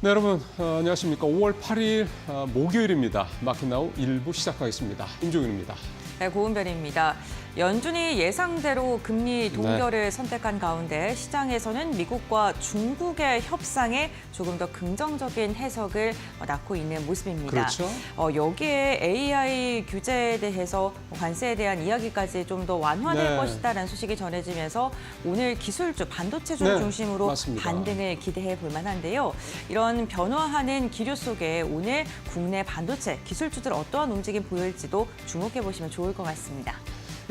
네, 여러분 안녕하십니까. 5월 8일 목요일입니다. 마켓나우 1부 시작하겠습니다. 임종윤입니다. 네, 고은별입니다. 연준이 예상대로 금리 동결을 선택한 가운데 시장에서는 미국과 중국의 협상에 조금 더 긍정적인 해석을 낳고 있는 모습입니다. 그렇죠. 여기에 AI 규제에 대해서 관세에 대한 이야기까지 좀 더 완화될 것이다라는 소식이 전해지면서 오늘 기술주, 반도체주 중심으로 맞습니다. 반등을 기대해 볼 만한데요. 이런 변화하는 기류 속에 오늘 국내 반도체 기술주들 어떠한 움직임 보일지도 주목해 보시면 좋을 것 같습니다.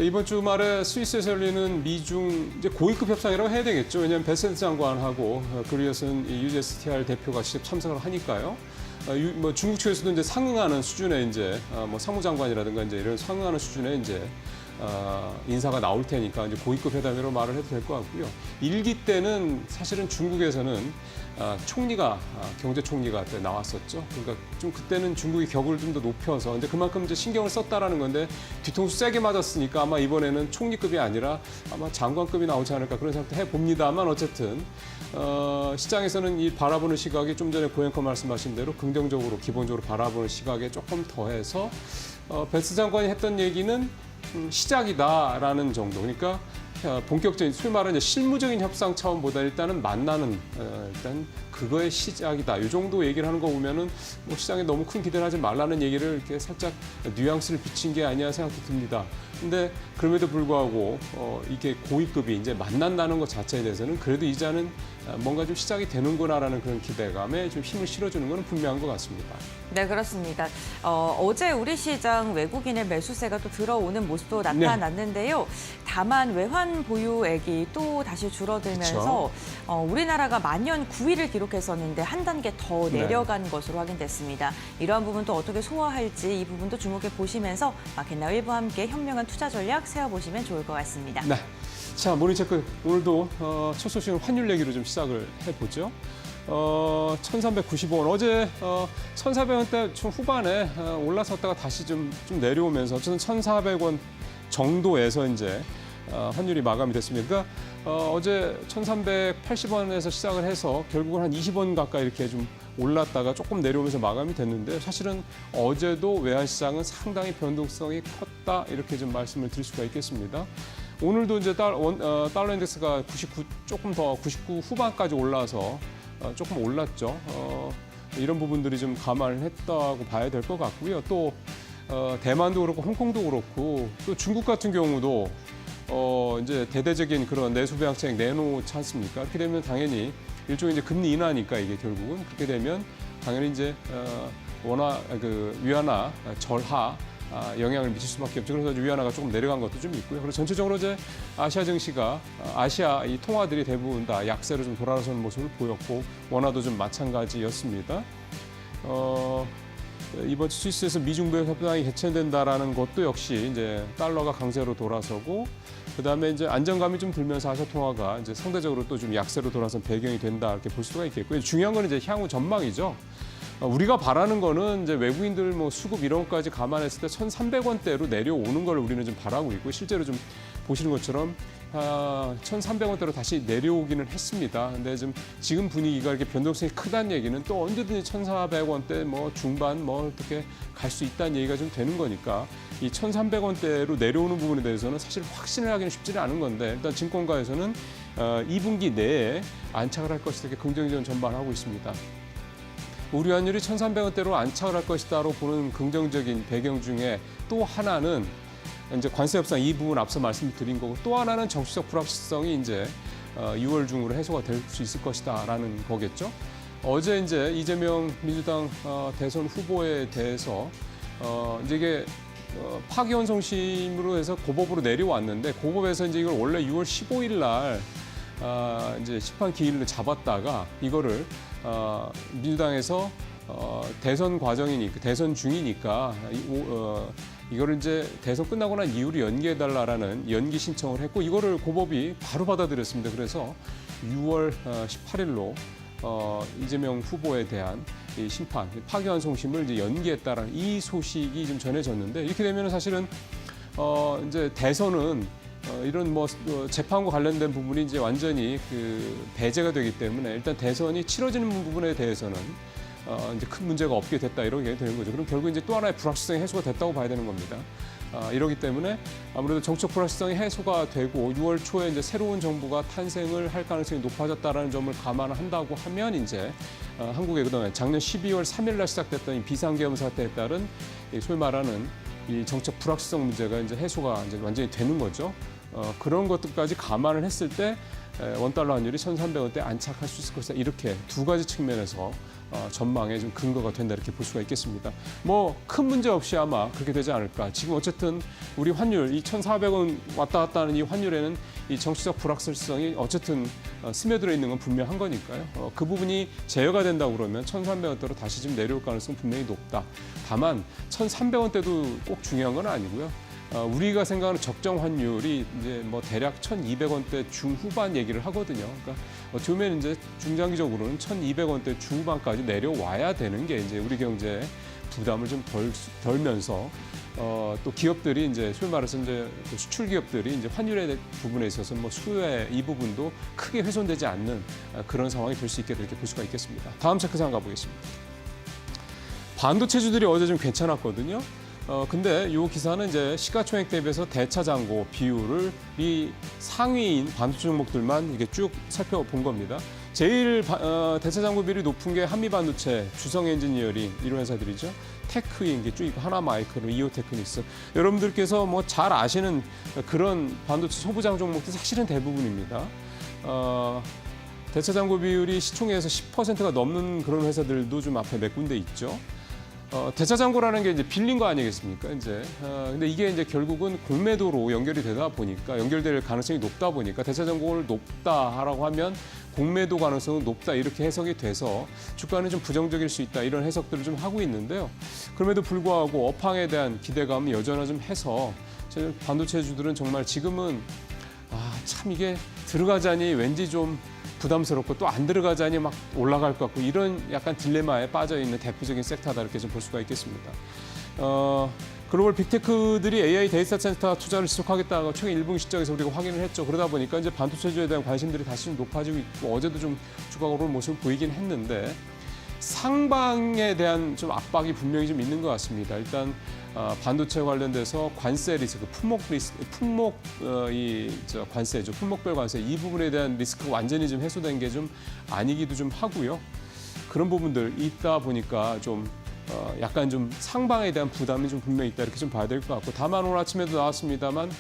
이번 주말에 스위스에서 열리는 미중 이제 고위급 협상이라고 해야 되겠죠. 왜냐하면 베센트 장관하고 그를 이어서는 USTR 대표가 직접 참석을 하니까요. 중국 측에서도 이제 상응하는 수준의 이제 상무장관이라든가 이제 이런 상응하는 수준의 이제 인사가 나올 테니까 이제 고위급 회담이라고 말을 해도 될 것 같고요. 일기 때는 사실은 중국에서는 총리가 경제총리가 그때 나왔었죠. 그러니까 좀 그때는 중국이 격을 좀 더 높여서 근데 그만큼 이제 신경을 썼다라는 건데 뒤통수 세게 맞았으니까 아마 이번에는 총리급이 아니라 아마 장관급이 나오지 않을까 그런 생각도 해봅니다만 어쨌든 시장에서는 이 바라보는 시각이 좀 전에 고앵커 말씀하신 대로 긍정적으로 기본적으로 바라보는 시각에 조금 더해서 벤스 장관이 했던 얘기는 시작이다라는 정도. 그러니까 본격적인 소위 말하는 실무적인 협상 차원보다 일단은 만나는 일단 그거의 시작이다. 이 정도 얘기를 하는 거 보면은 뭐 시장에 너무 큰 기대를 하지 말라는 얘기를 이렇게 살짝 뉘앙스를 비친 게 아니야 생각도 듭니다. 근데 그럼에도 불구하고 이게 고위급이 이제 만난다는 것 자체에 대해서는 그래도 이제는 뭔가 좀 시작이 되는구나라는 그런 기대감에 좀 힘을 실어주는 건 분명한 것 같습니다. 네, 그렇습니다. 어제 우리 시장 외국인의 매수세가 또 들어오는 모습도 나타났는데요. 다만 외환 보유액이 또 다시 줄어들면서 우리나라가 만년 9위를 기록했었는데 한 단계 더 내려간 것으로 확인됐습니다. 이러한 부분도 어떻게 소화할지 이 부분도 주목해 보시면서 마켓나우 1부와 함께 현명한 투자 전략 세워보시면 좋을 것 같습니다. 네. 자, 모닝체크 오늘도 첫 소식은 환율 얘기로 좀 시작을 해보죠. 1,395원. 어제 1,400원대 좀 후반에 올라섰다가 다시 좀 내려오면서 어쨌든 1,400원 정도에서 이제 환율이 마감이 됐습니다. 그러니까 어제 1,380원에서 시작을 해서 결국은 한 20원 가까이 이렇게 좀 올랐다가 조금 내려오면서 마감이 됐는데 사실은 어제도 외환시장은 상당히 변동성이 컸다 이렇게 좀 말씀을 드릴 수가 있겠습니다. 오늘도 이제 달러 인덱스가 99 조금 더 99 후반까지 올라서 조금 올랐죠. 이런 부분들이 좀 감안을 했다고 봐야 될 것 같고요. 또 대만도 그렇고 홍콩도 그렇고 또 중국 같은 경우도 이제 대대적인 그런 내수 부양책 내놓지 않습니까? 이렇게 되면 당연히 일종의 이제 금리 인하니까 이게 결국은 그렇게 되면 당연히 이제 위안화 절하 영향을 미칠 수밖에 없죠. 그래서 위안화가 조금 내려간 것도 좀 있고요. 그리고 전체적으로 이제 아시아 증시가 아시아 이 통화들이 대부분 다 약세로 좀 돌아서는 모습을 보였고 원화도 좀 마찬가지였습니다. 이번 주 스위스에서 미중부의 협상이 개최된다라는 것도 역시 이제 달러가 강세로 돌아서고 그다음에 이제 안정감이 좀 들면서 아시아 통화가 이제 상대적으로 또 좀 약세로 돌아선 배경이 된다 이렇게 볼 수가 있겠고요. 중요한 건 이제 향후 전망이죠. 우리가 바라는 거는 이제 외국인들 뭐 수급 이런 것까지 감안했을 때 1,300원대로 내려오는 걸 우리는 좀 바라고 있고 실제로 좀 보시는 것처럼 1,300원대로 다시 내려오기는 했습니다. 근데 지금 분위기가 이렇게 변동성이 크다는 얘기는 또 언제든지 1,400원대 뭐 중반 뭐 어떻게 갈 수 있다는 얘기가 좀 되는 거니까 이 1,300원대로 내려오는 부분에 대해서는 사실 확신을 하기는 쉽지는 않은 건데 일단 증권가에서는 2분기 내에 안착을 할 것이다 이렇게 긍정적인 전반하고 있습니다. 우리 환율이 1,300원대로 안착을 할 것이다로 보는 긍정적인 배경 중에 또 하나는 이제 관세 협상 이 부분 앞서 말씀드린 거고 또 하나는 정치적 불확실성이 이제 6월 중으로 해소가 될 수 있을 것이다라는 거겠죠. 어제 이제 이재명 민주당 대선 후보에 대해서 이제 이게 파기환송심으로 해서 고법으로 내려왔는데 고법에서 이제 이걸 원래 6월 15일 날 이제 심판 기일을 잡았다가 이거를 민주당에서 대선 과정이니까 대선 중이니까 이거를 이제 대선 끝나고 난 이후로 연기해달라라는 연기 신청을 했고 이거를 고법이 바로 받아들였습니다. 그래서 6월 18일로 이재명 후보에 대한 이 심판, 파기환송심을 이제 연기했다라는 이 소식이 좀 전해졌는데 이렇게 되면 사실은 이제 대선은 이런 재판과 관련된 부분이 이제 완전히 배제가 되기 때문에 일단 대선이 치러지는 부분에 대해서는 이제 큰 문제가 없게 됐다 이렇게 되는 거죠. 그럼 결국 이제 또 하나의 불확실성이 해소가 됐다고 봐야 되는 겁니다. 이러기 때문에 아무래도 정책 불확실성이 해소가 되고 6월 초에 이제 새로운 정부가 탄생을 할 가능성이 높아졌다라는 점을 감안한다고 하면 이제 한국의 그동안 작년 12월 3일 날 시작됐던 이 비상계엄 사태에 따른 소위 말하는 이 정책 불확실성 문제가 이제 해소가 이제 완전히 되는 거죠. 그런 것들까지 감안을 했을 때 원달러 환율이 1,300원대 안착할 수 있을 것이다. 이렇게 두 가지 측면에서 전망에 좀 근거가 된다 이렇게 볼 수가 있겠습니다. 큰 문제 없이 아마 그렇게 되지 않을까. 지금 어쨌든 우리 환율 이 1,400원 왔다 갔다 하는 이 환율에는 이 정치적 불확실성이 어쨌든 스며들어 있는 건 분명한 거니까요. 그 부분이 제어가 된다고 그러면 1,300원대로 다시 좀 내려올 가능성 분명히 높다. 다만 1,300원대도 꼭 중요한 건 아니고요. 우리가 생각하는 적정 환율이 이제 대략 1,200원대 중후반 얘기를 하거든요. 그러니까 어떻게 보면 이제 중장기적으로는 1,200원대 중후반까지 내려와야 되는 게 이제 우리 경제에 부담을 좀 덜면서 또 기업들이 이제 소위 말해서 이제 수출 기업들이 이제 환율의 부분에 있어서 수요의 이 부분도 크게 훼손되지 않는 그런 상황이 될 수 있게 이렇게 볼 수가 있겠습니다. 다음 체크상 가보겠습니다. 반도체주들이 어제 좀 괜찮았거든요. 근데 이 기사는 이제 시가총액 대비해서 대차장고 비율을 이 상위인 반도체 종목들만 이게 쭉 살펴본 겁니다. 제일 대차장고 비율이 높은 게 한미반도체, 주성엔지니어링 이런 회사들이죠. 테크인 게 쭉 있고 하나마이크로, 이오테크닉스. 여러분들께서 잘 아시는 그런 반도체 소부장 종목들 사실은 대부분입니다. 대차장고 비율이 시총에서 10%가 넘는 그런 회사들도 좀 앞에 몇 군데 있죠. 대차장고라는 게 이제 빌린 거 아니겠습니까? 이제 근데 이게 이제 결국은 공매도로 연결이 되다 보니까 연결될 가능성이 높다 보니까 대차장고를 높다라고 하면 공매도 가능성은 높다 이렇게 해석이 돼서 주가는 좀 부정적일 수 있다 이런 해석들을 좀 하고 있는데요. 그럼에도 불구하고 업황에 대한 기대감이 여전하 좀 해서 반도체주들은 정말 지금은 참 이게 들어가자니 왠지 좀 부담스럽고 또 안 들어가자니 막 올라갈 것 같고 이런 약간 딜레마에 빠져 있는 대표적인 섹터다 이렇게 좀 볼 수가 있겠습니다. 글로벌 빅테크들이 AI 데이터 센터 투자를 지속하겠다고 최근 1분기 실적에서 우리가 확인을 했죠. 그러다 보니까 이제 반도체주에 대한 관심들이 다시 좀 높아지고 있고 어제도 좀 주가가 오르는 모습을 보이긴 했는데 상방에 대한 좀 압박이 분명히 좀 있는 것 같습니다. 일단 반도체 관련돼서 관세 리스크, 관세죠. 품목별 관세 이 부분에 대한 리스크가 완전히 좀 해소된 게 좀 아니기도 좀 하고요. 그런 부분들 있다 보니까 좀 약간 좀 상방에 대한 부담이 좀 분명히 있다 이렇게 좀 봐야 될 것 같고 다만 오늘 아침에도 나왔습니다만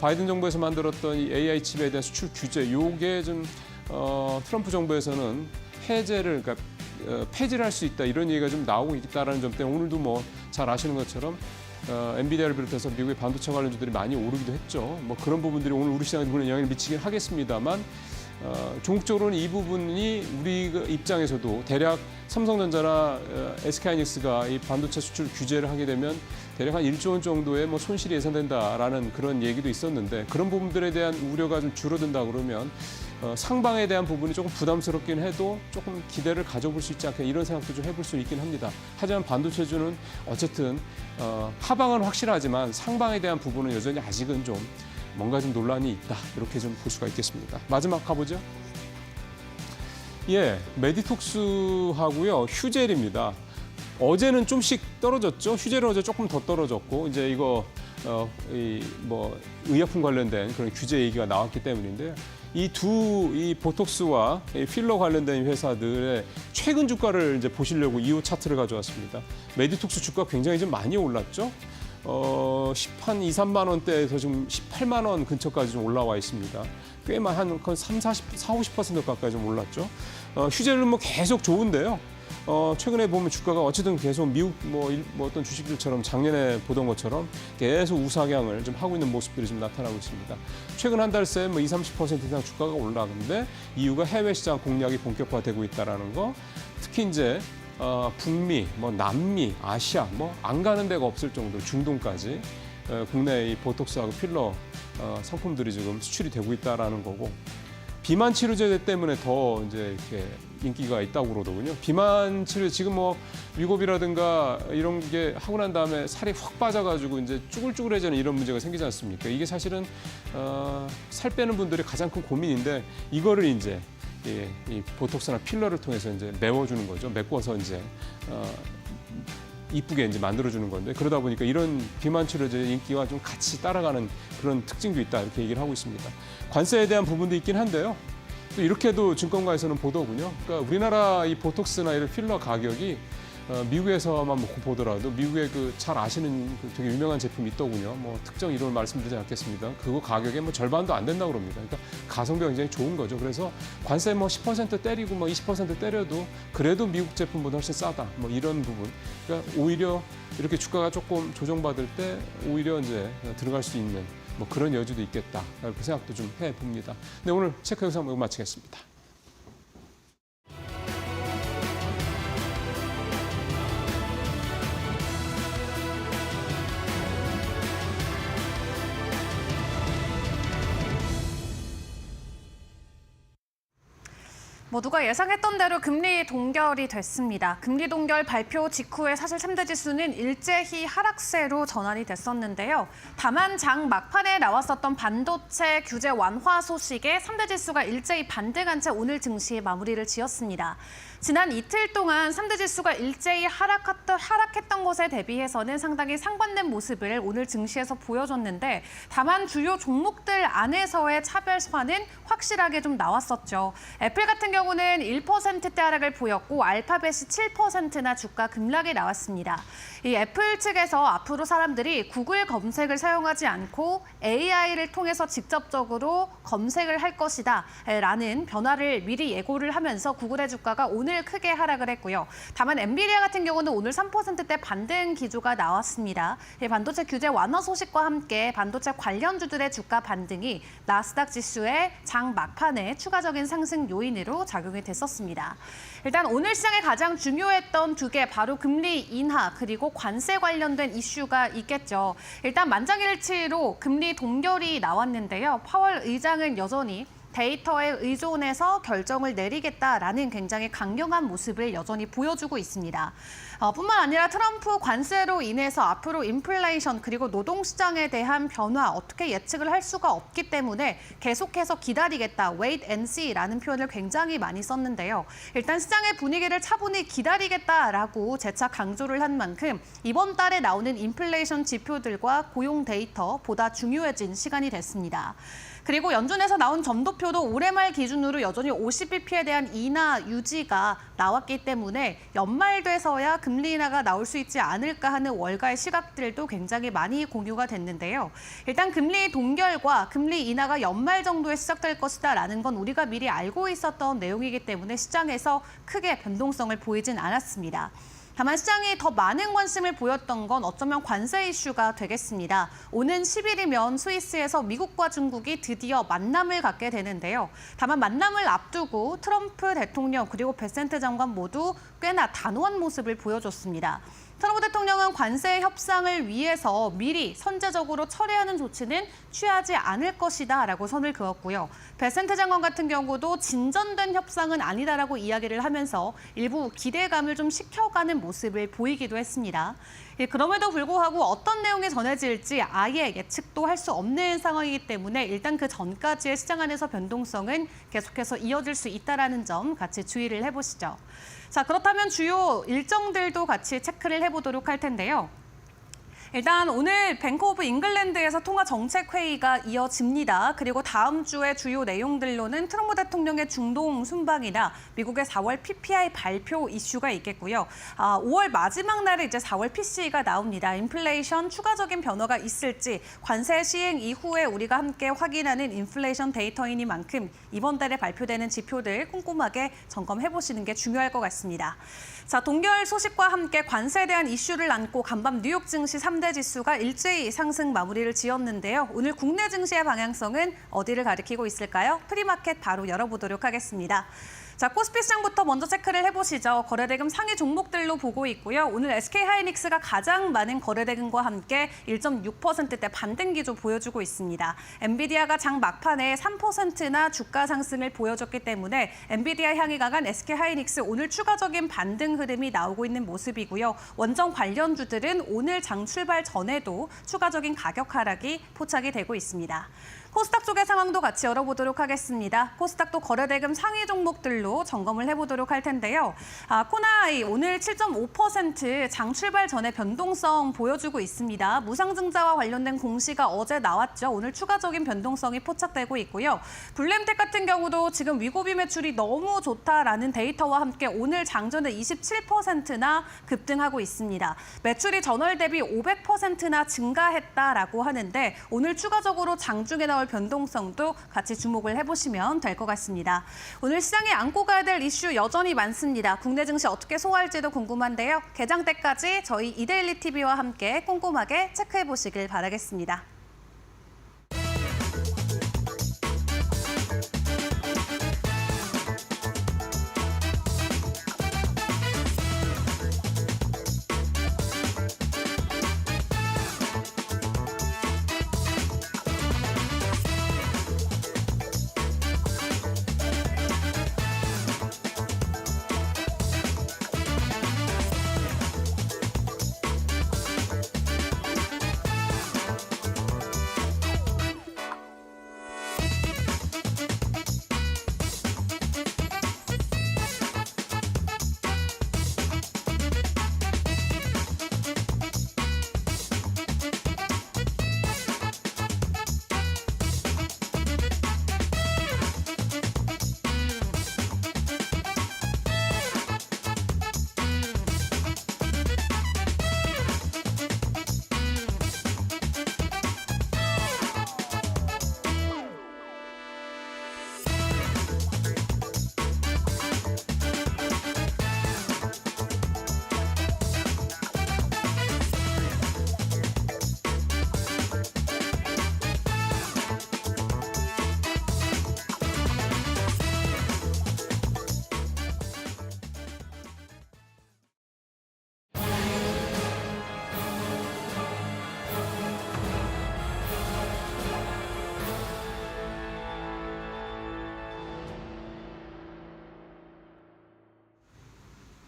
바이든 정부에서 만들었던 이 AI 칩에 대한 수출 규제 요게 좀 트럼프 정부에서는 해제를 그러니까 폐지를 할 수 있다 이런 얘기가 좀 나오고 있다라는 점 때문에 오늘도 잘 아시는 것처럼 엔비디아를 비롯해서 미국의 반도체 관련주들이 많이 오르기도 했죠. 그런 부분들이 오늘 우리 시장에 물론 영향을 미치긴 하겠습니다만 종목적으로는 이 부분이 우리 입장에서도 대략 삼성전자나 SK하이닉스가 이 반도체 수출 규제를 하게 되면 대략 한 1조 원 정도의 손실이 예상된다라는 그런 얘기도 있었는데 그런 부분들에 대한 우려가 좀 줄어든다 그러면 상방에 대한 부분이 조금 부담스럽긴 해도 조금 기대를 가져볼 수 있지 않겠나 이런 생각도 좀 해볼 수 있긴 합니다. 하지만 반도체주는 어쨌든 하방은 확실하지만 상방에 대한 부분은 여전히 아직은 좀 뭔가 좀 논란이 있다 이렇게 좀 볼 수가 있겠습니다. 마지막 가보죠. 메디톡스하고요 휴젤입니다. 어제는 좀씩 떨어졌죠. 휴젤은 어제 조금 더 떨어졌고 이제 이거 의약품 관련된 그런 규제 얘기가 나왔기 때문인데요. 이 보톡스와 필러 관련된 회사들의 최근 주가를 이제 보시려고 2호 차트를 가져왔습니다. 메디톡스 주가 굉장히 좀 많이 올랐죠. 10한 2, 3만 원대에서 지금 18만 원 근처까지 좀 올라와 있습니다. 꽤만 한 50% 가까이 좀 올랐죠. 휴젤은 계속 좋은데요. 최근에 보면 주가가 어쨌든 계속 미국 어떤 주식들처럼 작년에 보던 것처럼 계속 우상향을 좀 하고 있는 모습들이 좀 나타나고 있습니다. 최근 한 달 새 20-30% 이상 주가가 올라가는데 이유가 해외 시장 공략이 본격화되고 있다라는 거. 특히 이제 북미, 남미, 아시아 안 가는 데가 없을 정도로 중동까지 국내 이 보톡스하고 필러 상품들이 지금 수출이 되고 있다라는 거고 비만 치료제 때문에 더 이제 이렇게 인기가 있다고 그러더군요. 비만 치료 지금 뭐 위고비라든가 이런 게 하고 난 다음에 살이 확 빠져가지고 이제 쭈글쭈글해지는 이런 문제가 생기지 않습니까? 이게 사실은 살 빼는 분들의 가장 큰 고민인데 이거를 이제 이 보톡스나 필러를 통해서 이제 메워주는 거죠. 메꿔서 이제 이쁘게 이제 만들어주는 건데 그러다 보니까 이런 비만 치료제의 인기와 좀 같이 따라가는 그런 특징도 있다 이렇게 얘기를 하고 있습니다. 관세에 대한 부분도 있긴 한데요. 또 이렇게도 증권가에서는 보더군요. 그러니까 우리나라 이 보톡스나 이런 필러 가격이 미국에서만 보더라도 미국에 그 잘 아시는 그 되게 유명한 제품이 있더군요. 뭐 특정 이름을 말씀드리지 않겠습니다. 그거 가격에 뭐 절반도 안 된다고 그럽니다. 그러니까 가성비가 굉장히 좋은 거죠. 그래서 관세 뭐 10% 때리고 뭐 20% 때려도 그래도 미국 제품보다 훨씬 싸다. 뭐 이런 부분. 그러니까 오히려 이렇게 주가가 조금 조정받을 때 오히려 이제 들어갈 수 있는 뭐 그런 여지도 있겠다. 이렇게 생각도 좀 해봅니다. 네, 오늘 체크 영상 마치겠습니다. 모두가 예상했던 대로 금리 동결이 됐습니다. 금리 동결 발표 직후에 사실 3대 지수는 일제히 하락세로 전환이 됐었는데요. 다만 장 막판에 나왔었던 반도체 규제 완화 소식에 3대 지수가 일제히 반등한 채 오늘 증시에 마무리를 지었습니다. 지난 이틀 동안 3대 지수가 일제히 하락했던 것에 대비해서는 상당히 상반된 모습을 오늘 증시에서 보여줬는데 다만 주요 종목들 안에서의 차별화는 확실하게 좀 나왔었죠. 애플 같은 경우는 1%대 하락을 보였고 알파벳이 7%나 주가 급락이 나왔습니다. 이 애플 측에서 앞으로 사람들이 구글 검색을 사용하지 않고 AI를 통해서 직접적으로 검색을 할 것이다 라는 변화를 미리 예고를 하면서 구글의 주가가 오늘 크게 하락을 했고요. 다만 엔비디아 같은 경우는 오늘 3%대 반등 기조가 나왔습니다. 반도체 규제 완화 소식과 함께 반도체 관련주들의 주가 반등이 나스닥 지수의 장 막판에 추가적인 상승 요인으로 작용이 됐었습니다. 일단 오늘 시장에 가장 중요했던 두 개 바로 금리 인하 그리고 관세 관련된 이슈가 있겠죠. 일단 만장일치로 금리 동결이 나왔는데요. 파월 의장은 여전히 데이터에 의존해서 결정을 내리겠다라는 굉장히 강경한 모습을 여전히 보여주고 있습니다. 뿐만 아니라 트럼프 관세로 인해서 앞으로 인플레이션 그리고 노동시장에 대한 변화 어떻게 예측을 할 수가 없기 때문에 계속해서 기다리겠다, wait and see라는 표현을 굉장히 많이 썼는데요. 일단 시장의 분위기를 차분히 기다리겠다라고 재차 강조를 한 만큼 이번 달에 나오는 인플레이션 지표들과 고용 데이터 보다 중요해진 시간이 됐습니다. 그리고 연준에서 나온 점도표도 올해 말 기준으로 여전히 50bp에 대한 인하 유지가 나왔기 때문에 연말 돼서야 금리 인하가 나올 수 있지 않을까 하는 월가의 시각들도 굉장히 많이 공유가 됐는데요. 일단 금리 동결과 금리 인하가 연말 정도에 시작될 것이다라는 건 우리가 미리 알고 있었던 내용이기 때문에 시장에서 크게 변동성을 보이진 않았습니다. 다만 시장이 더 많은 관심을 보였던 건 어쩌면 관세 이슈가 되겠습니다. 오는 10일이면 스위스에서 미국과 중국이 드디어 만남을 갖게 되는데요. 다만 만남을 앞두고 트럼프 대통령 그리고 베센트 장관 모두 꽤나 단호한 모습을 보여줬습니다. 트럼프 대통령은 관세 협상을 위해서 미리 선제적으로 처리하는 조치는 취하지 않을 것이다라고 선을 그었고요. 베센트 장관 같은 경우도 진전된 협상은 아니다라고 이야기를 하면서 일부 기대감을 좀 식혀가는 모습을 보이기도 했습니다. 그럼에도 불구하고 어떤 내용이 전해질지 아예 예측도 할 수 없는 상황이기 때문에 일단 그 전까지의 시장 안에서 변동성은 계속해서 이어질 수 있다는 점 같이 주의를 해보시죠. 자, 그렇다면 주요 일정들도 같이 체크를 해보도록 할 텐데요. 일단 오늘 뱅크 오브 잉글랜드에서 통화 정책 회의가 이어집니다. 그리고 다음 주의 주요 내용들로는 트럼프 대통령의 중동 순방이나 미국의 4월 PPI 발표 이슈가 있겠고요. 5월 마지막 날에 이제 4월 PCE가 나옵니다. 인플레이션 추가적인 변화가 있을지 관세 시행 이후에 우리가 함께 확인하는 인플레이션 데이터이니만큼 이번 달에 발표되는 지표들 꼼꼼하게 점검해 보시는 게 중요할 것 같습니다. 자, 동결 소식과 함께 관세에 대한 이슈를 안고 간밤 뉴욕 증시 3대 지수가 일제히 상승 마무리를 지었는데요. 오늘 국내 증시의 방향성은 어디를 가리키고 있을까요? 프리마켓 바로 열어보도록 하겠습니다. 자, 코스피 시장부터 먼저 체크를 해보시죠. 거래대금 상위 종목들로 보고 있고요. 오늘 SK하이닉스가 가장 많은 거래대금과 함께 1.6%대 반등 기조 보여주고 있습니다. 엔비디아가 장 막판에 3%나 주가 상승을 보여줬기 때문에 엔비디아 향이 강한 SK하이닉스 오늘 추가적인 반등 흐름이 나오고 있는 모습이고요. 원전 관련주들은 오늘 장 출발 전에도 추가적인 가격 하락이 포착이 되고 있습니다. 코스닥 쪽의 상황도 같이 열어보도록 하겠습니다. 코스닥도 거래대금 상위 종목들로 점검을 해보도록 할 텐데요. 코나이 오늘 7.5% 출발 전에 변동성 보여주고 있습니다. 무상증자와 관련된 공시가 어제 나왔죠. 오늘 추가적인 변동성이 포착되고 있고요. 블루엠텍 같은 경우도 지금 위고비 매출이 너무 좋다라는 데이터와 함께 오늘 장전에 27%나 급등하고 있습니다. 매출이 전월 대비 500%나 증가했다라고 하는데 오늘 추가적으로 장중에 나올 변동성도 같이 주목을 해보시면 될 것 같습니다. 오늘 시장에 안고 가야 될 이슈 여전히 많습니다. 국내 증시 어떻게 소화할지도 궁금한데요. 개장 때까지 저희 이데일리 TV와 함께 꼼꼼하게 체크해 보시길 바라겠습니다.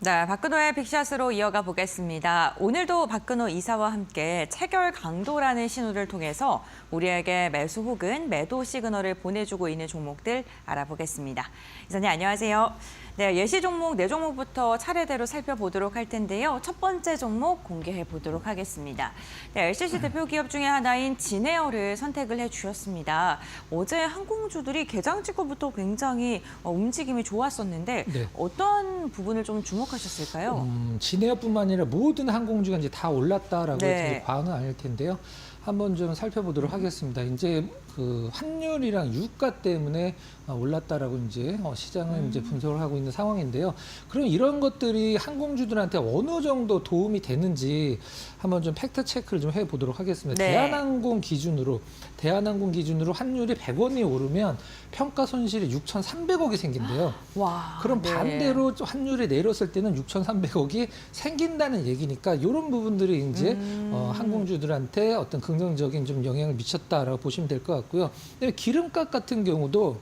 네, 박근호의 빅샷으로 이어가 보겠습니다. 오늘도 박근호 이사와 함께 체결 강도라는 신호를 통해서 우리에게 매수 혹은 매도 시그널을 보내주고 있는 종목들 알아보겠습니다. 이사님 안녕하세요. 네, 예시 종목 4종목부터 차례대로 살펴보도록 할 텐데요. 첫 번째 종목 공개해 보도록 하겠습니다. 네, LCC 대표 기업 중에 하나인 진에어를 선택을 해주셨습니다. 어제 항공주들이 개장 직후부터 굉장히 움직임이 좋았었는데 네. 어떤 부분을 좀 주목하셨을까요? 진에어뿐만 아니라 모든 항공주가 이제 다 올랐다라고 네. 해도 과언은 아닐 텐데요. 한번 좀 살펴보도록 하겠습니다. 이제 그 환율이랑 유가 때문에 올랐다라고 이제 시장은 이제 분석을 하고 있는 상황인데요. 그럼 이런 것들이 항공주들한테 어느 정도 도움이 되는지 한번 좀 팩트 체크를 좀 해보도록 하겠습니다. 네. 대한항공 기준으로 환율이 100원이 오르면 평가 손실이 6,300억이 생긴대요. 와, 그럼 네. 반대로 환율이 내렸을 때는 6,300억이 생긴다는 얘기니까 이런 부분들이 이제 항공주들한테 어떤 긍정적인 좀 영향을 미쳤다라고 보시면 될 것 같고요. 근데 기름값 같은 경우도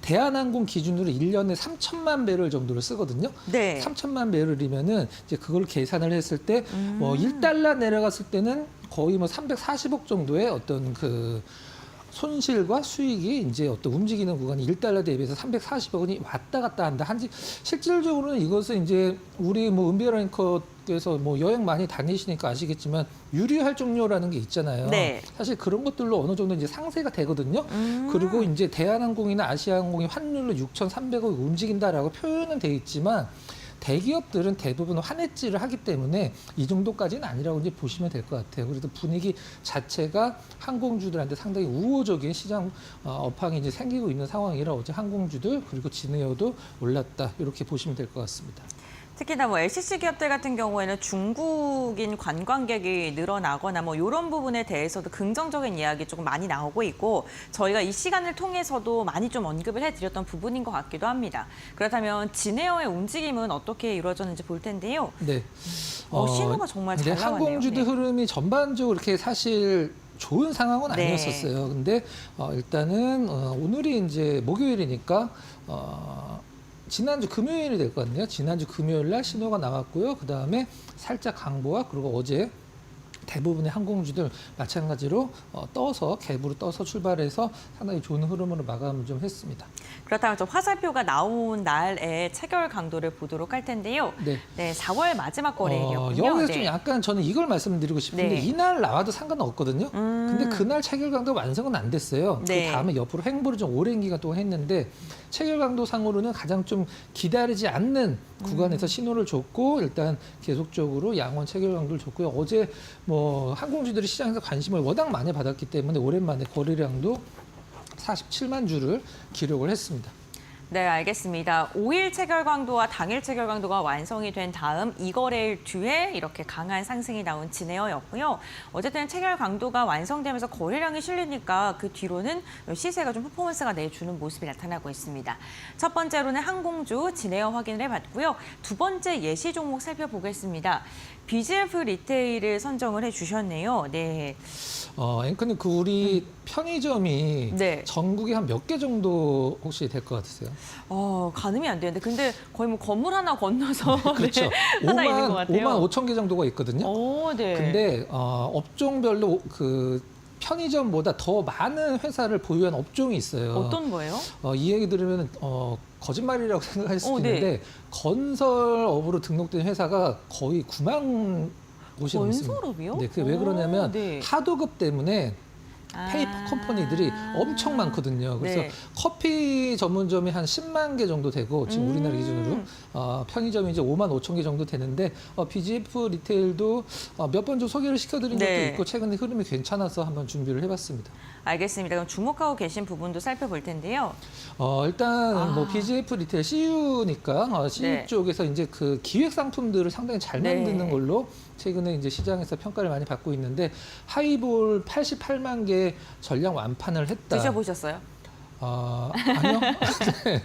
대한항공 기준으로 1년에 3천만 배럴 정도를 쓰거든요. 네. 3천만 배럴이면은 이제 그걸 계산을 했을 때 뭐 1달러 내려갔을 때는 거의 뭐 340억 정도의 어떤 그 손실과 수익이 이제 어떤 움직이는 구간이 1달러 대비해서 340억 원이 왔다 갔다 한다. 실질적으로는 이것은 이제 우리 뭐 은비어 앵커께서 뭐 여행 많이 다니시니까 아시겠지만 유리활종료라는 게 있잖아요. 네. 사실 그런 것들로 어느 정도 이제 상세가 되거든요. 그리고 이제 대한항공이나 아시아항공이 환율로 6,300억 움직인다라고 표현은 돼 있지만 대기업들은 대부분 환해지를 하기 때문에 이 정도까지는 아니라고 이제 보시면 될 것 같아요. 그래서 분위기 자체가 항공주들한테 상당히 우호적인 시장 업황이 이제 생기고 있는 상황이라 어제 항공주들 그리고 진에어도 올랐다 이렇게 보시면 될 것 같습니다. 특히나 뭐 LCC 기업들 같은 경우에는 중국인 관광객이 늘어나거나 뭐 이런 부분에 대해서도 긍정적인 이야기 조금 많이 나오고 있고 저희가 이 시간을 통해서도 많이 좀 언급을 해드렸던 부분인 것 같기도 합니다. 그렇다면 진에어의 움직임은 어떻게 이루어졌는지 볼 텐데요. 네. 신호가 정말 잘 나왔네요. 항공주들 네. 흐름이 전반적으로 이렇게 사실 좋은 상황은 네. 아니었었어요. 근데 일단은 오늘이 이제 목요일이니까 지난주 금요일이 될 것 같네요. 지난주 금요일 날 신호가 나왔고요. 그다음에 살짝 강보와 그리고 어제 대부분의 항공주들 마찬가지로 떠서 갭으로 떠서 출발해서 상당히 좋은 흐름으로 마감을 좀 했습니다. 그렇다면 좀 화살표가 나온 날의 체결 강도를 보도록 할 텐데요. 네. 네, 4월 마지막 거래일이었군요. 여기서 네. 좀 약간 저는 이걸 말씀드리고 싶은데 네. 이날 나와도 상관은 없거든요. 근데 그날 체결 강도 완성은 안 됐어요. 네. 그 다음에 옆으로 횡보를 좀 오랜 기간 동안 했는데 체결 강도 상으로는 가장 좀 기다리지 않는 구간에서 신호를 줬고 일단 계속적으로 양원 체결 강도를 줬고요. 어제 뭐 항공주들이 시장에서 관심을 워낙 많이 받았기 때문에 오랜만에 거래량도 47만 주를 기록을 했습니다. 네, 알겠습니다. 5일 체결 강도와 당일 체결 강도가 완성이 된 다음 이 거래일 뒤에 이렇게 강한 상승이 나온 진에어였고요. 어쨌든 체결 강도가 완성되면서 거래량이 실리니까 그 뒤로는 시세가 좀 퍼포먼스가 내주는 모습이 나타나고 있습니다. 첫 번째로는 항공주 진에어 확인을 해봤고요. 두 번째 예시 종목 살펴보겠습니다. BGF 리테일을 선정을 해주셨네요. 네. 앵커님, 그 우리 편의점이 네. 전국에 한 몇 개 정도 혹시 될 것 같으세요? 가늠이 안 되는데 근데 거의 뭐 건물 하나 건너서 그렇죠. 네, 하나 있는 것 같아요. 5만 5천 개 정도가 있거든요. 오, 네. 근데 업종별로 그 편의점보다 더 많은 회사를 보유한 업종이 있어요. 어떤 거예요? 이 얘기 들으면 거짓말이라고 생각할 수도 네. 있는데 건설업으로 등록된 회사가 거의 9만 곳이 넘습니다. 건설업이요? 네, 그게 왜 그러냐면 네. 하도급 때문에 페이퍼 컴퍼니들이 엄청 많거든요. 그래서 네. 커피 전문점이 한 10만 개 정도 되고 지금 우리나라 기준으로 편의점이 이제 5만 5천 개 정도 되는데 BGF 리테일도 몇 번 좀 소개를 시켜드린 네. 것도 있고 최근에 흐름이 괜찮아서 한번 준비를 해봤습니다. 알겠습니다. 그럼 주목하고 계신 부분도 살펴볼 텐데요. 일단 뭐 BGF 리테일 CU니까 CU 네. 쪽에서 이제 그 기획 상품들을 상당히 잘 네. 만드는 걸로 최근에 이제 시장에서 평가를 많이 받고 있는데 하이볼 88만 개 전량 완판을 했다. 드셔보셨어요? 아니요. 네.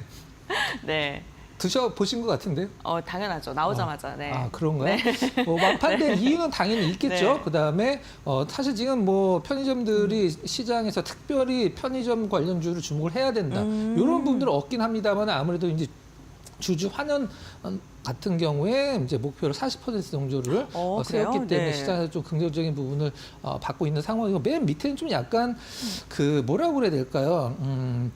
네. 드셔보신 것 같은데요? 당연하죠. 나오자마자. 네. 그런가요? 완판된 이유는 당연히 있겠죠. 네. 그다음에 사실 지금 뭐 편의점들이 시장에서 특별히 편의점 관련주를 주목을 해야 된다. 이런 부분들은 없긴 합니다만 아무래도 이제 주주 환원 같은 경우에 이제 목표로 40% 정도를 세웠기 그래요? 때문에 네. 시장에서 좀 긍정적인 부분을 받고 있는 상황이고 맨 밑에는 좀 약간 그 뭐라고 그래야 될까요?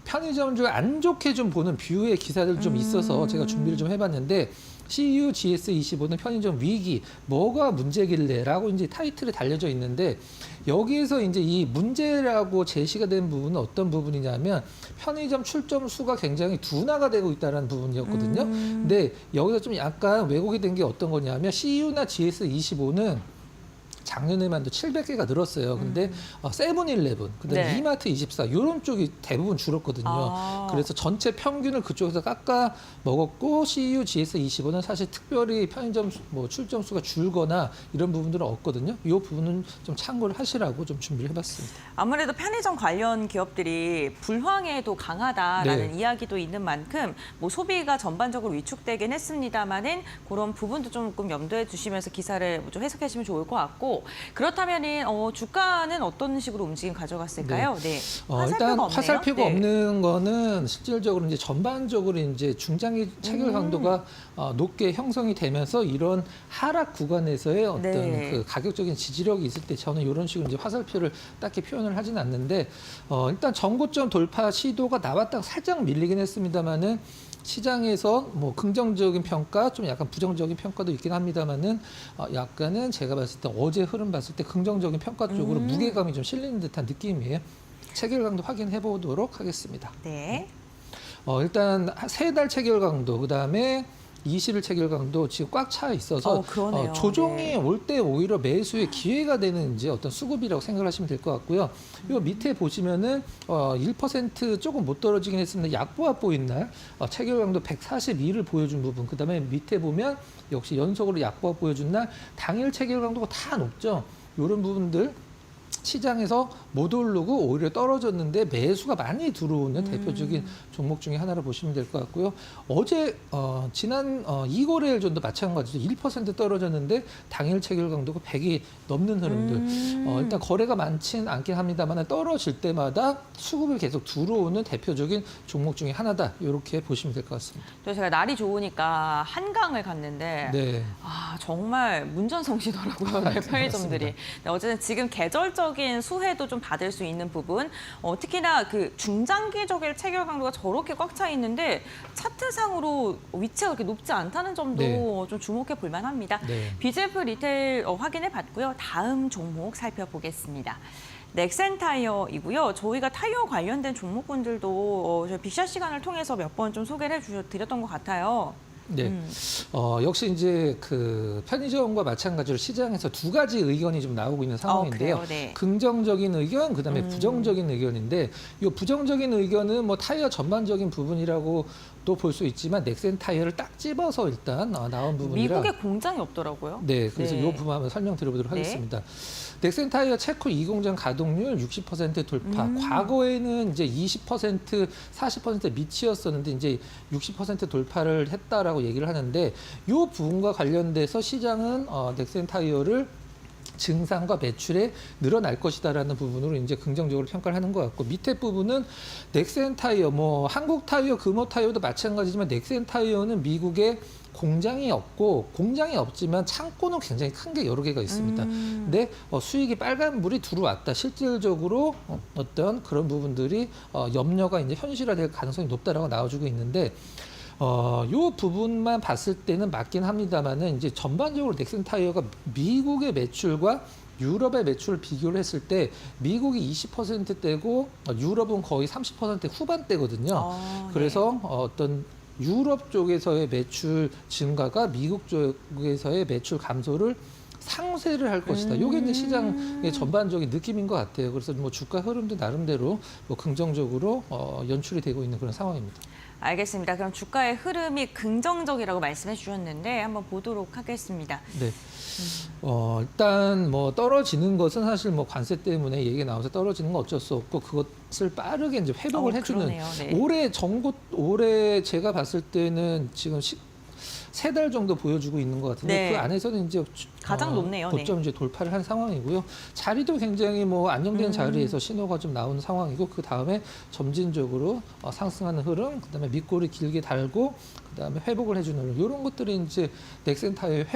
편의점주 안 좋게 좀 보는 뷰의 기사들 좀 있어서 제가 준비를 좀 해봤는데 CU GS25는 편의점 위기 뭐가 문제길래라고 이제 타이틀에 달려져 있는데 여기에서 이제 이 문제라고 제시가 된 부분은 어떤 부분이냐면 편의점 출점 수가 굉장히 둔화가 되고 있다는 부분이었거든요. 근데 여기서 좀 약간 왜곡이 된 게 어떤 거냐면 CU나 GS25는 작년에만도 700개가 늘었어요. 근데 세븐일레븐, 그다음에 네. 이마트 24 이런 쪽이 대부분 줄었거든요. 그래서 전체 평균을 그쪽에서 깎아 먹었고 CU GS25는 사실 특별히 편의점 뭐 출점 수가 줄거나 이런 부분들은 없거든요. 이 부분은 좀 참고를 하시라고 좀 준비를 해봤습니다. 아무래도 편의점 관련 기업들이 불황에도 강하다라는 네. 이야기도 있는 만큼 뭐 소비가 전반적으로 위축되긴 했습니다만은 그런 부분도 조금 염두에 두시면서 기사를 좀 해석해 주시면 좋을 것 같고 그렇다면은 주가는 어떤 식으로 움직임 가져갔을까요? 네. 일단 없네요. 화살표가 네. 없는 거는 실질적으로 이제 전반적으로 이제 중장기 체결 강도가 높게 형성이 되면서 이런 하락 구간에서의 어떤 네. 그 가격적인 지지력이 있을 때 저는 이런 식으로 이제 화살표를 딱히 표현을 하진 않는데 일단 전고점 돌파 시도가 나왔다가 살짝 밀리긴 했습니다만은 시장에서 뭐 긍정적인 평가, 좀 약간 부정적인 평가도 있긴 합니다만은 약간은 제가 봤을 때 어제 흐름 봤을 때 긍정적인 평가 쪽으로 무게감이 좀 실리는 듯한 느낌이에요. 체결 강도 확인해 보도록 하겠습니다. 네. 일단 3달 체결 강도, 그다음에 21 체결강도 지금 꽉 차 있어서 그러네요. 조정이 네. 올 때 오히려 매수의 기회가 되는 이제 어떤 수급이라고 생각하시면 될 것 같고요. 요 밑에 보시면은 1% 조금 못 떨어지긴 했습니다. 약보합 보인 날 체결강도 142를 보여준 부분. 그다음에 밑에 보면 역시 연속으로 약보합 보여준 날 당일 체결강도가 다 높죠. 이런 부분들. 시장에서 못 오르고 오히려 떨어졌는데 매수가 많이 들어오는 대표적인 종목 중에 하나로 보시면 될 것 같고요. 어제 지난 이거래일전도 마찬가지죠. 1% 떨어졌는데 당일 체결 강도가 100이 넘는 흐름들. 일단 거래가 많진 않긴 합니다만 떨어질 때마다 수급이 계속 들어오는 대표적인 종목 중에 하나다. 이렇게 보시면 될 것 같습니다. 또 제가 날이 좋으니까 한강을 갔는데 네. 정말 문전성시더라고요. 네, 편의점들이. 네, 어쨌든 지금 계절적인 수혜도 좀 받을 수 있는 부분. 특히나 그 중장기적인 체결 강도가 저렇게 꽉 차 있는데 차트상으로 위치가 그렇게 높지 않다는 점도 네. 좀 주목해 볼 만합니다. 네. BGF 리테일 확인해 봤고요. 다음 종목 살펴보겠습니다. 넥센타이어이고요. 저희가 타이어 관련된 종목군들도 저희 빅샷 시간을 통해서 몇 번 좀 소개를 드렸던 것 같아요. 네. 역시 이제 그 편의점과 마찬가지로 시장에서 두 가지 의견이 좀 나오고 있는 상황인데요. 그래요? 네. 긍정적인 의견, 그다음에 부정적인 의견인데 이 부정적인 의견은 뭐 타이어 전반적인 부분이라고 또 볼 수 있지만 넥센 타이어를 딱 집어서 일단 나온 부분이라 미국에 공장이 없더라고요. 네, 그래서 네. 이 부분 한번 설명드려보도록 네. 하겠습니다. 넥센 타이어 체코 2공장 가동률 60% 돌파. 과거에는 이제 20%, 40% 밑이었었는데 이제 60% 돌파를 했다라고 얘기를 하는데 이 부분과 관련돼서 시장은 넥센 타이어를 증상과 매출에 늘어날 것이다라는 부분으로 이제 긍정적으로 평가를 하는 것 같고 밑에 부분은 넥센 타이어, 뭐 한국 타이어, 금호 타이어도 마찬가지지만 넥센 타이어는 미국에 공장이 없고 공장이 없지만 창고는 굉장히 큰 게 여러 개가 있습니다. 근데 수익이 빨간불이 들어왔다. 실질적으로 어떤 그런 부분들이 염려가 이제 현실화될 가능성이 높다라고 나와주고 있는데. 요 부분만 봤을 때는 맞긴 합니다만은 이제 전반적으로 넥센 타이어가 미국의 매출과 유럽의 매출을 비교를 했을 때 미국이 20%대고 유럽은 거의 30% 후반대거든요. 그래서 어떤 유럽 쪽에서의 매출 증가가 미국 쪽에서의 매출 감소를 상쇄를 할 것이다. 이게 이제 시장의 전반적인 느낌인 것 같아요. 그래서 뭐 주가 흐름도 나름대로 뭐 긍정적으로 연출이 되고 있는 그런 상황입니다. 알겠습니다. 그럼 주가의 흐름이 긍정적이라고 말씀해 주셨는데 한번 보도록 하겠습니다. 네. 일단 뭐 떨어지는 것은 사실 뭐 관세 때문에 얘기가 나와서 떨어지는 건 어쩔 수 없고 그것을 빠르게 이제 회복을 해주는 그러네요. 네. 올해 제가 봤을 때는 지금 3달 정도 보여주고 있는 것 같은데 네. 그 안에서는 이제 가장 높네요. 고점 네. 이제 돌파를 한 상황이고요. 자리도 굉장히 뭐 안정된 자리에서 신호가 좀 나오는 상황이고 그 다음에 점진적으로 상승하는 흐름, 그다음에 밑골이 길게 달고 그다음에 회복을 해주는 흐름 이런 것들이 이제 넥센타의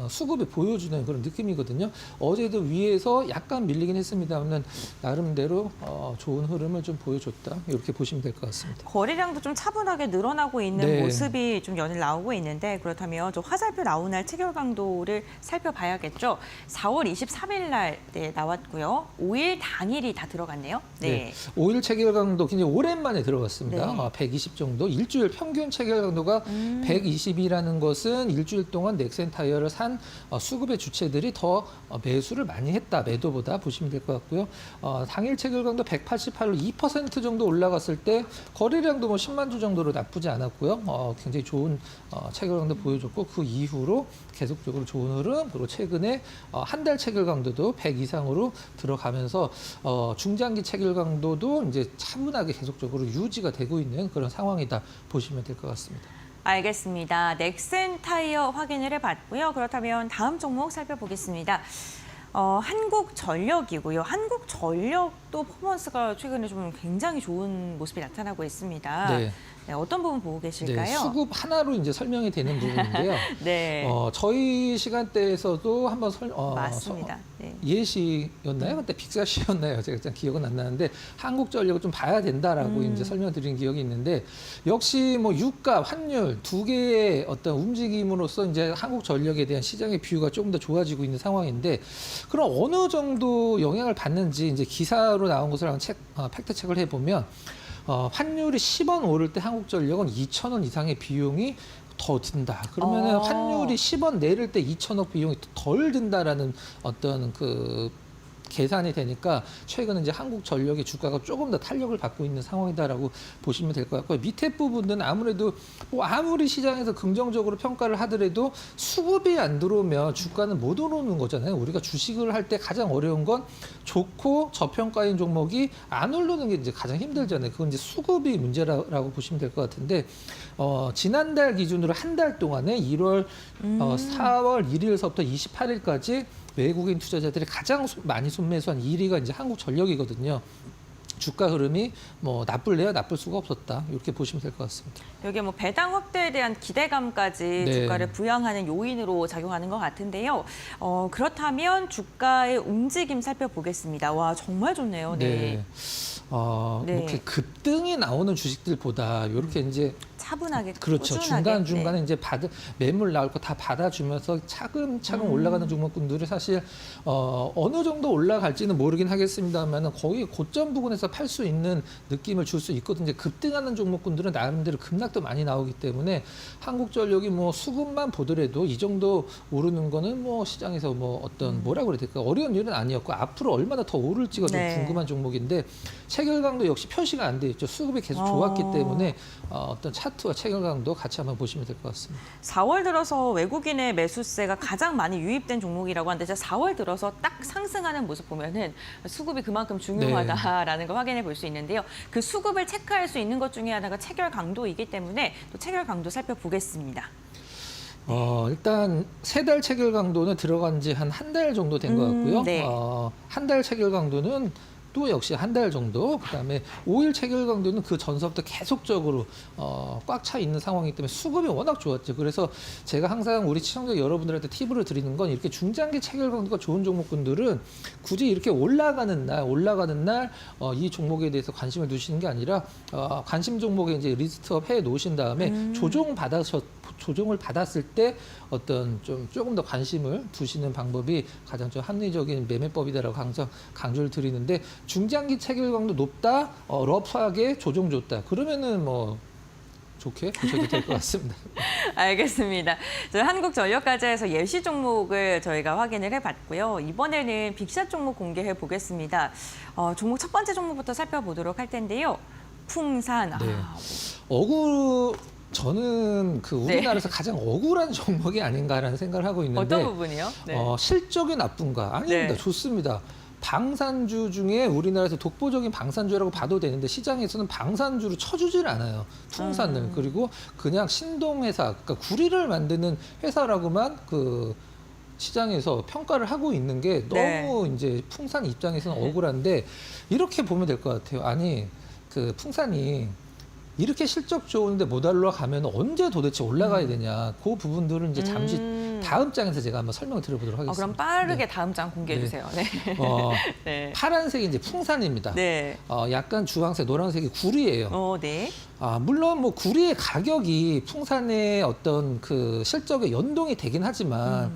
수급이 보여주는 그런 느낌이거든요. 어제도 위에서 약간 밀리긴 했습니다만 나름대로 좋은 흐름을 좀 보여줬다 이렇게 보시면 될 것 같습니다. 거래량도 좀 차분하게 늘어나고 있는 네. 모습이 좀 연일 나오고 있는데 그렇다면 저 화살표 나온 날 체결 강도를 살펴봐야겠죠. 4월 23일 날 나왔고요. 5일 당일이 다 들어갔네요. 네. 5일 체결 강도 굉장히 오랜만에 들어갔습니다. 네. 120 정도. 일주일 평균 체결 강도가 120이라는 것은 일주일 동안 넥센 타이어를 산 수급의 주체들이 더 매수를 많이 했다. 매도보다 보시면 될 것 같고요. 당일 체결 강도 188로 2% 정도 올라갔을 때 거래량도 뭐 10만 주 정도로 나쁘지 않았고요. 굉장히 좋은 체결 강도 보여줬고 그 이후로 계속적으로 좋은 흐름 그리고 최근에 한 달 체결 강도도 100 이상으로 들어가면서 중장기 체결 강도도 이제 차분하게 계속적으로 유지가 되고 있는 그런 상황이다 보시면 될 것 같습니다. 알겠습니다. 넥센 타이어 확인을 해봤고요. 그렇다면 다음 종목 살펴보겠습니다. 한국전력이고요. 한국전력도 퍼포먼스가 최근에 좀 굉장히 좋은 모습이 나타나고 있습니다. 네. 네, 어떤 부분 보고 계실까요? 네, 수급 하나로 이제 설명이 되는 부분인데요. 네. 저희 시간대에서도 한번 맞습니다. 네. 예시였나요? 그때 빅샷이었나요? 제가 잘 기억은 안 나는데 한국전력을 좀 봐야 된다라고 이제 설명드린 기억이 있는데 역시 뭐 유가, 환율 두 개의 어떤 움직임으로써 이제 한국전력에 대한 시장의 뷰가 조금 더 좋아지고 있는 상황인데 그럼 어느 정도 영향을 받는지 이제 기사로 나온 것을 한번 팩트 체크를 해보면 환율이 10원 오를 때 한국전력은 2,000원 이상의 비용이 더 든다. 그러면은 환율이 10원 내릴 때 2천억 비용이 덜 든다라는 어떤 그 계산이 되니까 최근에 이제 한국전력의 주가가 조금 더 탄력을 받고 있는 상황이다라고 보시면 될 것 같고요. 밑에 부분은 아무래도 뭐 아무리 시장에서 긍정적으로 평가를 하더라도 수급이 안 들어오면 주가는 못 오르는 거잖아요. 우리가 주식을 할 때 가장 어려운 건 좋고 저평가인 종목이 안 오르는 게 이제 가장 힘들잖아요. 그건 이제 수급이 문제라고 보시면 될 것 같은데 지난달 기준으로 한 달 동안에 4월 1일서부터 28일까지 외국인 투자자들이 가장 많이 순매수한 1위가 이제 한국전력이거든요. 주가 흐름이 뭐 나쁠래야 나쁠 수가 없었다. 이렇게 보시면 될 것 같습니다. 여기 뭐 배당 확대에 대한 기대감까지 네. 주가를 부양하는 요인으로 작용하는 것 같은데요. 그렇다면 주가의 움직임 살펴보겠습니다. 와, 정말 좋네요. 네. 네. 이렇게 급등이 나오는 주식들보다 이렇게 이제 차분하게, 그렇죠. 꾸준하게. 중간중간에 이제 매물 나올 거 다 받아주면서 차근차근 올라가는 종목군들이 사실 어느 정도 올라갈지는 모르긴 하겠습니다만 거의 고점 부근에서 팔 수 있는 느낌을 줄 수 있거든요. 급등하는 종목군들은 나름대로 급락도 많이 나오기 때문에 한국전력이 뭐 수급만 보더라도 이 정도 오르는 거는 뭐 시장에서 뭐 어떤 뭐라고 그래야 될까 어려운 일은 아니었고 앞으로 얼마나 더 오를지가 좀 네. 궁금한 종목인데 체결강도 역시 표시가 안 돼 있죠. 수급이 계속 좋았기 때문에 어떤 차트와 체결강도 같이 한번 보시면 될 것 같습니다. 4월 들어서 외국인의 매수세가 가장 많이 유입된 종목이라고 하는데 4월 들어서 딱 상승하는 모습 보면은 수급이 그만큼 중요하다라는 걸 확인해 볼 수 있는데요. 그 수급을 체크할 수 있는 것 중에 하나가 체결 강도이기 때문에 또 체결 강도 살펴보겠습니다. 일단 3달 체결 강도는 들어간 지 한 달 정도 된 것 같고요. 네. 한 달 체결 강도는 또 역시 한 달 정도, 그다음에 5일 체결 강도는 그 전서부터 계속적으로 꽉 차 있는 상황이기 때문에 수급이 워낙 좋았죠. 그래서 제가 항상 우리 시청자 여러분들한테 팁을 드리는 건 이렇게 중장기 체결 강도가 좋은 종목군들은 굳이 이렇게 올라가는 날 이 종목에 대해서 관심을 두시는 게 아니라 관심 종목에 이제 리스트업 해 놓으신 다음에 조정을 받았을 때 어떤 조금 더 관심을 두시는 방법이 가장 좀 합리적인 매매법이다라고 항상 강조를 드리는데 중장기 체결 강도 높다, 러프하게 조정 줬다. 그러면은 뭐 좋게 보셔도 될 것 같습니다. 알겠습니다. 저희 한국전력가자에서 예시 종목을 저희가 확인을 해봤고요. 이번에는 빅샷 종목 공개해 보겠습니다. 종목 첫 번째 종목부터 살펴보도록 할 텐데요. 풍산. 네. 아, 저는 그 우리나라에서 가장 억울한 종목이 아닌가라는 생각을 하고 있는데 어떤 부분이요? 네. 실적이 나쁜가? 아닙니다. 네. 좋습니다. 방산주 중에 우리나라에서 독보적인 방산주라고 봐도 되는데 시장에서는 방산주로 쳐주질 않아요. 풍산을. 그리고 그냥 신동회사, 그러니까 구리를 만드는 회사라고만 그 시장에서 평가를 하고 있는 게 너무 네. 이제 풍산 입장에서는 억울한데 이렇게 보면 될 것 같아요. 아니, 그 풍산이 이렇게 실적 좋은데 못 올라가면 언제 도대체 올라가야 되냐. 그 부분들은 이제 잠시 다음 장에서 제가 한번 설명을 드려보도록 하겠습니다. 그럼 빠르게 네. 다음 장 공개해 주세요. 네. 네. 파란색이 이제 풍산입니다. 네. 약간 주황색, 노란색이 구리예요. 네. 물론 뭐 구리의 가격이 풍산의 어떤 그 실적에 연동이 되긴 하지만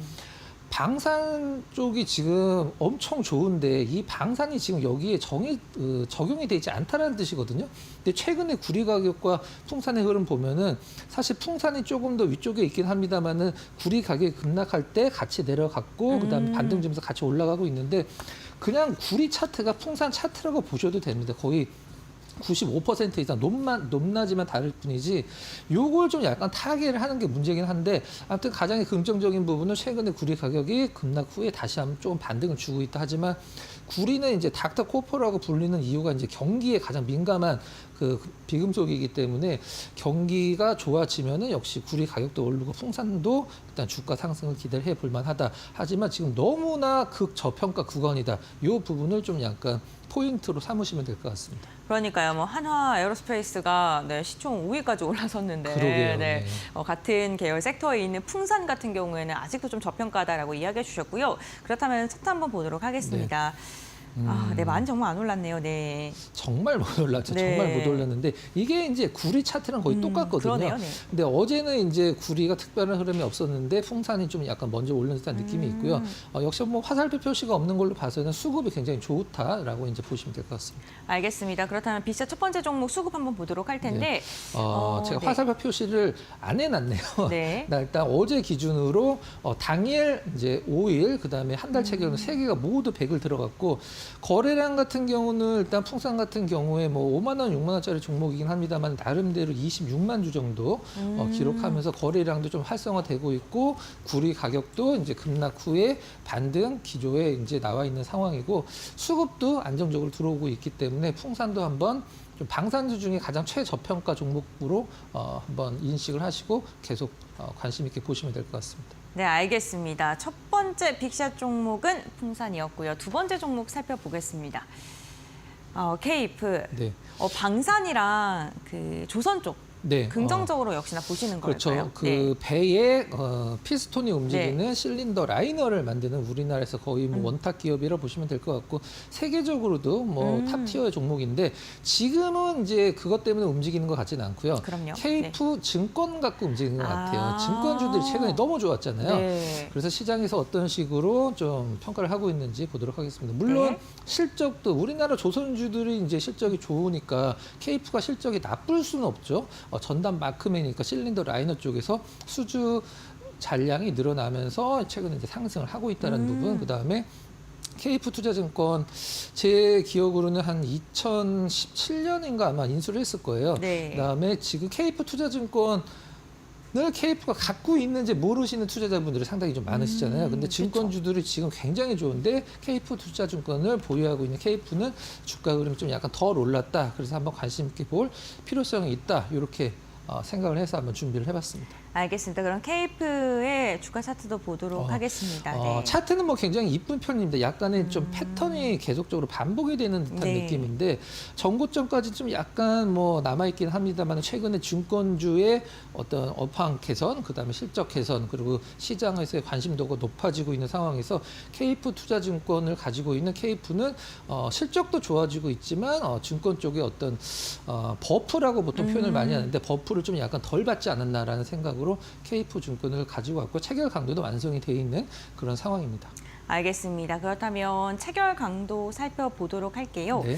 방산 쪽이 지금 엄청 좋은데 이 방산이 지금 여기에 적용이 되지 않다라는 뜻이거든요. 근데 최근에 구리 가격과 풍산의 흐름 보면은 사실 풍산이 조금 더 위쪽에 있긴 합니다만은 구리 가격이 급락할 때 같이 내려갔고 그다음에 반등 주면서 같이 올라가고 있는데 그냥 구리 차트가 풍산 차트라고 보셔도 됩니다. 거의 95% 이상 높낮이만 다를 뿐이지 요걸 좀 약간 타개를 하는 게 문제긴 한데 아무튼 가장 긍정적인 부분은 최근에 구리 가격이 급락 후에 다시 한번 조금 반등을 주고 있다 하지만 구리는 이제 닥터 코퍼라고 불리는 이유가 이제 경기에 가장 민감한 그 비금속이기 때문에 경기가 좋아지면은 역시 구리 가격도 오르고 풍산도 일단 주가 상승을 기대해 볼 만하다. 하지만 지금 너무나 극저평가 구간이다. 이 부분을 좀 약간 포인트로 삼으시면 될 것 같습니다. 그러니까요. 뭐 한화 에어로스페이스가 시총 5위까지 올라섰는데 그러게요. 네. 같은 계열 섹터에 있는 풍산 같은 경우에는 아직도 좀 저평가다라고 이야기해 주셨고요. 그렇다면 차트 한번 보도록 하겠습니다. 네, 많이 정말 안 올랐네요. 네. 정말 못 올랐죠. 네. 정말 못 올랐는데 이게 이제 구리 차트랑 거의 똑같거든요. 그러네요. 네. 근데 어제는 이제 구리가 특별한 흐름이 없었는데 풍산이 좀 약간 먼저 오른 듯한 느낌이 있고요. 역시 뭐 화살표 표시가 없는 걸로 봐서는 수급이 굉장히 좋다라고 이제 보시면 될 것 같습니다. 알겠습니다. 그렇다면 빅샷 첫 번째 종목 수급 한번 보도록 할 텐데 제가 네. 화살표 표시를 안 해놨네요. 네. 나 일단 어제 기준으로 당일 이제 5일 그다음에 한 달 체결은 3개가 모두 100을 들어갔고 거래량 같은 경우는 일단 풍산 같은 경우에 뭐 5만 원, 6만 원짜리 종목이긴 합니다만 나름대로 26만 주 정도 기록하면서 거래량도 좀 활성화되고 있고 구리 가격도 이제 급락 후에 반등 기조에 이제 나와 있는 상황이고 수급도 안정적으로 들어오고 있기 때문에 풍산도 한번 좀 방산주 중에 가장 최저평가 종목으로 한번 인식을 하시고 계속 관심 있게 보시면 될 것 같습니다. 네, 알겠습니다. 첫 번째 빅샷 종목은 풍산이었고요. 두 번째 종목 살펴보겠습니다. KF, 네. 방산이랑 그 조선 쪽 네. 긍정적으로 역시나 보시는 그렇죠. 걸까요? 그 네. 배에 피스톤이 움직이는 실린더 라이너를 만드는 우리나라에서 거의 뭐 원탁 기업이라 보시면 될 것 같고 세계적으로도 뭐 탑티어의 종목인데 지금은 이제 그것 때문에 움직이는 것 같지는 않고요. 그럼요. KF 증권 갖고 움직이는 것 같아요. 아. 증권주들이 최근에 너무 좋았잖아요. 네. 그래서 시장에서 어떤 식으로 좀 평가를 하고 있는지 보도록 하겠습니다. 물론 네. 실적도 우리나라 조선주들이 이제 실적이 좋으니까 KF가 실적이 나쁠 수는 없죠. 전담 마크맨이니까 실린더 라이너 쪽에서 수주 잔량이 늘어나면서 최근에 이제 상승을 하고 있다는 부분. 그다음에 KF 투자증권 제 기억으로는 한 2017년인가 아마 인수를 했을 거예요. 네. 그다음에 지금 KF 투자증권 늘 KF가 갖고 있는지 모르시는 투자자분들이 상당히 좀 많으시잖아요. 근데 증권주들이 지금 굉장히 좋은데 KF 투자증권을 보유하고 있는 KF는 주가 흐름이 좀 약간 덜 올랐다. 그래서 한번 관심 있게 볼 필요성이 있다. 이렇게 생각을 해서 한번 준비를 해봤습니다. 알겠습니다. 그럼 KF의 주가 차트도 보도록 하겠습니다. 네. 차트는 뭐 굉장히 이쁜 편인데 약간의 좀 패턴이 계속적으로 반복이 되는 듯한 네. 느낌인데 전고점까지 좀 약간 뭐 남아있긴 합니다만 최근에 증권주의 어떤 업황 개선, 그다음에 실적 개선, 그리고 시장에서의 관심도가 높아지고 있는 상황에서 KF 투자증권을 가지고 있는 KF는 실적도 좋아지고 있지만 증권 쪽에 어떤 버프라고 보통 표현을 많이 하는데 버프를 좀 약간 덜 받지 않았나라는 생각으로 KF 증권을 가지고 왔고 체결 강도도 완성이 돼 있는 그런 상황입니다. 알겠습니다. 그렇다면 체결 강도 살펴보도록 할게요. 네.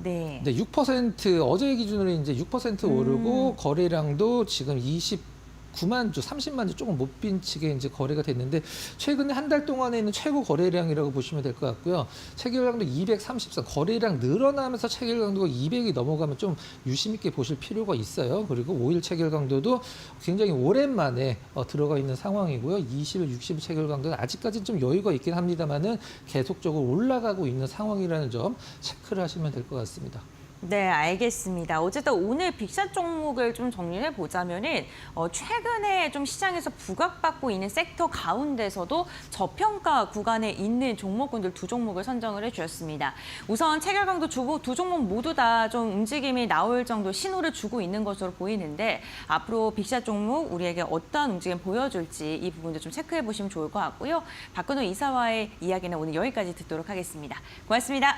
네. 네, 6% 어제 기준으로 이제 6% 오르고 거래량도 지금 29만 주, 30만 주 조금 못 빈치게 이제 거래가 됐는데 최근에 한 달 동안에 있는 최고 거래량이라고 보시면 될 것 같고요. 체결량도 234, 거래량 늘어나면서 체결강도가 200이 넘어가면 좀 유심 있게 보실 필요가 있어요. 그리고 5일 체결강도도 굉장히 오랜만에 들어가 있는 상황이고요. 20일, 60일 체결강도는 아직까지는 좀 여유가 있긴 합니다만은 계속적으로 올라가고 있는 상황이라는 점 체크를 하시면 될 것 같습니다. 네, 알겠습니다. 어쨌든 오늘 빅샷 종목을 좀 정리해 보자면은 최근에 좀 시장에서 부각받고 있는 섹터 가운데서도 저평가 구간에 있는 종목군들 두 종목을 선정을 해주셨습니다. 우선 체결 강도 두 종목 모두 다 좀 움직임이 나올 정도 신호를 주고 있는 것으로 보이는데 앞으로 빅샷 종목 우리에게 어떤 움직임 보여줄지 이 부분도 좀 체크해 보시면 좋을 것 같고요. 박근호 이사와의 이야기는 오늘 여기까지 듣도록 하겠습니다. 고맙습니다.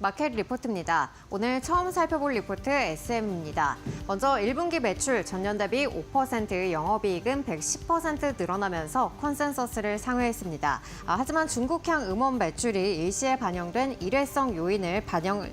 마켓 리포트입니다. 오늘 처음 살펴볼 리포트 SM입니다. 먼저 1분기 매출 전년 대비 5%, 영업이익은 110% 늘어나면서 컨센서스를 상회했습니다. 하지만 중국향 음원 매출이 일시에 반영된 일회성 요인을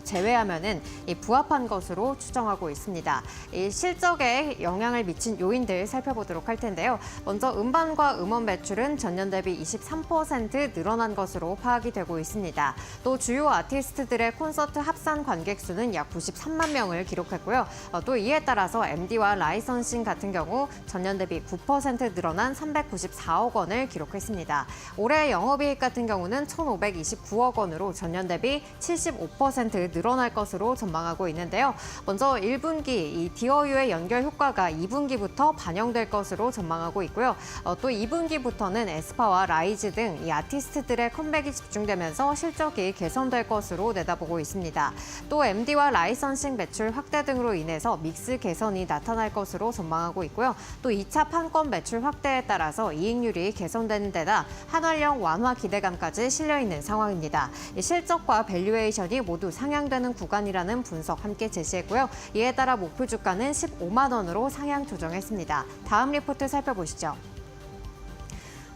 제외하면은 부합한 것으로 추정하고 있습니다. 이 실적에 영향을 미친 요인들 살펴보도록 할 텐데요. 먼저 음반과 음원 매출은 전년 대비 23% 늘어난 것으로 파악이 되고 있습니다. 또 주요 아티스트들의 콘서트 합산 관객 수는 약 93만 명을 기록했고요. 또 이에 따라서 MD와 라이선싱 같은 경우 전년 대비 9% 늘어난 394억 원을 기록했습니다. 올해 영업이익 같은 경우는 1,529억 원으로 전년 대비 75% 늘어날 것으로 전망하고 있는데요. 먼저 1분기 이 디어유의 연결 효과가 2분기부터 반영될 것으로 전망하고 있고요. 또 2분기부터는 에스파와 라이즈 등 이 아티스트들의 컴백이 집중되면서 실적이 개선될 것으로 내다보고 있습니다. 또 MD와 라이선싱 매출 확대 등으로 인해서 믹스 개선이 나타날 것으로 전망하고 있고요. 또 2차 판권 매출 확대에 따라서 이익률이 개선되는 데다 한활령 완화 기대감까지 실려 있는 상황입니다. 실적과 밸류에이션이 모두 상향되는 구간이라는 분석 함께 제시했고요. 이에 따라 목표 주가는 15만 원으로 상향 조정했습니다. 다음 리포트 살펴보시죠.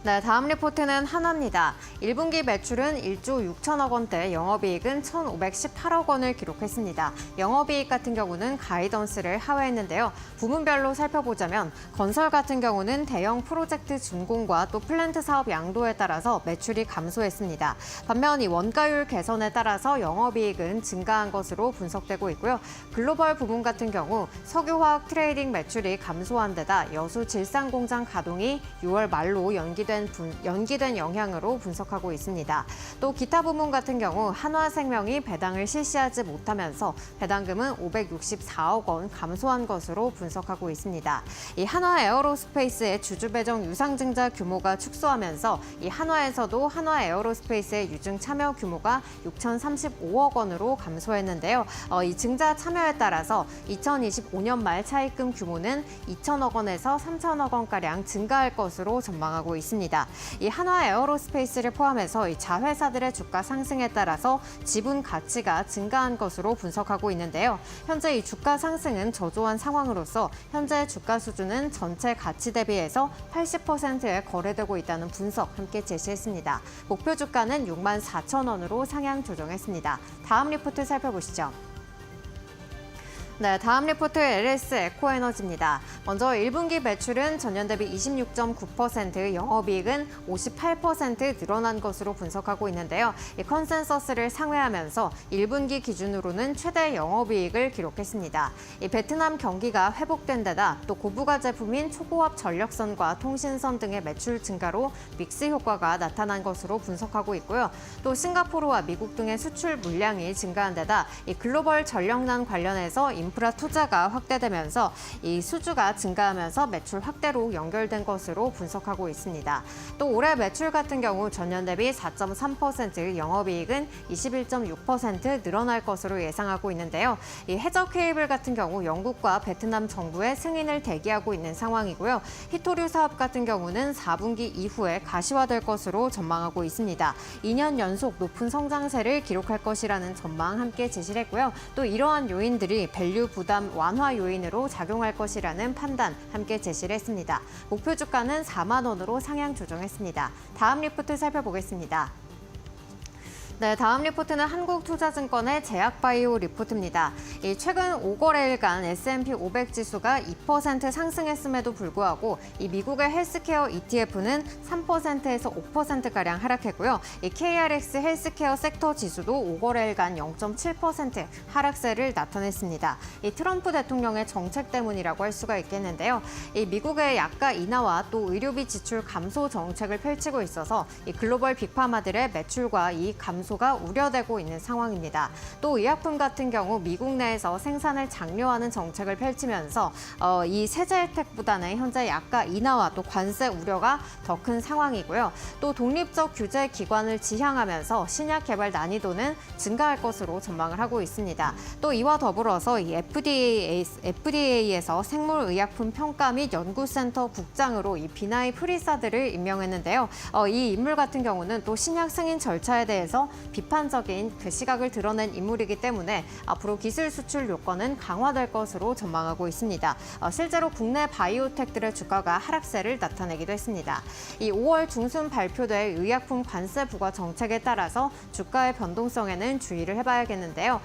네, 다음 리포트는 한화입니다. 1분기 매출은 1조 6천억 원대, 영업이익은 1,518억 원을 기록했습니다. 영업이익 같은 경우는 가이던스를 하회했는데요. 부문별로 살펴보자면 건설 같은 경우는 대형 프로젝트 준공과 또 플랜트 사업 양도에 따라서 매출이 감소했습니다. 반면 이 원가율 개선에 따라서 영업이익은 증가한 것으로 분석되고 있고요. 글로벌 부문 같은 경우 석유화학 트레이딩 매출이 감소한 데다 여수 질산공장 가동이 6월 말로 연기된 영향으로 분석하고 있습니다. 또 기타 부문 같은 경우 한화생명이 배당을 실시하지 못하면서 배당금은 564억 원 감소한 것으로 분석하고 있습니다. 이 한화에어로스페이스의 주주 배정 유상증자 규모가 축소하면서 이 한화에서도 한화에어로스페이스의 유증 참여 규모가 6,035억 원으로 감소했는데요. 이 증자 참여에 따라서 2025년 말 차입금 규모는 2천억 원에서 3천억 원가량 증가할 것으로 전망하고 있습니다. 이 한화에어로스페이스를 포함해서 이 자회사들의 주가 상승에 따라서 지분 가치가 증가한 것으로 분석하고 있는데요. 현재 이 주가 상승은 저조한 상황으로서 현재 주가 수준은 전체 가치 대비해서 80%에 거래되고 있다는 분석 함께 제시했습니다. 목표 주가는 6만 4천 원으로 상향 조정했습니다. 다음 리포트 살펴보시죠. 네, 다음 리포트 LS 에코에너지입니다. 먼저 1분기 매출은 전년 대비 26.9%, 영업이익은 58% 늘어난 것으로 분석하고 있는데요. 이 컨센서스를 상회하면서 1분기 기준으로는 최대 영업이익을 기록했습니다. 이 베트남 경기가 회복된 데다 또 고부가 제품인 초고압 전력선과 통신선 등의 매출 증가로 믹스 효과가 나타난 것으로 분석하고 있고요. 또 싱가포르와 미국 등의 수출 물량이 증가한 데다 이 글로벌 전력난 관련해서 인프라 투자가 확대되면서 이 수주가 증가하면서 매출 확대로 연결된 것으로 분석하고 있습니다. 또 올해 매출 같은 경우 전년 대비 4.3%, 영업이익은 21.6% 늘어날 것으로 예상하고 있는데요. 이 해저 케이블 같은 경우 영국과 베트남 정부의 승인을 대기하고 있는 상황이고요. 히토류 사업 같은 경우는 4분기 이후에 가시화될 것으로 전망하고 있습니다. 2년 연속 높은 성장세를 기록할 것이라는 전망 함께 제시를 했고요. 또 이러한 요인들이 밸류 부담 완화 요인으로 작용할 것이라는 판단 함께 제시를 했습니다. 목표 주가는 4만 원으로 상향 조정했습니다. 다음 리포트 살펴보겠습니다. 네, 다음 리포트는 한국투자증권의 제약바이오 리포트입니다. 최근 5거래일간 S&P 500 지수가 2% 상승했음에도 불구하고 이 미국의 헬스케어 ETF는 3%에서 5%가량 하락했고요. 이 KRX 헬스케어 섹터 지수도 5거래일간 0.7% 하락세를 나타냈습니다. 이 트럼프 대통령의 정책 때문이라고 할 수가 있겠는데요. 이 미국의 약가 인하와 또 의료비 지출 감소 정책을 펼치고 있어서 이 글로벌 빅파마들의 매출과 이익 감소가 우려되고 있는 상황입니다. 또 의약품 같은 경우 미국 내에서 생산을 장려하는 정책을 펼치면서 이 세제 혜택보다는 현재 약가 인하와 또 관세 우려가 더 큰 상황이고요. 또 독립적 규제 기관을 지향하면서 신약 개발 난이도는 증가할 것으로 전망을 하고 있습니다. 또 이와 더불어서 이 FDA에서 생물의약품 평가 및 연구센터 국장으로 이 비나이 프리사드를 임명했는데요. 이 인물 같은 경우는 또 신약 승인 절차에 대해서 비판적인 그 시각을 드러낸 인물이기 때문에 앞으로 기술 수출 요건은 강화될 것으로 전망하고 있습니다. 실제로 국내 바이오텍들의 주가가 하락세를 나타내기도 했습니다. 이 5월 중순 발표될 의약품 관세 부과 정책에 따라서 주가의 변동성에는 주의를 해봐야겠는데요.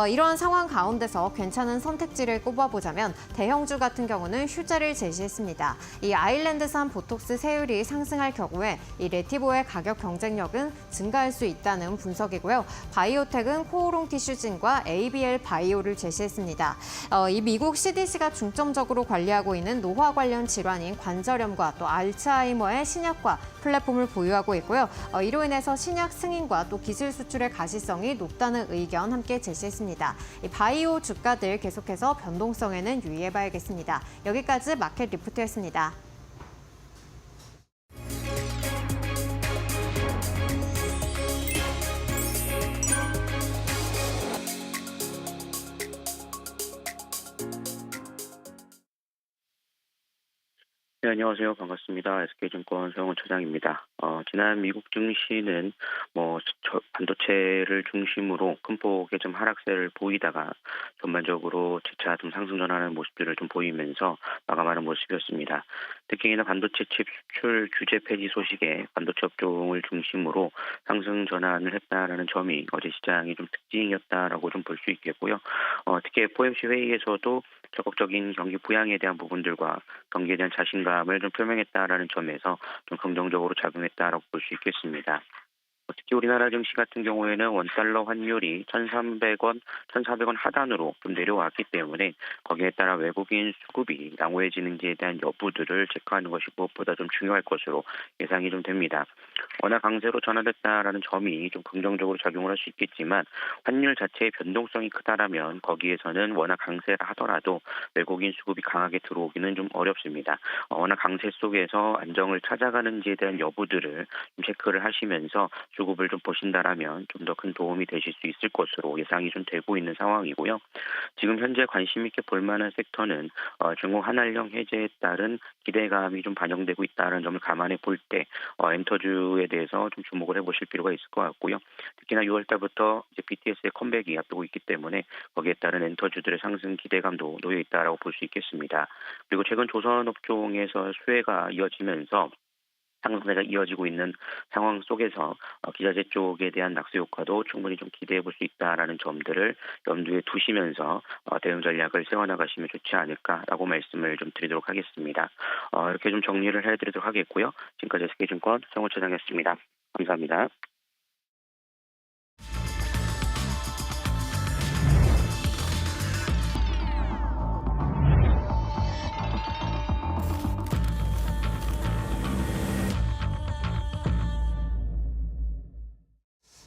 이런 상황 가운데서 괜찮은 선택지를 꼽아보자면 대형주 같은 경우는 휴재를 제시했습니다. 이 아일랜드산 보톡스 세율이 상승할 경우에 이 레티보의 가격 경쟁력은 증가할 수 있다는 분석이고요. 바이오텍은 코오롱 티슈진과 ABL 바이오를 제시했습니다. 이 미국 CDC가 중점적으로 관리하고 있는 노화 관련 질환인 관절염과 또 알츠하이머의 신약과 플랫폼을 보유하고 있고요. 이로 인해서 신약 승인과 또 기술 수출의 가시성이 높다는 의견 함께 제시했습니다. 이 바이오 주가들 계속해서 변동성에는 유의해봐야겠습니다. 여기까지 마켓 리포트였습니다. 네, 안녕하세요. 반갑습니다. SK증권 서영훈 차장입니다. 지난 미국 증시는 반도체를 중심으로 큰 폭의 좀 하락세를 보이다가 전반적으로 재차 좀 상승 전환하는 모습들을 좀 보이면서 마감하는 모습이었습니다. 특히나 반도체 칩 수출 규제 폐지 소식에 반도체 업종을 중심으로 상승 전환을 했다라는 점이 어제 시장이 좀 특징이었다라고 좀 볼 수 있겠고요. 특히 FOMC 회의에서도 적극적인 경기 부양에 대한 부분들과 경기에 대한 자신감을 좀 표명했다라는 점에서 좀 긍정적으로 작용했다라고 볼 수 있겠습니다. 특히 우리나라 증시 같은 경우에는 원달러 환율이 1,300원, 1,400원 하단으로 좀 내려왔기 때문에 거기에 따라 외국인 수급이 양호해지는지에 대한 여부들을 체크하는 것이 무엇보다 좀 중요할 것으로 예상이 좀 됩니다. 워낙 강세로 전환됐다라는 점이 좀 긍정적으로 작용을 할 수 있겠지만 환율 자체의 변동성이 크다라면 거기에서는 워낙 강세라 하더라도 외국인 수급이 강하게 들어오기는 좀 어렵습니다. 워낙 강세 속에서 안정을 찾아가는지에 대한 여부들을 좀 체크를 하시면서 수급을 좀 보신다라면 좀 더 큰 도움이 되실 수 있을 것으로 예상이 좀 되고 있는 상황이고요. 지금 현재 관심 있게 볼 만한 섹터는 중국 한한령 해제에 따른 기대감이 좀 반영되고 있다는 점을 감안해 볼 때 엔터주에 대해서 좀 주목을 해보실 필요가 있을 것 같고요. 특히나 6월 달부터 이제 BTS의 컴백이 앞두고 있기 때문에 거기에 따른 엔터주들의 상승 기대감도 놓여 있다라고 볼 수 있겠습니다. 그리고 최근 조선 업종에서 수혜가 이어지면서 상승세가 이어지고 있는 상황 속에서 기자재 쪽에 대한 낙수 효과도 충분히 좀 기대해 볼 수 있다라는 점들을 염두에 두시면서 대응 전략을 세워나가시면 좋지 않을까라고 말씀을 좀 드리도록 하겠습니다. 이렇게 좀 정리를 해드리도록 하겠고요. 지금까지 SK증권 서영훈 차장이었습니다. 감사합니다.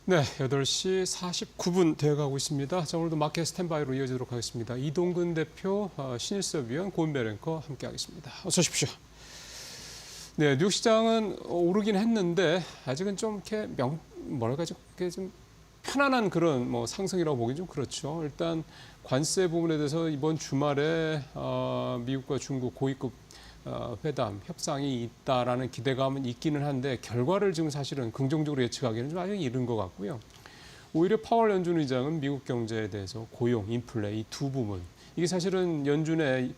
네, 8시 49분 되어가고 있습니다. 자, 오늘도 마켓 스탠바이로 이어지도록 하겠습니다. 이동근 대표, 신일섭위원, 고은별 앵커 함께하겠습니다. 어서 오십시오. 네, 뉴욕 시장은 오르긴 했는데 아직은 좀 이렇게 좀 편안한 그런 상승이라고 보기 좀 그렇죠. 일단 관세 부분에 대해서 이번 주말에 미국과 중국 고위급 회담, 협상이 있다라는 기대감은 있기는 한데 결과를 지금 사실은 긍정적으로 예측하기는 좀 아직 이른 것 같고요. 오히려 파월 연준 의장은 미국 경제에 대해서 고용, 인플레 이 두 부분 이게 사실은 연준의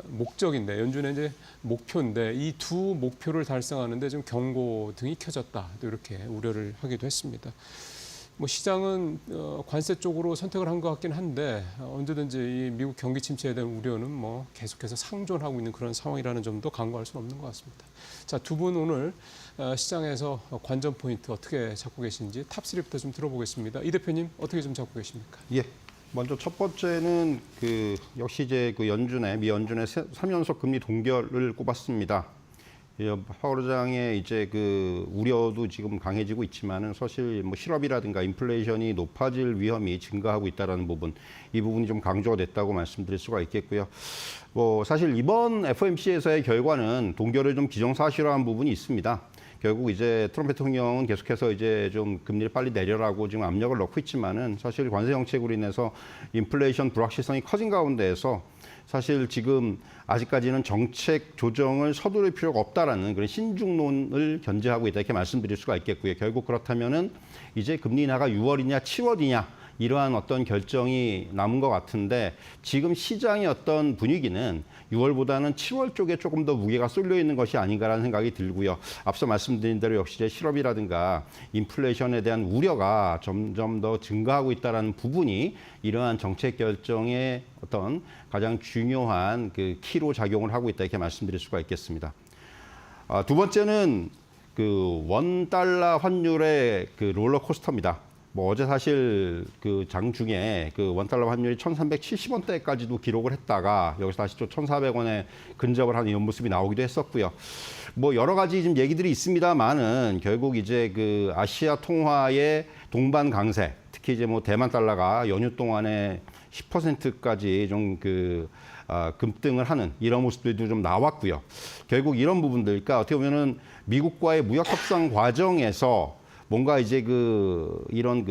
목적인데 연준의 이제 목표인데 이 두 목표를 달성하는데 좀 경고등이 켜졌다 이렇게 우려를 하기도 했습니다. 시장은 관세 쪽으로 선택을 한 것 같긴 한데 언제든지 이 미국 경기 침체에 대한 우려는 계속해서 상존하고 있는 그런 상황이라는 점도 간과할 수는 없는 것 같습니다. 자, 두 분 오늘 시장에서 관전 포인트 어떻게 잡고 계신지 탑3부터 좀 들어보겠습니다. 이 대표님 어떻게 좀 잡고 계십니까? 예. 먼저 첫 번째는 역시 이제 미 연준의 3연속 금리 동결을 꼽았습니다. 파월 의장의 이제 우려도 지금 강해지고 있지만은 사실 실업이라든가 인플레이션이 높아질 위험이 증가하고 있다라는 부분, 이 부분이 좀 강조가 됐다고 말씀드릴 수가 있겠고요. 사실 이번 FOMC에서의 결과는 동결을 좀 기정사실화한 부분이 있습니다. 결국 이제 트럼프 대통령은 계속해서 이제 좀 금리를 빨리 내려라고 지금 압력을 넣고 있지만은 사실 관세 정책으로 인해서 인플레이션 불확실성이 커진 가운데에서 사실 지금 아직까지는 정책 조정을 서두를 필요가 없다라는 그런 신중론을 견제하고 있다 이렇게 말씀드릴 수가 있겠고요. 결국 그렇다면은 이제 금리 인하가 6월이냐 7월이냐 이러한 어떤 결정이 남은 것 같은데 지금 시장의 어떤 분위기는 6월보다는 7월 쪽에 조금 더 무게가 쏠려 있는 것이 아닌가라는 생각이 들고요. 앞서 말씀드린 대로 역시 이제 실업이라든가 인플레이션에 대한 우려가 점점 더 증가하고 있다는 부분이 이러한 정책 결정의 어떤 가장 중요한 그 키로 작용을 하고 있다 이렇게 말씀드릴 수가 있겠습니다. 두 번째는 그 원달러 환율의 그 롤러코스터입니다. 뭐 어제 사실 그 장중에 그 원달러 환율이 1,370원대까지도 기록을 했다가 여기서 다시 또 1,400원에 근접을 하는 이런 모습이 나오기도 했었고요. 뭐 여러 가지 좀 얘기들이 있습니다만은 결국 이제 그 아시아 통화의 동반 강세, 특히 이제 뭐 대만 달러가 연휴 동안에 10%까지 좀 급등을 하는 이런 모습들도 좀 나왔고요. 결국 이런 부분들, 그러니까 어떻게 보면은 미국과의 무역 협상 과정에서 뭔가 이제 이런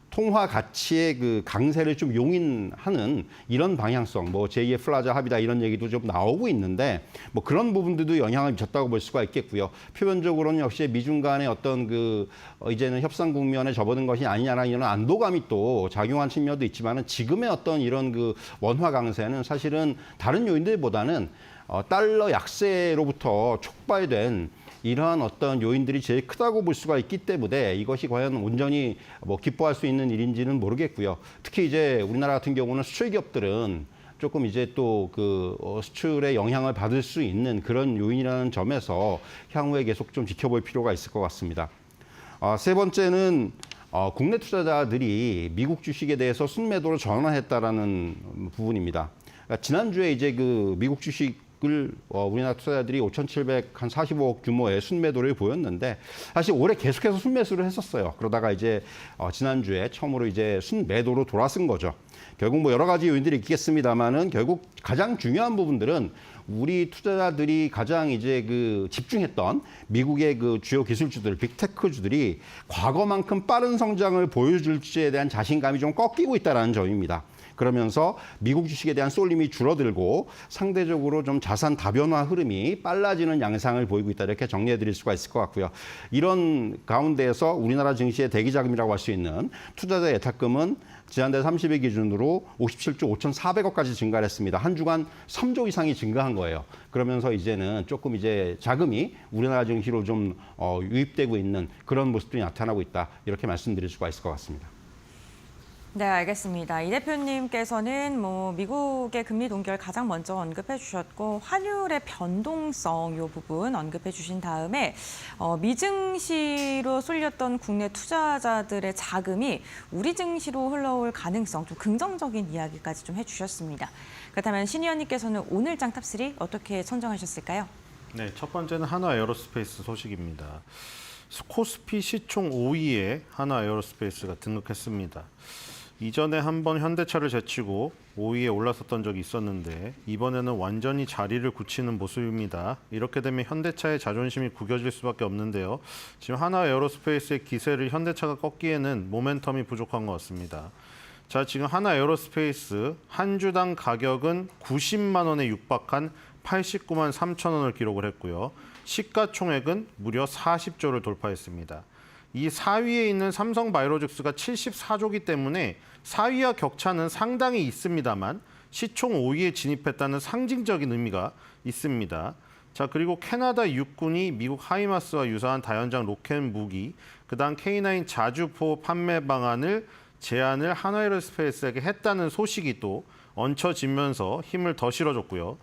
통화 가치의 그 강세를 좀 용인하는 이런 방향성, 뭐 제2의 플라자 합의다 이런 얘기도 좀 나오고 있는데 뭐 그런 부분들도 영향을 미쳤다고 볼 수가 있겠고요. 표면적으로는 역시 미중 간의 어떤 이제는 협상 국면에 접어든 것이 아니냐라는 이런 안도감이 또 작용한 측면도 있지만은 지금의 어떤 이런 원화 강세는 사실은 다른 요인들보다는 달러 약세로부터 촉발된 이러한 어떤 요인들이 제일 크다고 볼 수가 있기 때문에 이것이 과연 온전히 뭐 기뻐할 수 있는 일인지는 모르겠고요. 특히 이제 우리나라 같은 경우는 수출 기업들은 조금 이제 또 수출에 영향을 받을 수 있는 그런 요인이라는 점에서 향후에 계속 좀 지켜볼 필요가 있을 것 같습니다. 세 번째는 국내 투자자들이 미국 주식에 대해서 순매도로 전환했다라는 부분입니다. 그러니까 지난주에 이제 미국 주식 우리나라 투자자들이 5,745억 규모의 순매도를 보였는데 사실 올해 계속해서 순매수를 했었어요. 그러다가 이제 지난주에 처음으로 이제 순매도로 돌아선 거죠. 결국 뭐 여러 가지 요인들이 있겠습니다만은 결국 가장 중요한 부분들은 우리 투자자들이 가장 이제 집중했던 미국의 주요 기술주들, 빅테크주들이 과거만큼 빠른 성장을 보여줄지에 대한 자신감이 좀 꺾이고 있다는 점입니다. 그러면서 미국 주식에 대한 쏠림이 줄어들고 상대적으로 좀 자산 다변화 흐름이 빨라지는 양상을 보이고 있다. 이렇게 정리해 드릴 수가 있을 것 같고요. 이런 가운데에서 우리나라 증시의 대기자금이라고 할 수 있는 투자자 예탁금은 지난달 30일 기준으로 57조 5,400억까지 증가를 했습니다. 한 주간 3조 이상이 증가한 거예요. 그러면서 이제는 조금 이제 자금이 우리나라 증시로 좀 유입되고 있는 그런 모습들이 나타나고 있다. 이렇게 말씀드릴 수가 있을 것 같습니다. 네, 알겠습니다. 이 대표님께서는 뭐 미국의 금리 동결 가장 먼저 언급해 주셨고 환율의 변동성 이 부분 언급해 주신 다음에 미증시로 쏠렸던 국내 투자자들의 자금이 우리 증시로 흘러올 가능성 좀 긍정적인 이야기까지 좀 해주셨습니다. 그렇다면 신 의원님께서는 오늘장 탑3 어떻게 선정하셨을까요? 네, 첫 번째는 한화 에어로스페이스 소식입니다. 코스피 시총 5위에 한화 에어로스페이스가 등극했습니다. 이전에 한번 현대차를 제치고 5위에 올라섰던 적이 있었는데 이번에는 완전히 자리를 굳히는 모습입니다. 이렇게 되면 현대차의 자존심이 구겨질 수밖에 없는데요. 지금 한화 에어로스페이스의 기세를 현대차가 꺾기에는 모멘텀이 부족한 것 같습니다. 자, 지금 한화 에어로스페이스 한 주당 가격은 90만 원에 육박한 89만 3천 원을 기록을 했고요. 시가총액은 무려 40조를 돌파했습니다. 이 4위에 있는 삼성바이오로직스가 74조기 때문에 4위와 격차는 상당히 있습니다만 시총 5위에 진입했다는 상징적인 의미가 있습니다. 자, 그리고 캐나다 육군이 미국 하이마스와 유사한 다연장 로켓 무기, 그다음 K9 자주포 판매 방안을 제안을 한화에어로스페이스에게 했다는 소식이 또 얹혀지면서 힘을 더 실어줬고요.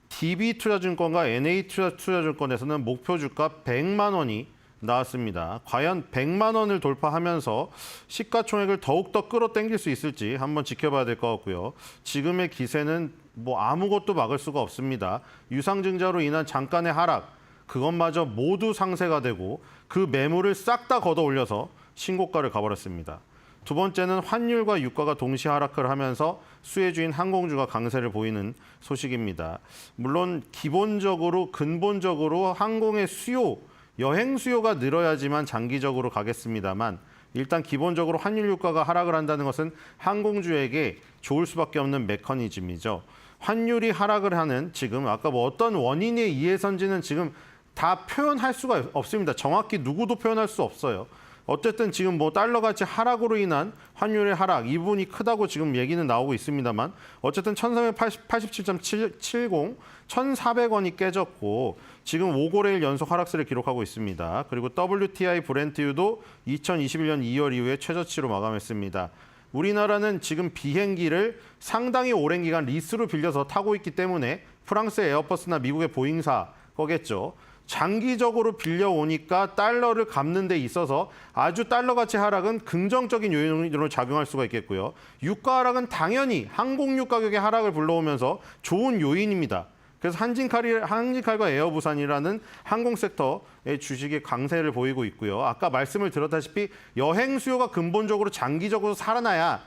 DB투자증권과 NA투자증권에서는 목표 주가 100만 원이 나왔습니다. 과연 100만 원을 돌파하면서 시가총액을 더욱더 끌어당길 수 있을지 한번 지켜봐야 될 것 같고요. 지금의 기세는 뭐 아무것도 막을 수가 없습니다. 유상증자로 인한 잠깐의 하락, 그것마저 모두 상쇄가 되고 그 매물을 싹 다 걷어 올려서 신고가를 가버렸습니다. 두 번째는 환율과 유가가 동시 하락을 하면서 수혜주인 항공주가 강세를 보이는 소식입니다. 물론 기본적으로 근본적으로 항공의 수요, 여행 수요가 늘어야지만 장기적으로 가겠습니다만 일단 기본적으로 환율 유가가 하락을 한다는 것은 항공주에게 좋을 수밖에 없는 메커니즘이죠. 환율이 하락을 하는 지금 아까 뭐 어떤 원인에 의해서인지는 지금 다 표현할 수가 없습니다. 정확히 누구도 표현할 수 없어요. 어쨌든 지금 뭐 달러 가치 하락으로 인한 환율의 하락 이 부분이 크다고 지금 얘기는 나오고 있습니다만 어쨌든 1387.70 1,400원이 깨졌고 지금 5거래일 연속 하락세를 기록하고 있습니다. 그리고 WTI 브렌트유도 2021년 2월 이후에 최저치로 마감했습니다. 우리나라는 지금 비행기를 상당히 오랜 기간 리스로 빌려서 타고 있기 때문에 프랑스의 에어버스나 미국의 보잉사 거겠죠. 장기적으로 빌려오니까 달러를 갚는 데 있어서 아주 달러 가치 하락은 긍정적인 요인으로 작용할 수가 있겠고요. 유가 하락은 당연히 항공유 가격의 하락을 불러오면서 좋은 요인입니다. 그래서 한진칼과 에어부산이라는 항공 섹터의 주식의 강세를 보이고 있고요. 아까 말씀을 드렸다시피 여행 수요가 근본적으로 장기적으로 살아나야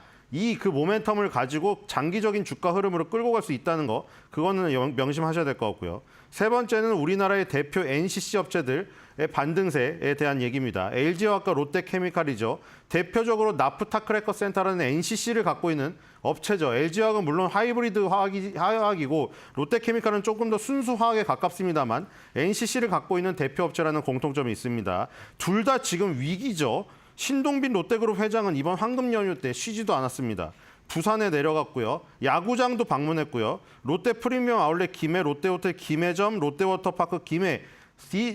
그 모멘텀을 가지고 장기적인 주가 흐름으로 끌고 갈 수 있다는 거 그거는 명심하셔야 될 것 같고요. 세 번째는 우리나라의 대표 NCC 업체들의 반등세에 대한 얘기입니다. LG화학과 롯데케미칼이죠. 대표적으로 나프타 크래커 센터라는 NCC를 갖고 있는 업체죠. LG화학은 물론 하이브리드 화학이고 롯데케미칼은 조금 더 순수 화학에 가깝습니다만 NCC를 갖고 있는 대표 업체라는 공통점이 있습니다. 둘 다 지금 위기죠. 신동빈 롯데그룹 회장은 이번 황금 연휴 때 쉬지도 않았습니다. 부산에 내려갔고요. 야구장도 방문했고요. 롯데 프리미엄 아울렛 김해, 롯데호텔 김해점, 롯데워터파크 김해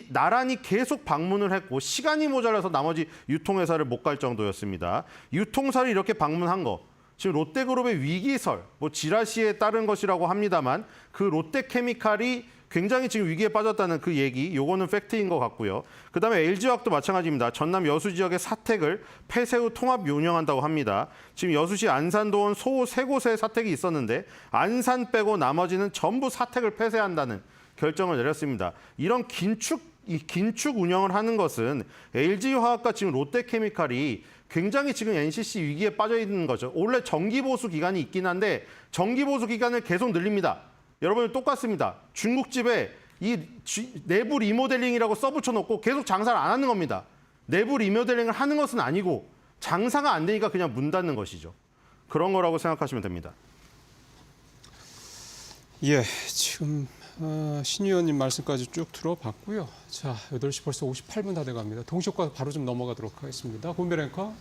나란히 계속 방문을 했고 시간이 모자라서 나머지 유통회사를 못 갈 정도였습니다. 유통사를 이렇게 방문한 거 지금 롯데그룹의 위기설, 뭐 지라시에 따른 것이라고 합니다만 그 롯데케미칼이 굉장히 지금 위기에 빠졌다는 그 얘기, 요거는 팩트인 것 같고요. 그다음에 LG화학도 마찬가지입니다. 전남 여수 지역의 사택을 폐쇄 후 통합 운영한다고 합니다. 지금 여수시 안산도원 소호 세 곳에 사택이 있었는데 안산 빼고 나머지는 전부 사택을 폐쇄한다는 결정을 내렸습니다. 이런 긴축 운영을 하는 것은 LG화학과 지금 롯데케미칼이 굉장히 지금 NCC 위기에 빠져 있는 거죠. 원래 정기보수 기간이 있긴 한데 정기보수 기간을 계속 늘립니다. 여러분 똑같습니다. 중국집에 이 내부 리모델링이라고 써붙여놓고 계속 장사를 안 하는 겁니다. 내부 리모델링을 하는 것은 아니고 장사가 안 되니까 그냥 문 닫는 것이죠. 그런 거라고 생각하시면 됩니다. 예, 지금 신 의원님 말씀까지 쭉 들어봤고요. 자, 8시 벌써 58분 다 돼갑니다. 동시효과 바로 좀 넘어가도록 하겠습니다. 본별 앵커.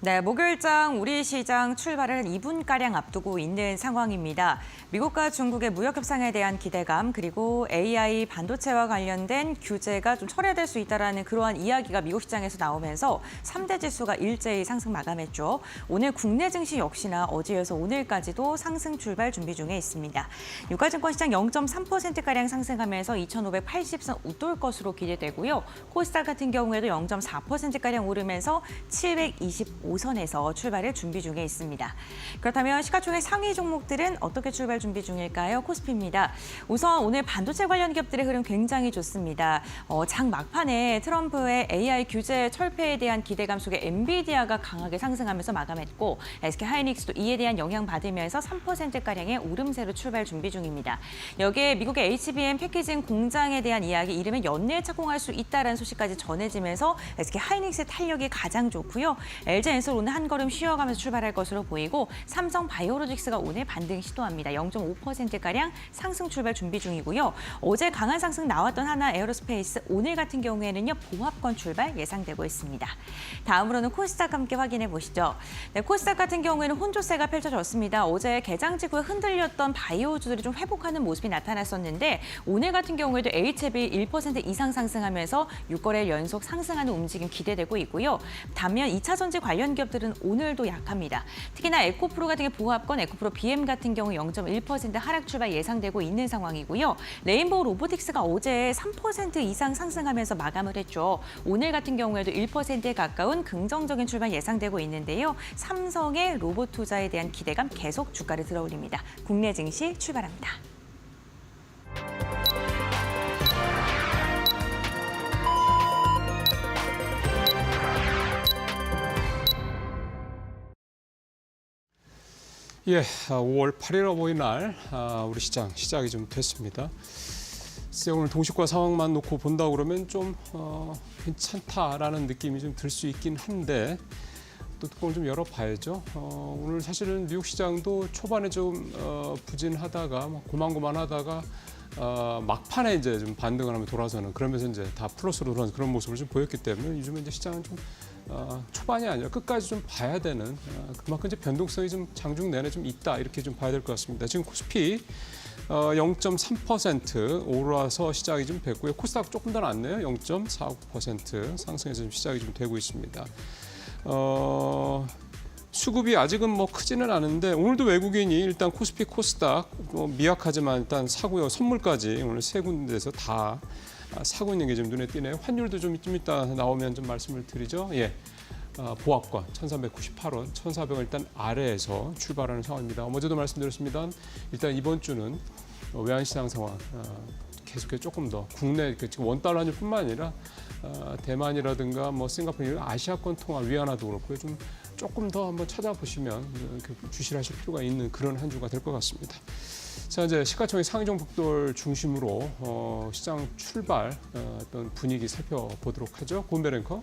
네, 목요일장 우리 시장 출발을 2분가량 앞두고 있는 상황입니다. 미국과 중국의 무역 협상에 대한 기대감 그리고 AI 반도체와 관련된 규제가 좀 철회될 수 있다는 그러한 이야기가 미국 시장에서 나오면서 3대 지수가 일제히 상승 마감했죠. 오늘 국내 증시 역시나 어제에서 오늘까지도 상승 출발 준비 중에 있습니다. 유가증권 시장 0.3%가량 상승하면서 2,580선 웃돌 것으로 기대되고요. 코스닥 같은 경우에도 0.4%가량 오르면서 725선에서 출발을 준비 중에 있습니다. 그렇다면 시가총액 상위 종목들은 어떻게 출발 준비 중일까요? 코스피입니다. 우선 오늘 반도체 관련 기업들의 흐름 굉장히 좋습니다. 장 막판에 트럼프의 AI 규제 철폐에 대한 기대감 속에 엔비디아가 강하게 상승하면서 마감했고 SK하이닉스도 이에 대한 영향받으면서 3%가량의 오름세로 출발 준비 중입니다. 여기에 미국의 HBM 패키징 공장에 대한 이야기 이름에 연내에 착공할 수 있다는 소식까지 전해지면서 SK하이닉스의 탄력이 가장 좋고요. LG엔솔 오늘 한 걸음 쉬어가면서 출발할 것으로 보이고 삼성바이오로직스가 오늘 반등 시도합니다. 0.5%가량 상승 출발 준비 중이고요. 어제 강한 상승 나왔던 하나 에어로스페이스 오늘 같은 경우에는요. 봉합권 출발 예상되고 있습니다. 다음으로는 코스닥 함께 확인해 보시죠. 네, 코스닥 같은 경우에는 혼조세가 펼쳐졌습니다. 어제 개장 직후에 흔들렸던 바이오주들이 좀 회복하는 모습이 나타났었는데 오늘 같은 경우에도 HBI 1% 이상 상승하면서 6거래일 연속 상승하는 움직임 기대되고 있고요. 반면 2차 전지 관련 기업들은 오늘도 약합니다. 특히나 에코프로 같은 게 보합권, 에코프로 BM 같은 경우 0.1% 하락 출발 예상되고 있는 상황이고요. 레인보우 로보틱스가 어제 3% 이상 상승하면서 마감을 했죠. 오늘 같은 경우에도 1%에 가까운 긍정적인 출발 예상되고 있는데요. 삼성의 로봇 투자에 대한 기대감 계속 주가를 들어올립니다. 국내 증시 출발합니다. 예, 5월 8일 어버이날 우리 시장이 좀 됐습니다. 글쎄 오늘 동시과 상황만 놓고 본다 그러면 좀 괜찮다라는 느낌이 좀 들 수 있긴 한데 또 뚜껑을 좀 열어봐야죠. 오늘 사실은 뉴욕 시장도 초반에 좀 부진하다가 고만고만하다가 막판에 이제 좀 반등을 하면 돌아서는 그러면서 이제 다 플러스로 돌아서는 그런 모습을 좀 보였기 때문에 요즘에 이제 시장은 좀 초반이 아니라 끝까지 좀 봐야 되는 그만큼 이제 변동성이 좀 장중 내내 좀 있다 이렇게 좀 봐야 될 것 같습니다. 지금 코스피 0.3% 오르서 시작이 좀 됐고요. 코스닥 조금 더 낫네요. 0.49% 상승해서 좀 시작이 좀 되고 있습니다. 수급이 아직은 뭐 크지는 않은데 오늘도 외국인이 일단 코스피 코스닥 미약하지만 일단 사고요. 선물까지 오늘 세 군데에서 다 사고 있는 게 좀 눈에 띄네요. 환율도 좀 이따 나오면 좀 말씀을 드리죠. 예. 보합권 1,398원, 1,400원 일단 아래에서 출발하는 상황입니다. 어제도 말씀드렸습니다. 일단 이번 주는 외환시장 상황 계속해서 조금 더 국내 지금 원달러 환율뿐만 아니라 대만이라든가 뭐 싱가포르 아시아권 통화 위안화도 그렇고요. 좀 조금 더 한번 찾아보시면 주시하실 필요가 있는 그런 한 주가 될 것 같습니다. 자 이제 시가총액 상위 종목들 중심으로 시장 출발 어떤 분위기 살펴보도록 하죠. 고은배 랭커.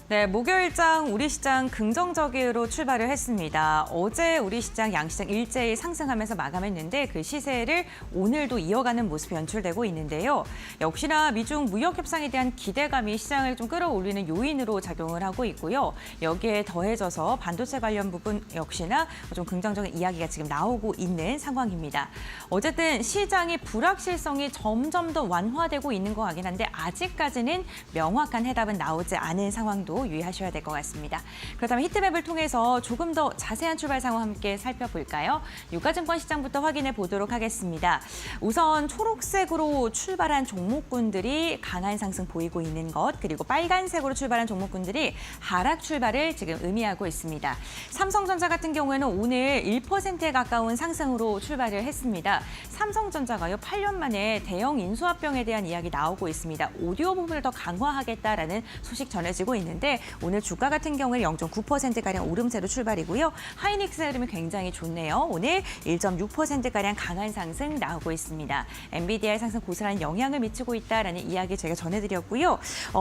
네, 목요일장 우리 시장 긍정적으로 출발을 했습니다. 어제 우리 시장 양시장 일제히 상승하면서 마감했는데 그 시세를 오늘도 이어가는 모습이 연출되고 있는데요. 역시나 미중 무역 협상에 대한 기대감이 시장을 좀 끌어올리는 요인으로 작용을 하고 있고요. 여기에 더해져서 반도체 관련 부분 역시나 좀 긍정적인 이야기가 지금 나오고 있는 상황입니다. 어쨌든 시장의 불확실성이 점점 더 완화되고 있는 것 같긴 한데 아직까지는 명확한 해답은 나오지 않은 상황도 유의하셔야 될 것 같습니다. 그렇다면 히트맵을 통해서 조금 더 자세한 출발 상황 함께 살펴볼까요? 유가증권 시장부터 확인해 보도록 하겠습니다. 우선 초록색으로 출발한 종목군들이 강한 상승 보이고 있는 것, 그리고 빨간색으로 출발한 종목군들이 하락 출발을 지금 의미하고 있습니다. 삼성전자 같은 경우에는 오늘 1%에 가까운 상승으로 출발을 했습니다. 삼성전자가요 8년 만에 대형 인수합병에 대한 이야기 나오고 있습니다. 오디오 부분을 더 강화하겠다라는 소식 전해지고 있는데 오늘 주가 같은 경우에 0.9%가량 오름세로 출발이고요. 하이닉스의 흐름이 굉장히 좋네요. 오늘 1.6%가량 강한 상승 나오고 있습니다. 엔비디아의 상승 고스란히 영향을 미치고 있다라는 이야기 제가 전해드렸고요.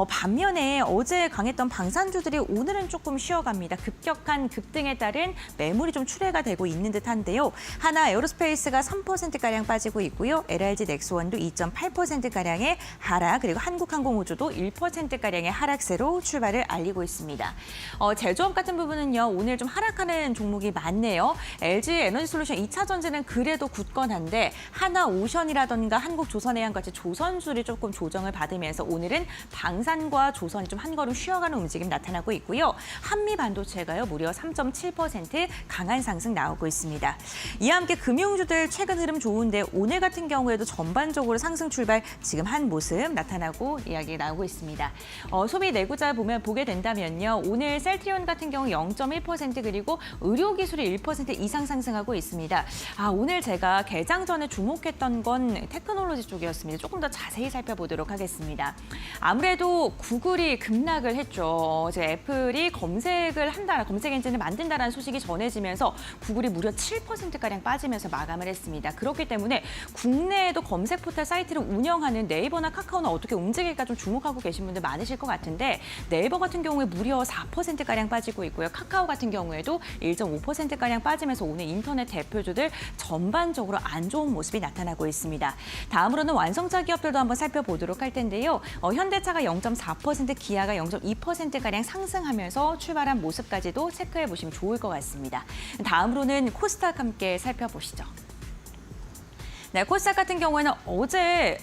반면에 어제 강했던 방산주들이 오늘은 조금 쉬어갑니다. 급격한 급등에 따른 매물이 좀 출회가 되고 있는 듯한데요. 하나 에어로스페이스가 3%가량 빠지고 있고요. LRG 넥스원도 2.8%가량의 하락, 그리고 한국항공우주도 1%가량의 하락세로 출발을 알리고 있습니다. 제조업 같은 부분은요. 오늘 좀 하락하는 종목이 많네요. LG 에너지솔루션 2차 전지는 그래도 굳건한데 하나오션이라던가 한국조선해양같이 조선술이 조금 조정을 받으면서 오늘은 방산과 조선이 좀 한 걸음 쉬어가는 움직임 나타나고 있고요. 한미반도체가요. 무려 3.7% 강한 상승 나오고 있습니다. 이와 함께 금융주들 최근 흐름 좋은데 오늘 같은 경우에도 전반적으로 상승 출발 지금 한 모습 나타나고 이야기 나오고 있습니다. 소비 내구자 보게 된다면요. 오늘 셀트리온 같은 경우 0.1% 그리고 의료기술이 1% 이상 상승하고 있습니다. 오늘 제가 개장 전에 주목했던 건 테크놀로지 쪽이었습니다. 조금 더 자세히 살펴보도록 하겠습니다. 아무래도 구글이 급락을 했죠. 이제 애플이 검색 엔진을 만든다라는 소식이 전해지면서 구글이 무려 7%가량 빠지면서 마감을 했습니다. 그렇기 때문에 국내에도 검색 포털 사이트를 운영하는 네이버나 카카오는 어떻게 움직일까 좀 주목하고 계신 분들 많으실 것 같은데 네이버 같은 경우에 무려 4%가량 빠지고 있고요. 카카오 같은 경우에도 1.5%가량 빠지면서 오늘 인터넷 대표주들 전반적으로 안 좋은 모습이 나타나고 있습니다. 다음으로는 완성차 기업들도 한번 살펴보도록 할 텐데요. 현대차가 0.4%, 기아가 0.2%가량 상승하면서 출발한 모습까지도 체크해 보시면 좋을 것 같습니다. 다음으로는 코스닥 함께 살펴보시죠. 네, 코스닥 같은 경우에는 어제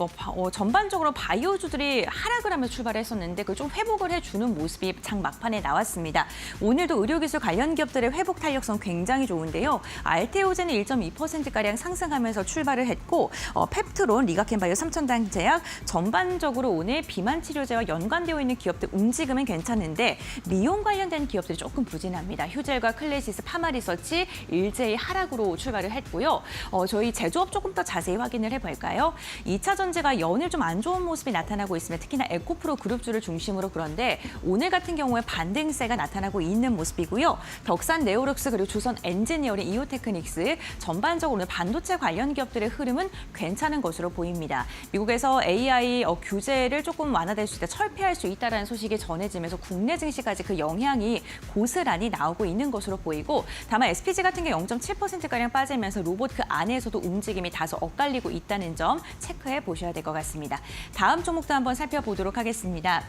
전반적으로 바이오주들이 하락을 하면서 출발했었는데 그걸 좀 회복을 해주는 모습이 장 막판에 나왔습니다. 오늘도 의료기술 관련 기업들의 회복 탄력성 굉장히 좋은데요. 알테오젠은 1.2%가량 상승하면서 출발을 했고 펩트론, 리가켄바이오, 삼천당제약 전반적으로 오늘 비만 치료제와 연관되어 있는 기업들 움직임은 괜찮은데 미용 관련된 기업들이 조금 부진합니다. 휴젤과 클래시스, 파마리서치 일제히 하락으로 출발을 했고요. 저희 제조업 조금 더 자세히 자세히 확인을 해볼까요? 2차 전지가 연일 좀 안 좋은 모습이 나타나고 있으면 특히나 에코프로 그룹주를 중심으로 그런데 오늘 같은 경우에 반등세가 나타나고 있는 모습이고요. 덕산 네오룩스 그리고 주선 엔지니어링, 이오테크닉스 전반적으로 오늘 반도체 관련 기업들의 흐름은 괜찮은 것으로 보입니다. 미국에서 AI 규제를 조금 완화될 수 있다, 철폐할 수 있다는 소식이 전해지면서 국내 증시까지 그 영향이 고스란히 나오고 있는 것으로 보이고 다만 SPG 같은 게 0.7%가량 빠지면서 로봇 그 안에서도 움직임이 다소 엇갈리고 있다는 점 체크해 보셔야 될 것 같습니다. 다음 종목도 한번 살펴보도록 하겠습니다.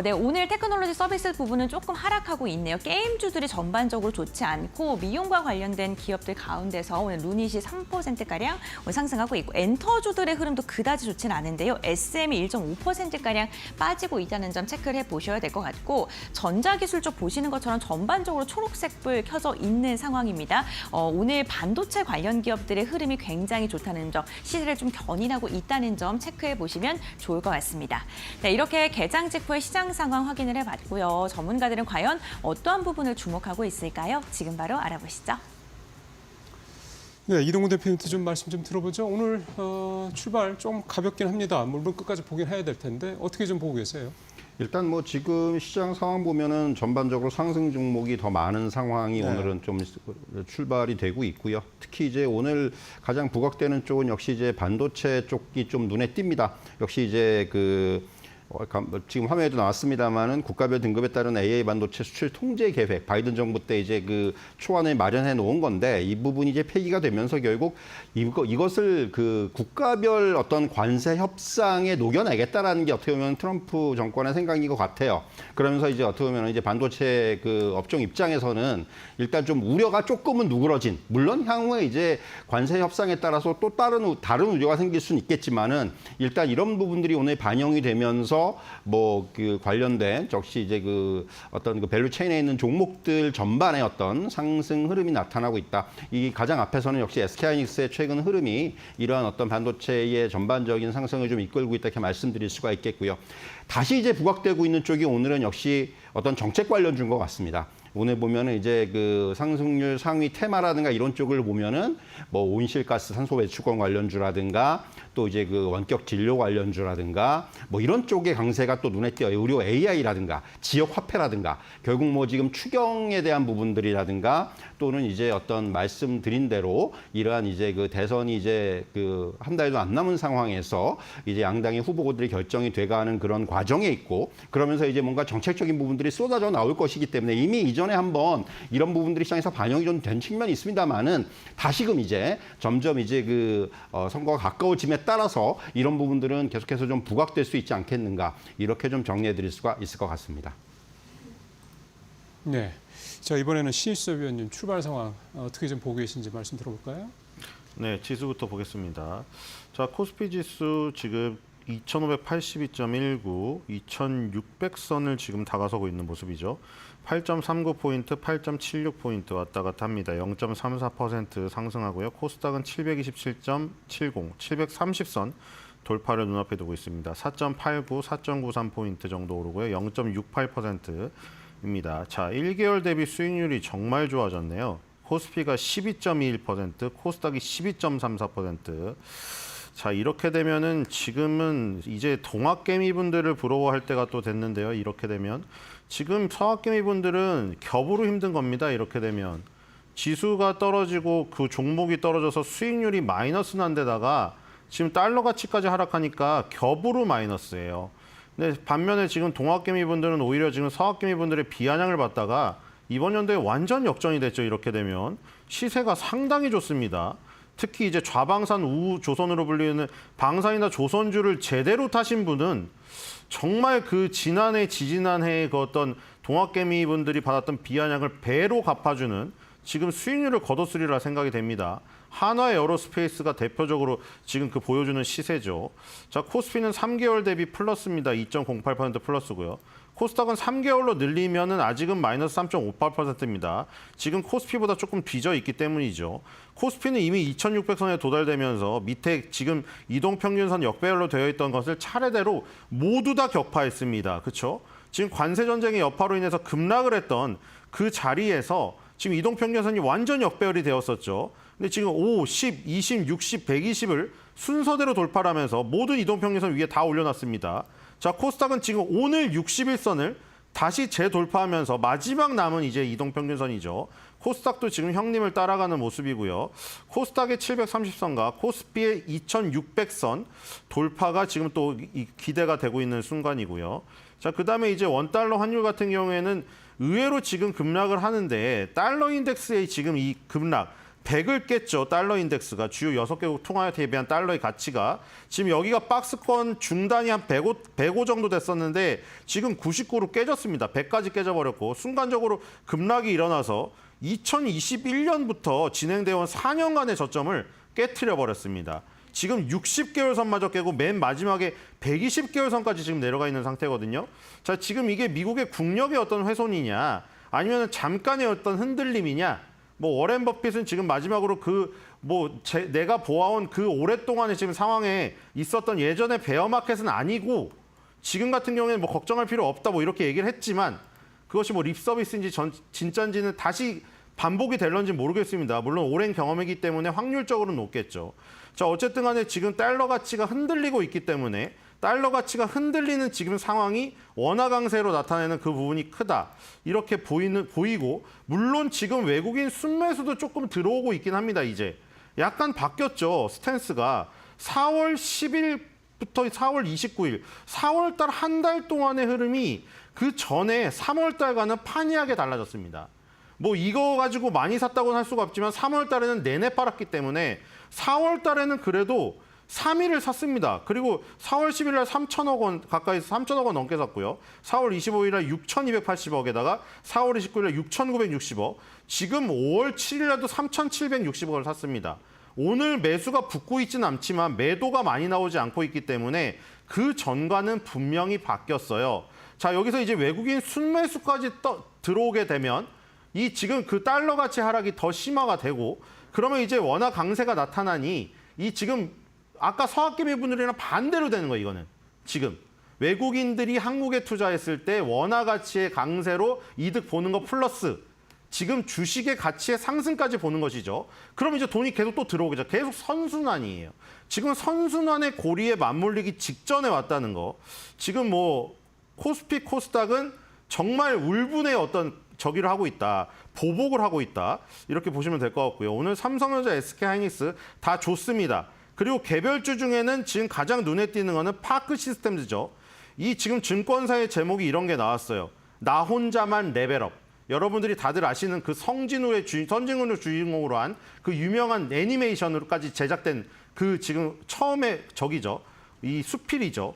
네, 오늘 테크놀로지 서비스 부분은 조금 하락하고 있네요. 게임주들이 전반적으로 좋지 않고 미용과 관련된 기업들 가운데서 오늘 루닛이 3%가량 상승하고 있고 엔터주들의 흐름도 그다지 좋지는 않은데요. SM이 1.5%가량 빠지고 있다는 점 체크를 해보셔야 될 것 같고 전자기술 쪽 보시는 것처럼 전반적으로 초록색불 켜져 있는 상황입니다. 오늘 반도체 관련 기업들의 흐름이 굉장히 좋다는 점, 시세를 좀 견인하고 있다는 점 체크해 보시면 좋을 것 같습니다. 네, 이렇게 개장 직후의 시장 상황 확인을 해봤고요. 전문가들은 과연 어떠한 부분을 주목하고 있을까요? 지금 바로 알아보시죠. 네, 이동훈 대표님한테 좀 말씀 좀 들어보죠. 오늘 출발 좀 가볍긴 합니다. 물론 끝까지 보긴 해야 될 텐데 어떻게 좀 보고 계세요? 일단 뭐 지금 시장 상황 보면은 전반적으로 상승 종목이 더 많은 상황이 네. 오늘은 좀 출발이 되고 있고요. 특히 이제 오늘 가장 부각되는 쪽은 역시 이제 반도체 쪽이 좀 눈에 띕니다. 역시 이제 지금 화면에도 나왔습니다만은 국가별 등급에 따른 AI 반도체 수출 통제 계획, 바이든 정부 때 이제 그 초안을 마련해 놓은 건데 이 부분이 이제 폐기가 되면서 결국 이것을 그 국가별 어떤 관세 협상에 녹여내겠다라는 게 어떻게 보면 트럼프 정권의 생각인 것 같아요. 그러면서 이제 어떻게 보면 이제 반도체 그 업종 입장에서는 일단 좀 우려가 조금은 누그러진, 물론 향후에 이제 관세 협상에 따라서 또 다른 우려가 생길 수는 있겠지만은 일단 이런 부분들이 오늘 반영이 되면서 뭐 그 관련된 역시 이제 그 어떤 그 밸류 체인에 있는 종목들 전반의 어떤 상승 흐름이 나타나고 있다. 이 가장 앞에서는 역시 SK하이닉스의 최근 흐름이 이러한 어떤 반도체의 전반적인 상승을 좀 이끌고 있다 이렇게 말씀드릴 수가 있겠고요. 다시 이제 부각되고 있는 쪽이 오늘은 역시 어떤 정책 관련주인 것 같습니다. 오늘 보면은 이제 그 상승률 상위 테마라든가 이런 쪽을 보면은 뭐 온실가스 탄소 배출권 관련주라든가 또 이제 그 원격 진료 관련주라든가 뭐 이런 쪽의 강세가 또 눈에 띄어요. 의료 AI라든가 지역 화폐라든가 결국 뭐 지금 추경에 대한 부분들이라든가 또는 이제 어떤 말씀드린 대로 이러한 이제 그 대선이 이제 그 한 달도 안 남은 상황에서 이제 양당의 후보들이 결정이 돼가는 그런 과정에 있고 그러면서 이제 뭔가 정책적인 부분들이 쏟아져 나올 것이기 때문에 이미 이전에 한번 이런 부분들이 시장에서 반영이 좀 된 측면이 있습니다만은 다시금 이제 점점 이제 그 선거가 가까워짐에 따라서 이런 부분들은 계속해서 좀 부각될 수 있지 않겠는가 이렇게 좀 정리해드릴 수가 있을 것 같습니다. 네. 자, 이번에는 신일섭 위원님 출발 상황 어떻게 좀 보고 계신지 말씀 들어볼까요? 네, 지수부터 보겠습니다. 자, 코스피 지수 지금 2,582.19, 2,600선을 지금 다가서고 있는 모습이죠. 8.39포인트, 8.76포인트 왔다 갔다 합니다. 0.34% 상승하고요. 코스닥은 727.70, 730선 돌파를 눈앞에 두고 있습니다. 4.89, 4.93포인트 정도 오르고요. 0.68%입니다. 자, 1개월 대비 수익률이 정말 좋아졌네요. 코스피가 12.21%, 코스닥이 12.34%. 자, 이렇게 되면은 지금은 이제 동학개미분들을 부러워할 때가 또 됐는데요. 이렇게 되면 지금 서학개미분들은 겹으로 힘든 겁니다. 이렇게 되면 지수가 떨어지고 그 종목이 떨어져서 수익률이 마이너스 난 데다가 지금 달러 가치까지 하락하니까 겹으로 마이너스예요. 근데 반면에 지금 동학개미분들은 오히려 지금 서학개미분들의 비아냥을 받다가 이번 연도에 완전 역전이 됐죠. 이렇게 되면 시세가 상당히 좋습니다. 특히 이제 좌방산 우조선으로 불리는 방산이나 조선주를 제대로 타신 분은 정말 그 지난해, 지지난해에 그 어떤 동학개미 분들이 받았던 비아냥을 배로 갚아주는 지금 수익률을 거뒀으리라 생각이 됩니다. 한화 에어로스페이스가 대표적으로 지금 그 보여주는 시세죠. 자, 코스피는 3개월 대비 플러스입니다. 2.08% 플러스고요. 코스닥은 3개월로 늘리면은 아직은 마이너스 3.58%입니다. 지금 코스피보다 조금 뒤져 있기 때문이죠. 코스피는 이미 2,600선에 도달되면서 밑에 지금 이동평균선 역배열로 되어 있던 것을 차례대로 모두 다 격파했습니다. 그렇죠? 지금 관세 전쟁의 여파로 인해서 급락을 했던 그 자리에서 지금 이동평균선이 완전 역배열이 되었었죠. 근데 지금 5, 10, 20, 60, 120을 순서대로 돌파를 하면서 모든 이동평균선 위에 다 올려놨습니다. 자, 코스닥은 지금 오늘 61선을 다시 재돌파하면서 마지막 남은 이제 이동평균선이죠. 코스닥도 지금 형님을 따라가는 모습이고요. 코스닥의 730선과 코스피의 2600선 돌파가 지금 또 기대가 되고 있는 순간이고요. 자, 그다음에 이제 원달러 환율 같은 경우에는 의외로 지금 급락을 하는데 달러 인덱스의 지금 이 급락 100을 깼죠. 달러 인덱스가 주요 6개국 통화에 대비한 달러의 가치가 지금 여기가 박스권 중단이 한 105 정도 됐었는데 지금 99로 깨졌습니다. 100까지 깨져버렸고 순간적으로 급락이 일어나서 2021년부터 진행되어 온 4년간의 저점을 깨트려 버렸습니다. 지금 60개월 선마저 깨고 맨 마지막에 120개월 선까지 지금 내려가 있는 상태거든요. 자, 지금 이게 미국의 국력의 어떤 훼손이냐 아니면 잠깐의 어떤 흔들림이냐 뭐 워렌 버핏은 지금 마지막으로 내가 보아온 그 오랫동안의 지금 상황에 있었던 예전의 베어마켓은 아니고 지금 같은 경우에는 뭐 걱정할 필요 없다 뭐 이렇게 얘기를 했지만 그것이 뭐 립서비스인지 진짜인지는 다시 반복이 될런지 모르겠습니다. 물론 오랜 경험이기 때문에 확률적으로는 높겠죠. 자, 어쨌든 간에 지금 달러 가치가 흔들리고 있기 때문에 달러 가치가 흔들리는 지금 상황이 원화 강세로 나타내는 그 부분이 크다. 이렇게 보이고 물론 지금 외국인 순매수도 조금 들어오고 있긴 합니다. 이제 약간 바뀌었죠. 스탠스가 4월 10일부터 4월 29일 4월 달 한 달 동안의 흐름이 그 전에 3월 달과는 판이하게 달라졌습니다. 뭐 이거 가지고 많이 샀다고는 할 수가 없지만 3월 달에는 내내 팔았기 때문에 4월 달에는 그래도 3일을 샀습니다. 그리고 4월 10일 날 3천억 원 가까이 3천억 원 넘게 샀고요. 4월 25일 날 6,280억에다가 4월 29일 날 6,960억. 지금 5월 7일 날도 3,760억을 샀습니다. 오늘 매수가 붙고 있지는 않지만 매도가 많이 나오지 않고 있기 때문에 그 전과는 분명히 바뀌었어요. 자, 여기서 이제 외국인 순매수까지 들어오게 되면 이 지금 그 달러 가치 하락이 더 심화가 되고 그러면 이제 원화 강세가 나타나니 이 지금 아까 서학개미분들이랑 반대로 되는 거예요. 이거는 지금 외국인들이 한국에 투자했을 때 원화 가치의 강세로 이득 보는 거 플러스 지금 주식의 가치의 상승까지 보는 것이죠. 그럼 이제 돈이 계속 또 들어오겠죠. 계속 선순환이에요. 지금 선순환의 고리에 맞물리기 직전에 왔다는 거. 지금 뭐 코스피, 코스닥은 정말 울분의 어떤 저기를 하고 있다. 보복을 하고 있다. 이렇게 보시면 될 것 같고요. 오늘 삼성전자, SK하이닉스 다 좋습니다. 그리고 개별주 중에는 지금 가장 눈에 띄는 거는 파크 시스템즈죠. 이 지금 증권사의 제목이 이런 게 나왔어요. 나 혼자만 레벨업. 여러분들이 다들 아시는 그 선진우의 주인공으로 한 그 유명한 애니메이션으로까지 제작된 그 지금 처음에 저기죠. 이 수필이죠.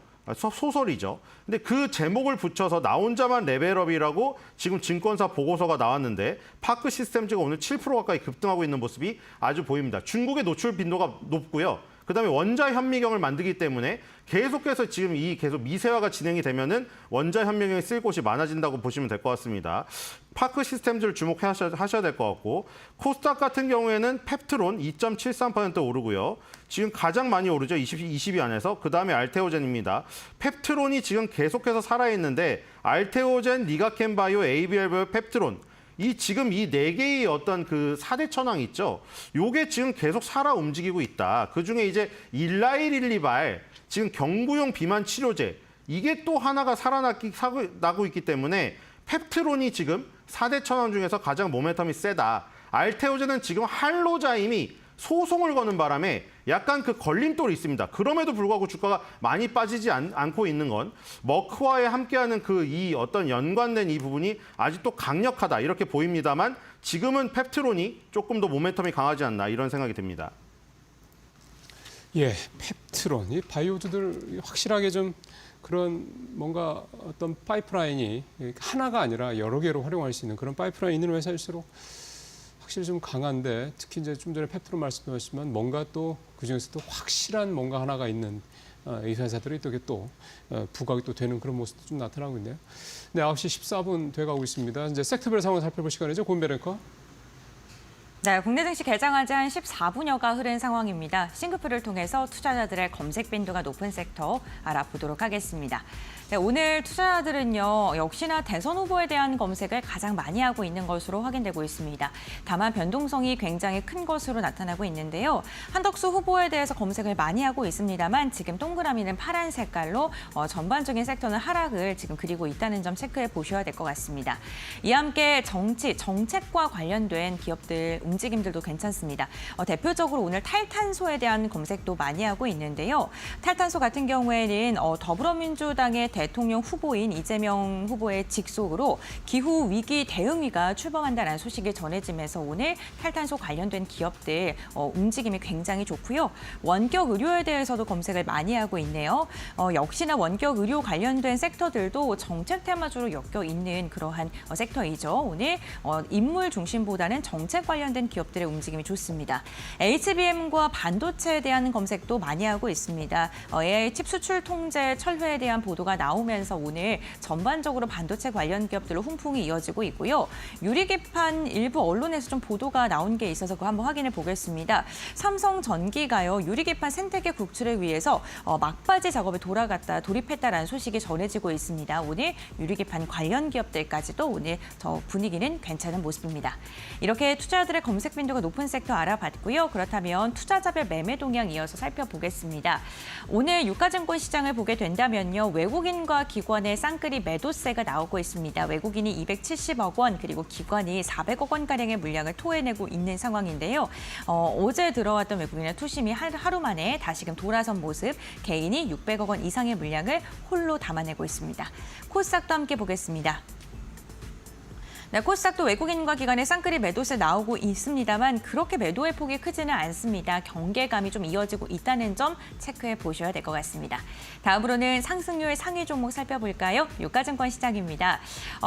소설이죠. 근데 그 제목을 붙여서 나 혼자만 레벨업이라고 지금 증권사 보고서가 나왔는데 파크 시스템즈가 오늘 7% 가까이 급등하고 있는 모습이 아주 보입니다. 중국의 노출 빈도가 높고요. 그다음에 원자 현미경을 만들기 때문에 계속해서 지금 이 계속 미세화가 진행이 되면은 원자 현미경이 쓸 곳이 많아진다고 보시면 될 것 같습니다. 파크 시스템즈를 주목하셔야 될 것 같고 코스닥 같은 경우에는 펩트론 2.73% 오르고요. 지금 가장 많이 오르죠. 20위 안에서. 그다음에 알테오젠입니다. 펩트론이 지금 계속해서 살아있는데 알테오젠, 니가켄바이오, ABL바이오, 펩트론 이 지금 이 네 개의 어떤 그 4대 천왕 있죠. 요게 지금 계속 살아 움직이고 있다. 그중에 이제 일라이릴리발 지금 경구용 비만 치료제 이게 또 하나가 살아나고 있기 때문에 펩트론이 지금 4대 천왕 중에서 가장 모멘텀이 세다. 알테오젠은 지금 할로자임이 소송을 거는 바람에 약간 그 걸림돌이 있습니다. 그럼에도 불구하고 주가가 많이 빠지지 않고 있는 건 머크와의 함께하는 그 이 어떤 연관된 이 부분이 아직도 강력하다 이렇게 보입니다만 지금은 펩트론이 조금 더 모멘텀이 강하지 않나 이런 생각이 듭니다. 예, 펩트론, 이 바이오주들 확실하게 좀 그런 뭔가 어떤 파이프라인이 하나가 아니라 여러 개로 활용할 수 있는 그런 파이프라인 있는 회사일수록 확실히 좀 강한데 특히 이제 좀 전에 펩트론 말씀하셨지만 뭔가 또 그중에서도 확실한 뭔가 하나가 있는 이 회사들이 또 부각이 또 되는 그런 모습도 좀 나타나고 있네요. 네, 9시 14분 돼가고 있습니다. 이제 섹터별 상황 살펴볼 시간이죠. 고은배 랭커. 네, 국내 증시 개장한 지 한 14분여가 흐른 상황입니다. 싱크표를 통해서 투자자들의 검색 빈도가 높은 섹터 알아보도록 하겠습니다. 네, 오늘 투자자들은요, 역시나 대선 후보에 대한 검색을 가장 많이 하고 있는 것으로 확인되고 있습니다. 다만 변동성이 굉장히 큰 것으로 나타나고 있는데요. 한덕수 후보에 대해서 검색을 많이 하고 있습니다만 지금 동그라미는 파란 색깔로 전반적인 섹터는 하락을 지금 그리고 있다는 점 체크해 보셔야 될 것 같습니다. 이와 함께 정책과 관련된 기업들 움직임들도 괜찮습니다. 대표적으로 오늘 탈탄소에 대한 검색도 많이 하고 있는데요. 탈탄소 같은 경우에는 더불어민주당의 대통령 후보인 이재명 후보의 직속으로 기후 위기 대응위가 출범한다는 소식이 전해지면서 오늘 탈탄소 관련된 기업들 움직임이 굉장히 좋고요. 원격 의료에 대해서도 검색을 많이 하고 있네요. 역시나 원격 의료 관련된 섹터들도 정책 테마주로 엮여 있는 그러한 섹터이죠. 오늘 인물 중심보다는 정책 관련된 기업들의 움직임이 좋습니다. HBM과 반도체에 대한 검색도 많이 하고 있습니다. AI 칩 수출 통제 철회에 대한 보도가 나오면서 오늘 전반적으로 반도체 관련 기업들로 훈풍이 이어지고 있고요. 유리기판 일부 언론에서 좀 보도가 나온 게 있어서 그거 한번 확인해 보겠습니다. 삼성전기가요, 유리기판 생태계 구축을 위해서 막바지 작업에 돌입했다라는 소식이 전해지고 있습니다. 오늘 유리기판 관련 기업들까지도 오늘 저 분위기는 괜찮은 모습입니다. 이렇게 투자자들의 검색 빈도가 높은 섹터 알아봤고요. 그렇다면 투자자별 매매 동향 이어서 살펴보겠습니다. 오늘 유가증권 시장을 보게 된다면요, 외국인과 기관의 쌍끌이 매도세가 나오고 있습니다. 외국인이 270억 원 그리고 기관이 400억 원가량의 물량을 토해내고 있는 상황인데요. 어제 들어왔던 외국인의 투심이 하루 만에 다시금 돌아선 모습, 개인이 600억 원 이상의 물량을 홀로 담아내고 있습니다. 코스닥도 함께 보겠습니다. 네, 코스닥도 외국인과 기관의 쌍끌이 매도세 나오고 있습니다만 그렇게 매도의 폭이 크지는 않습니다. 경계감이 좀 이어지고 있다는 점 체크해 보셔야 될 것 같습니다. 다음으로는 상승률 상위 종목 살펴볼까요? 유가증권 시장입니다.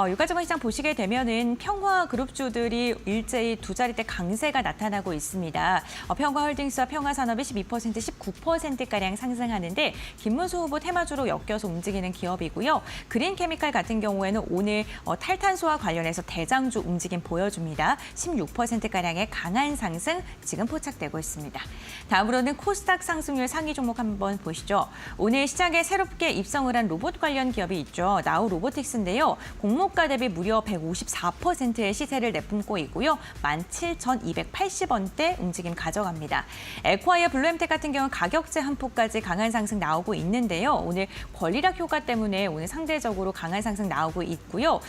유가증권 시장 보시게 되면은 평화그룹주들이 일제히 두 자릿대 강세가 나타나고 있습니다. 평화홀딩스와 평화산업이 12%, 19%가량 상승하는데 김문수 후보 테마주로 엮여서 움직이는 기업이고요. 그린케미칼 같은 경우에는 오늘 탈탄소와 관련해서 대장주 움직임 보여줍니다. 16%가량의 강한 상승 지금 포착되고 있습니다. 다음으로는 코스닥 상승률 상위 종목 한번 보시죠. 오늘 시장에 새롭게 입성을 한 로봇 관련 기업이 있죠. 나우 로보틱스인데요. 공모가 대비 무려 154%의 시세를 내뿜고 있고요. 17,280원대 움직임 가져갑니다. 에콰이어 블루엠텍 같은 경우는 가격제 한포까지 강한 상승 나오고 있는데요. 오늘 권리락 효과 때문에 오늘 상대적으로 강한 상승 나오고 있고요.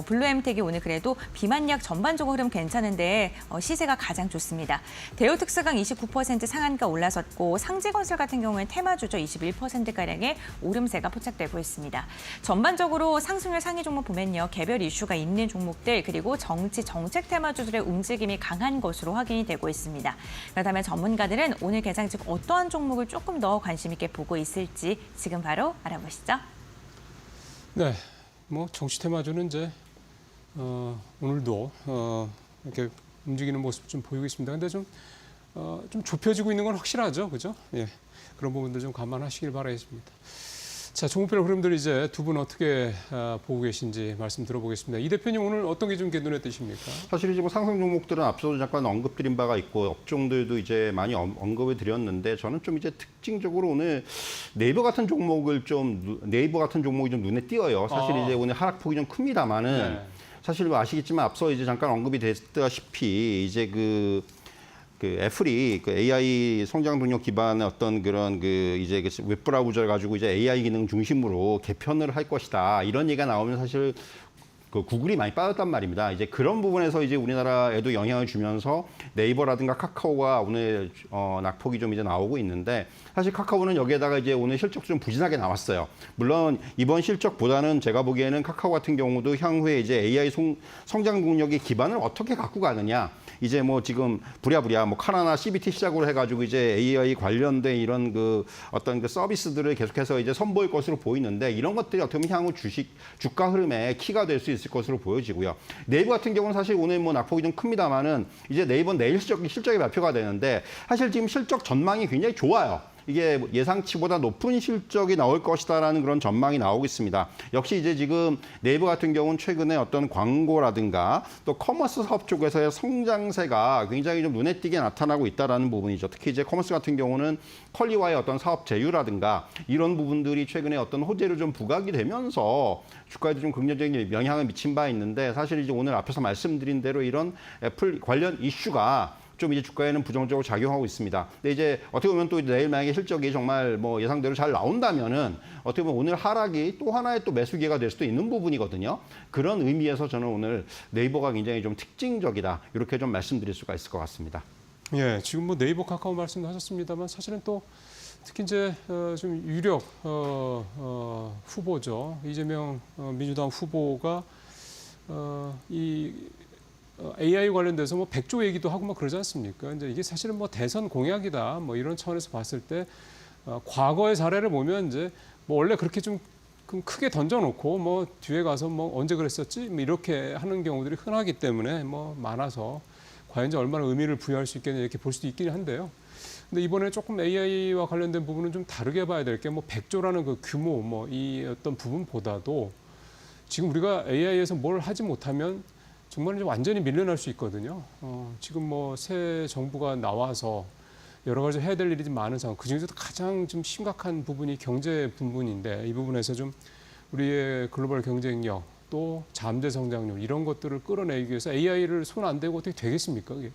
블루엠텍이 오늘 그래도 비만약 전반적으로 흐름 괜찮은데 시세가 가장 좋습니다. 대우특수강 29% 상한가 올라섰고 상지건설 같은 경우는 테마주죠. 21%가량의 오름세가 포착되고 있습니다. 전반적으로 상승률 상위 종목 보면요. 개별 이슈가 있는 종목들 그리고 정치, 정책 테마주들의 움직임이 강한 것으로 확인이 되고 있습니다. 그렇다면 전문가들은 오늘 개장 중 어떠한 종목을 조금 더 관심 있게 보고 있을지 지금 바로 알아보시죠. 네, 뭐 정치 테마주는 이제 오늘도 이렇게 움직이는 모습 좀 보이고 있습니다. 근데 좀 좁혀지고 있는 건 확실하죠, 그죠? 예, 그런 부분들 좀 감안하시길 바라겠습니다. 자, 종목별 흐름들 이제 두 분 어떻게 보고 계신지 말씀 들어보겠습니다. 이 대표님 오늘 어떤 게 좀 눈에 띄십니까? 사실 이제 뭐 상승 종목들은 앞서도 잠깐 언급드린 바가 있고 업종들도 이제 많이 언급을 드렸는데 저는 좀 이제 특징적으로 오늘 네이버 같은 종목이 좀 눈에 띄어요. 사실 이제 오늘 하락폭이 좀 큽니다만은 네. 사실 뭐 아시겠지만 앞서 이제 잠깐 언급이 됐다시피 이제 그 애플이 그 AI 성장 동력 기반의 어떤 그런 이제 웹브라우저를 가지고 이제 AI 기능 중심으로 개편을 할 것이다. 이런 얘기가 나오면 사실 구글이 많이 빠졌단 말입니다. 이제 그런 부분에서 이제 우리나라에도 영향을 주면서 네이버라든가 카카오가 오늘 낙폭이 좀 이제 나오고 있는데 사실 카카오는 여기에다가 이제 오늘 실적도 좀 부진하게 나왔어요. 물론 이번 실적보다는 제가 보기에는 카카오 같은 경우도 향후에 이제 AI 성장 동력의 기반을 어떻게 갖고 가느냐. 이제 뭐 지금 부랴부랴 뭐 카나나 CBT 시작으로 해가지고 이제 AI 관련된 이런 어떤 서비스들을 계속해서 이제 선보일 것으로 보이는데 이런 것들이 어떻게 보면 향후 주가 흐름에 키가 될 수 있을 것으로 보여지고요. 네이버 같은 경우는 사실 오늘 뭐 낙폭이 좀 큽니다만은 이제 네이버 내일 실적이 발표가 되는데 사실 지금 실적 전망이 굉장히 좋아요. 이게 예상치보다 높은 실적이 나올 것이다라는 그런 전망이 나오고 있습니다. 역시 이제 지금 네이버 같은 경우는 최근에 어떤 광고라든가 또 커머스 사업 쪽에서의 성장세가 굉장히 좀 눈에 띄게 나타나고 있다라는 부분이죠. 특히 이제 커머스 같은 경우는 컬리와의 어떤 사업 제휴라든가 이런 부분들이 최근에 어떤 호재를 좀 부각이 되면서 주가에도 좀 긍정적인 영향을 미친 바 있는데 사실 이제 오늘 앞에서 말씀드린 대로 이런 애플 관련 이슈가 좀 이제 주가에는 부정적으로 작용하고 있습니다. 근데 이제 어떻게 보면 또 내일 만약에 실적이 정말 뭐 예상대로 잘 나온다면은 어떻게 보면 오늘 하락이 또 하나의 또 매수 기회가 될 수도 있는 부분이거든요. 그런 의미에서 저는 오늘 네이버가 굉장히 좀 특징적이다. 이렇게 좀 말씀드릴 수가 있을 것 같습니다. 예, 지금 뭐 네이버 카카오 말씀도 하셨습니다만 사실은 또 특히 이제 좀 유력 후보죠. 이재명 민주당 후보가 이 AI 관련돼서 뭐 100조 얘기도 하고 막 그러지 않습니까? 이제 이게 사실은 뭐 대선 공약이다 뭐 이런 차원에서 봤을 때 과거의 사례를 보면 이제 뭐 원래 그렇게 좀 크게 던져놓고 뭐 뒤에 가서 뭐 언제 그랬었지 뭐 이렇게 하는 경우들이 흔하기 때문에 뭐 많아서 과연 이제 얼마나 의미를 부여할 수 있겠냐 이렇게 볼 수도 있긴 한데요. 근데 이번에 조금 AI와 관련된 부분은 좀 다르게 봐야 될 게 뭐 100조라는 그 규모 뭐 이 어떤 부분보다도 지금 우리가 AI에서 뭘 하지 못하면 정말 이제 완전히 밀려날 수 있거든요. 지금 뭐 새 정부가 나와서 여러 가지 해야 될 일이 좀 많은 상황. 그중에서도 가장 좀 심각한 부분이 경제 부분인데 이 부분에서 좀 우리의 글로벌 경쟁력 또 잠재 성장률 이런 것들을 끌어내기 위해서 AI를 손 안 대고 어떻게 되겠습니까? 그게.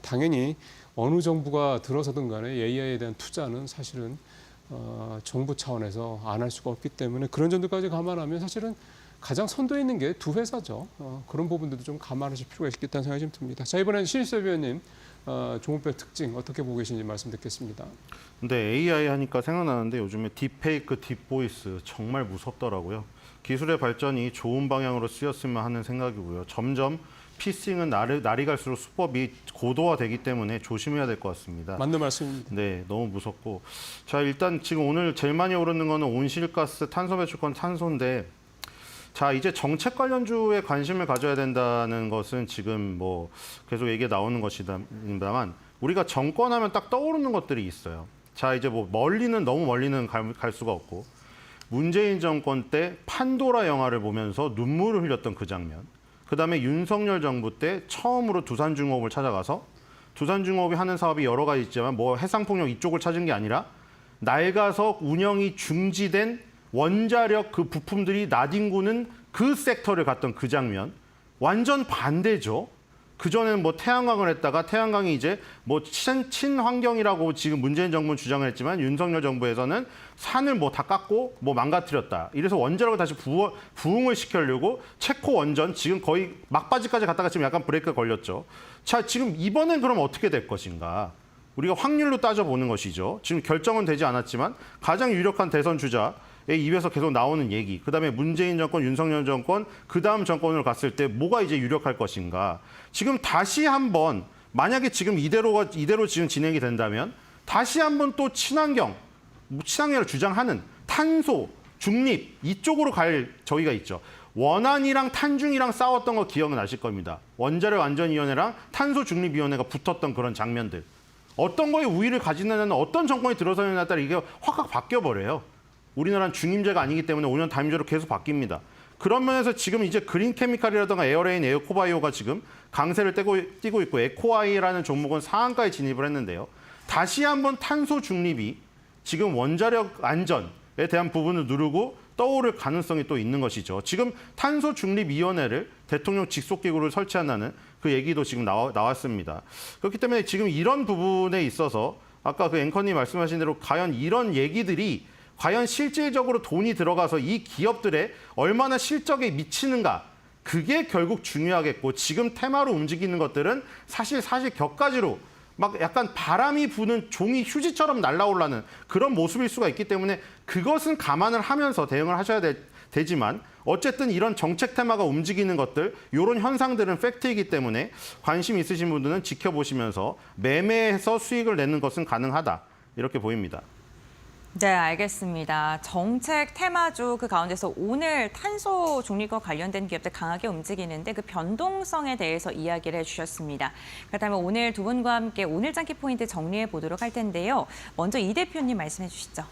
당연히 어느 정부가 들어서든 간에 AI에 대한 투자는 사실은 정부 차원에서 안 할 수가 없기 때문에 그런 점들까지 감안하면 사실은 가장 선도에 있는 게 두 회사죠. 그런 부분들도 좀 감안하실 필요가 있겠다는 생각이 좀 듭니다. 자, 이번에는 신일섭 위원님 종목별 특징 어떻게 보고 계신지 말씀 듣겠습니다. 근데 AI 하니까 생각나는데 요즘에 딥페이크, 딥보이스 정말 무섭더라고요. 기술의 발전이 좋은 방향으로 쓰였으면 하는 생각이고요. 점점 피싱은 날이 갈수록 수법이 고도화되기 때문에 조심해야 될 것 같습니다. 맞는 말씀입니다. 네, 너무 무섭고. 자, 일단 지금 오늘 제일 많이 오르는 거는 온실가스, 탄소 배출권, 탄소인데 자, 이제 정책 관련주에 관심을 가져야 된다는 것은 지금 뭐 계속 얘기가 나오는 것이다만 우리가 정권하면 딱 떠오르는 것들이 있어요. 자, 이제 뭐 너무 멀리는 갈 수가 없고 문재인 정권 때 판도라 영화를 보면서 눈물을 흘렸던 그 장면. 그다음에 윤석열 정부 때 처음으로 두산중공업을 찾아가서 두산중공업이 하는 사업이 여러 가지 있지만 뭐 해상폭력 이쪽을 찾은 게 아니라 낡아서 운영이 중지된 원자력 그 부품들이 나뒹구는 그 섹터를 갔던 그 장면. 완전 반대죠. 그전에는 뭐 태양광을 했다가 태양광이 이제 뭐 친환경이라고 지금 문재인 정부는 주장을 했지만 윤석열 정부에서는 산을 뭐 다 깎고 뭐 망가뜨렸다. 이래서 원자력을 다시 부흥을 시키려고 체코 원전 지금 거의 막바지까지 갔다가 지금 약간 브레이크가 걸렸죠. 자, 지금 이번엔 그럼 어떻게 될 것인가? 우리가 확률로 따져보는 것이죠. 지금 결정은 되지 않았지만 가장 유력한 대선 주자의 입에서 계속 나오는 얘기. 그다음에 문재인 정권, 윤석열 정권, 그다음 정권으로 갔을 때 뭐가 이제 유력할 것인가. 지금 다시 한번 만약에 지금 이대로 지금 진행이 된다면 다시 한번 또 친환경을 주장하는 탄소, 중립 이쪽으로 갈 저희가 있죠. 원안이랑 탄중이랑 싸웠던 거 기억나실 겁니다. 원자력 안전위원회랑 탄소중립위원회가 붙었던 그런 장면들. 어떤 거에 우위를 가지느냐는 어떤 정권이 들어서느냐에 따라 이게 확 바뀌어버려요. 우리나라는 중임제가 아니기 때문에 5년 단임제로 계속 바뀝니다. 그런 면에서 지금 이제 그린케미칼이라든가 에어레인, 에어코바이오가 지금 강세를 띠고 있고 에코아이라는 종목은 상한가에 진입을 했는데요. 다시 한번 탄소 중립이 지금 원자력 안전에 대한 부분을 누르고 떠오를 가능성이 또 있는 것이죠. 지금 탄소중립위원회를 대통령 직속기구를 설치한다는 그 얘기도 지금 나왔습니다. 그렇기 때문에 지금 이런 부분에 있어서 아까 그 앵커님 말씀하신 대로 과연 이런 얘기들이 과연 실질적으로 돈이 들어가서 이 기업들에 얼마나 실적에 미치는가 그게 결국 중요하겠고 지금 테마로 움직이는 것들은 사실 격가지로 막 약간 바람이 부는 종이 휴지처럼 날아오르는 그런 모습일 수가 있기 때문에 그것은 감안을 하면서 대응을 하셔야 되지만 어쨌든 이런 정책 테마가 움직이는 것들 이런 현상들은 팩트이기 때문에 관심 있으신 분들은 지켜보시면서 매매해서 수익을 내는 것은 가능하다 이렇게 보입니다. 네, 알겠습니다. 정책 테마주 그 가운데서 오늘 탄소 중립과 관련된 기업들 강하게 움직이는데 그 변동성에 대해서 이야기를 해주셨습니다. 그렇다면 오늘 두 분과 함께 오늘 장기 포인트 정리해 보도록 할 텐데요. 먼저 이 대표님 말씀해 주시죠.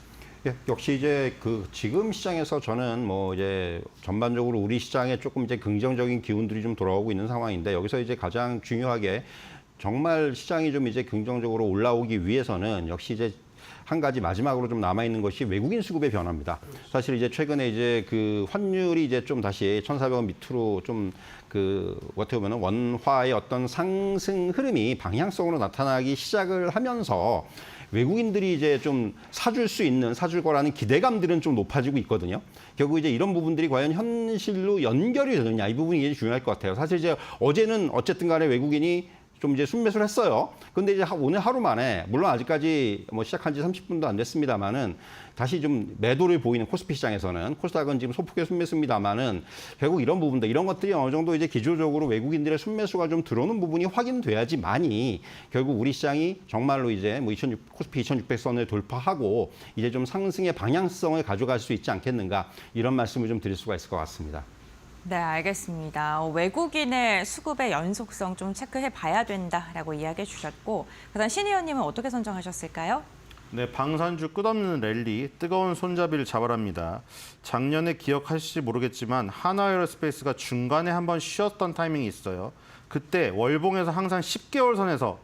예, 역시 이제 그 지금 시장에서 저는 뭐 이제 전반적으로 우리 시장에 조금 이제 긍정적인 기운들이 좀 돌아오고 있는 상황인데 여기서 이제 가장 중요하게 정말 시장이 좀 이제 긍정적으로 올라오기 위해서는 역시 이제 한 가지 마지막으로 좀 남아 있는 것이 외국인 수급의 변화입니다. 사실 이제 최근에 이제 그 환율이 이제 좀 다시 1,400원 밑으로 좀 그 어떻게 보면 원화의 어떤 상승 흐름이 방향성으로 나타나기 시작을 하면서 외국인들이 이제 좀 사줄 거라는 기대감들은 좀 높아지고 있거든요. 결국 이제 이런 부분들이 과연 현실로 연결이 되느냐 이 부분이 이제 중요할 것 같아요. 사실 이제 어제는 어쨌든 간에 외국인이 좀 이제 순매수를 했어요. 근데 이제 오늘 하루 만에 물론 아직까지 뭐 시작한 지 30분도 안 됐습니다만은 다시 좀 매도를 보이는 코스피 시장에서는 코스닥은 지금 소폭의 순매수입니다만은 결국 이런 부분들 이런 것들이 어느 정도 이제 기조적으로 외국인들의 순매수가 좀 들어오는 부분이 확인돼야지만이 결국 우리 시장이 정말로 이제 뭐 코스피 2,600선을 돌파하고 이제 좀 상승의 방향성을 가져갈 수 있지 않겠는가 이런 말씀을 좀 드릴 수가 있을 것 같습니다. 네, 알겠습니다. 외국인의 수급의 연속성 좀 체크해 봐야 된다라고 이야기해 주셨고 그다음 신 의원님은 어떻게 선정하셨을까요? 네, 방산주 끝없는 랠리, 뜨거운 손잡이를 잡아랍니다. 작년에 기억하실지 모르겠지만 한화에어로스페이스가 중간에 한번 쉬었던 타이밍이 있어요. 그때 월봉에서 항상 10개월 선에서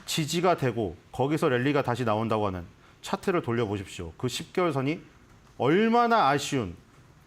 지지가 되고 거기서 랠리가 다시 나온다고 하는 차트를 돌려보십시오. 그 10개월 선이 얼마나 아쉬운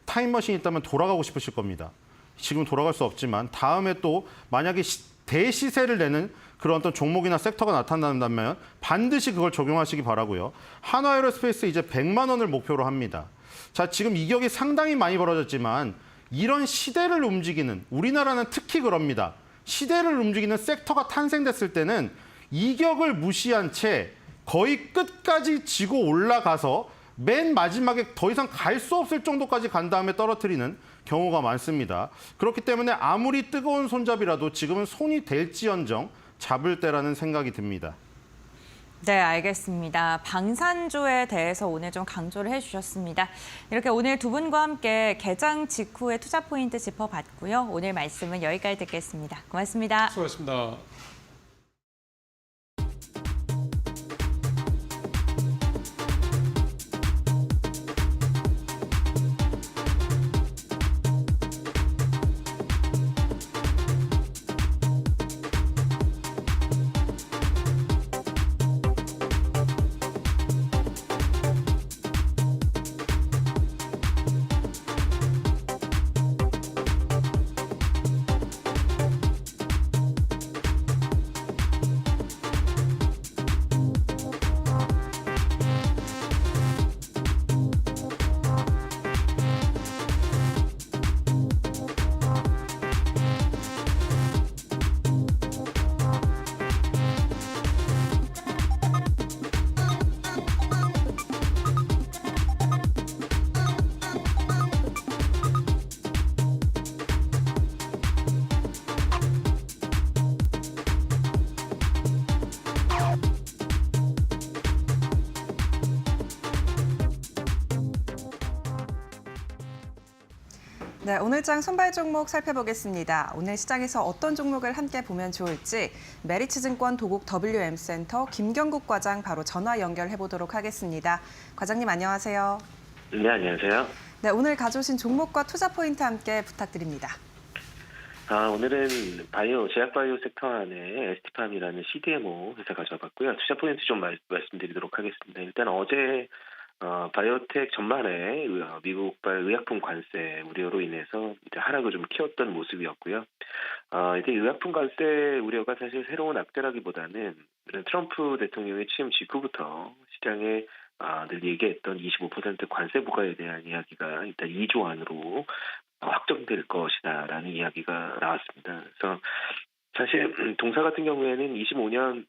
타임머신이 있다면 돌아가고 싶으실 겁니다. 지금 돌아갈 수 없지만 다음에 또 만약에 대시세를 내는 그런 어떤 종목이나 섹터가 나타난다면 반드시 그걸 적용하시기 바라고요. 한화에어로스페이스 이제 100만 원을 목표로 합니다. 자, 지금 이격이 상당히 많이 벌어졌지만 이런 시대를 움직이는 우리나라는 특히 그럽니다. 시대를 움직이는 섹터가 탄생됐을 때는 이격을 무시한 채 거의 끝까지 지고 올라가서 맨 마지막에 더 이상 갈 수 없을 정도까지 간 다음에 떨어뜨리는 경우가 많습니다. 그렇기 때문에 아무리 뜨거운 손잡이라도 지금은 손이 될지언정 잡을 때라는 생각이 듭니다. 네, 알겠습니다. 방산주에 대해서 오늘 좀 강조를 해주셨습니다. 이렇게 오늘 두 분과 함께 개장 직후의 투자 포인트 짚어봤고요. 오늘 말씀은 여기까지 듣겠습니다. 고맙습니다. 수고하셨습니다. 네, 오늘장 선발 종목 살펴보겠습니다. 오늘 시장에서 어떤 종목을 함께 보면 좋을지 메리츠증권 도곡 WM센터 김경국 과장 바로 전화 연결해 보도록 하겠습니다. 과장님 안녕하세요. 네, 안녕하세요. 네, 오늘 가져오신 종목과 투자 포인트 함께 부탁드립니다. 오늘은 제약 바이오 섹터 안에 ST팜이라는 CDMO 회사 가져와봤고요. 투자 포인트 좀 말씀드리도록 하겠습니다. 일단 어제 바이오텍 전반에 미국발 의약품 관세 우려로 인해서 이제 하락을 좀 키웠던 모습이었고요. 이제 의약품 관세 우려가 사실 새로운 악재라기보다는 트럼프 대통령의 취임 직후부터 시장에 늘 얘기했던 25% 관세 부과에 대한 이야기가 일단 2조 안으로 확정될 것이다라는 이야기가 나왔습니다. 그래서 사실 동사 같은 경우에는 25년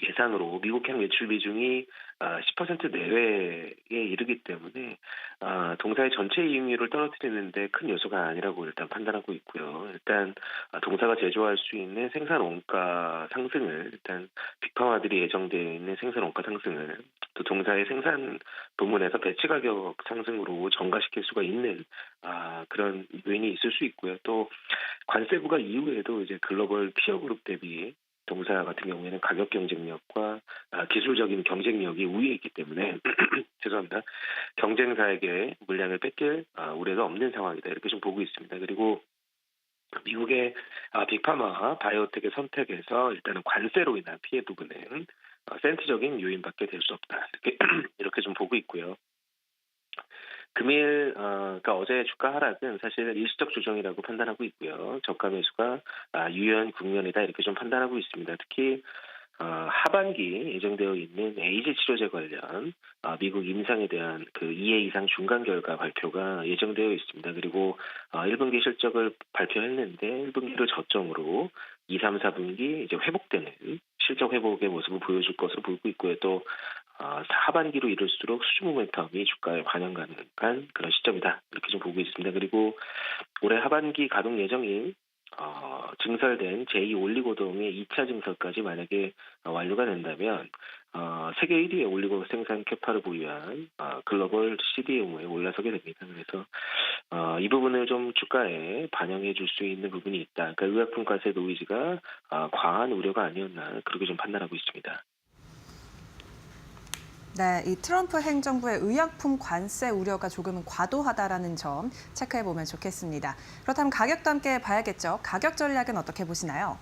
예상으로 미국향 매출 비중이 10% 내외에 이르기 때문에 동사의 전체 이익률을 떨어뜨리는데 큰 요소가 아니라고 일단 판단하고 있고요. 일단 동사가 제조할 수 있는 생산 원가 상승을 일단 빅파마들이 예정되어 있는 생산 원가 상승을 또 동사의 생산 부문에서 배치 가격 상승으로 전가시킬 수가 있는 그런 요인이 있을 수 있고요. 또 관세 부과 이후에도 이제 글로벌 피어 그룹 대비 동사 같은 경우에는 가격 경쟁력과 기술적인 경쟁력이 우위에 있기 때문에 죄송합니다. 경쟁사에게 물량을 뺏길 우려가 없는 상황이다. 이렇게 좀 보고 있습니다. 그리고 미국의 빅파마 바이오텍의 선택에서 일단은 관세로 인한 피해 부분은 센트적인 요인밖에 될 수 없다. 이렇게 좀 보고 있고요. 금일, 그러니까 어제 주가 하락은 사실 일시적 조정이라고 판단하고 있고요. 저가 매수가 유연 국면이다 이렇게 좀 판단하고 있습니다. 특히 하반기 예정되어 있는 에이즈 치료제 관련 미국 임상에 대한 그 2회 이상 중간 결과 발표가 예정되어 있습니다. 그리고 1분기 실적을 발표했는데 1분기를 저점으로 2, 3, 4분기 이제 회복되는 실적 회복의 모습을 보여줄 것으로 보이고 있고요. 또 하반기로 이를수록 수주 모멘텀이 주가에 반영 가능한 그런 시점이다. 이렇게 좀 보고 있습니다. 그리고 올해 하반기 가동 예정인 증설된 제2올리고동의 2차 증설까지 만약에 완료가 된다면 세계 1위의 올리고 생산 캐파를 보유한 글로벌 CDMO에 올라서게 됩니다. 그래서 이 부분을 좀 주가에 반영해 줄 수 있는 부분이 있다. 그러니까 의약품 관세 노이즈가 과한 우려가 아니었나 그렇게 좀 판단하고 있습니다. 네, 이 트럼프 행정부의 의약품 관세 우려가 조금은 과도하다라는 점 체크해 보면 좋겠습니다. 그렇다면 가격도 함께 봐야겠죠. 가격 전략은 어떻게 보시나요?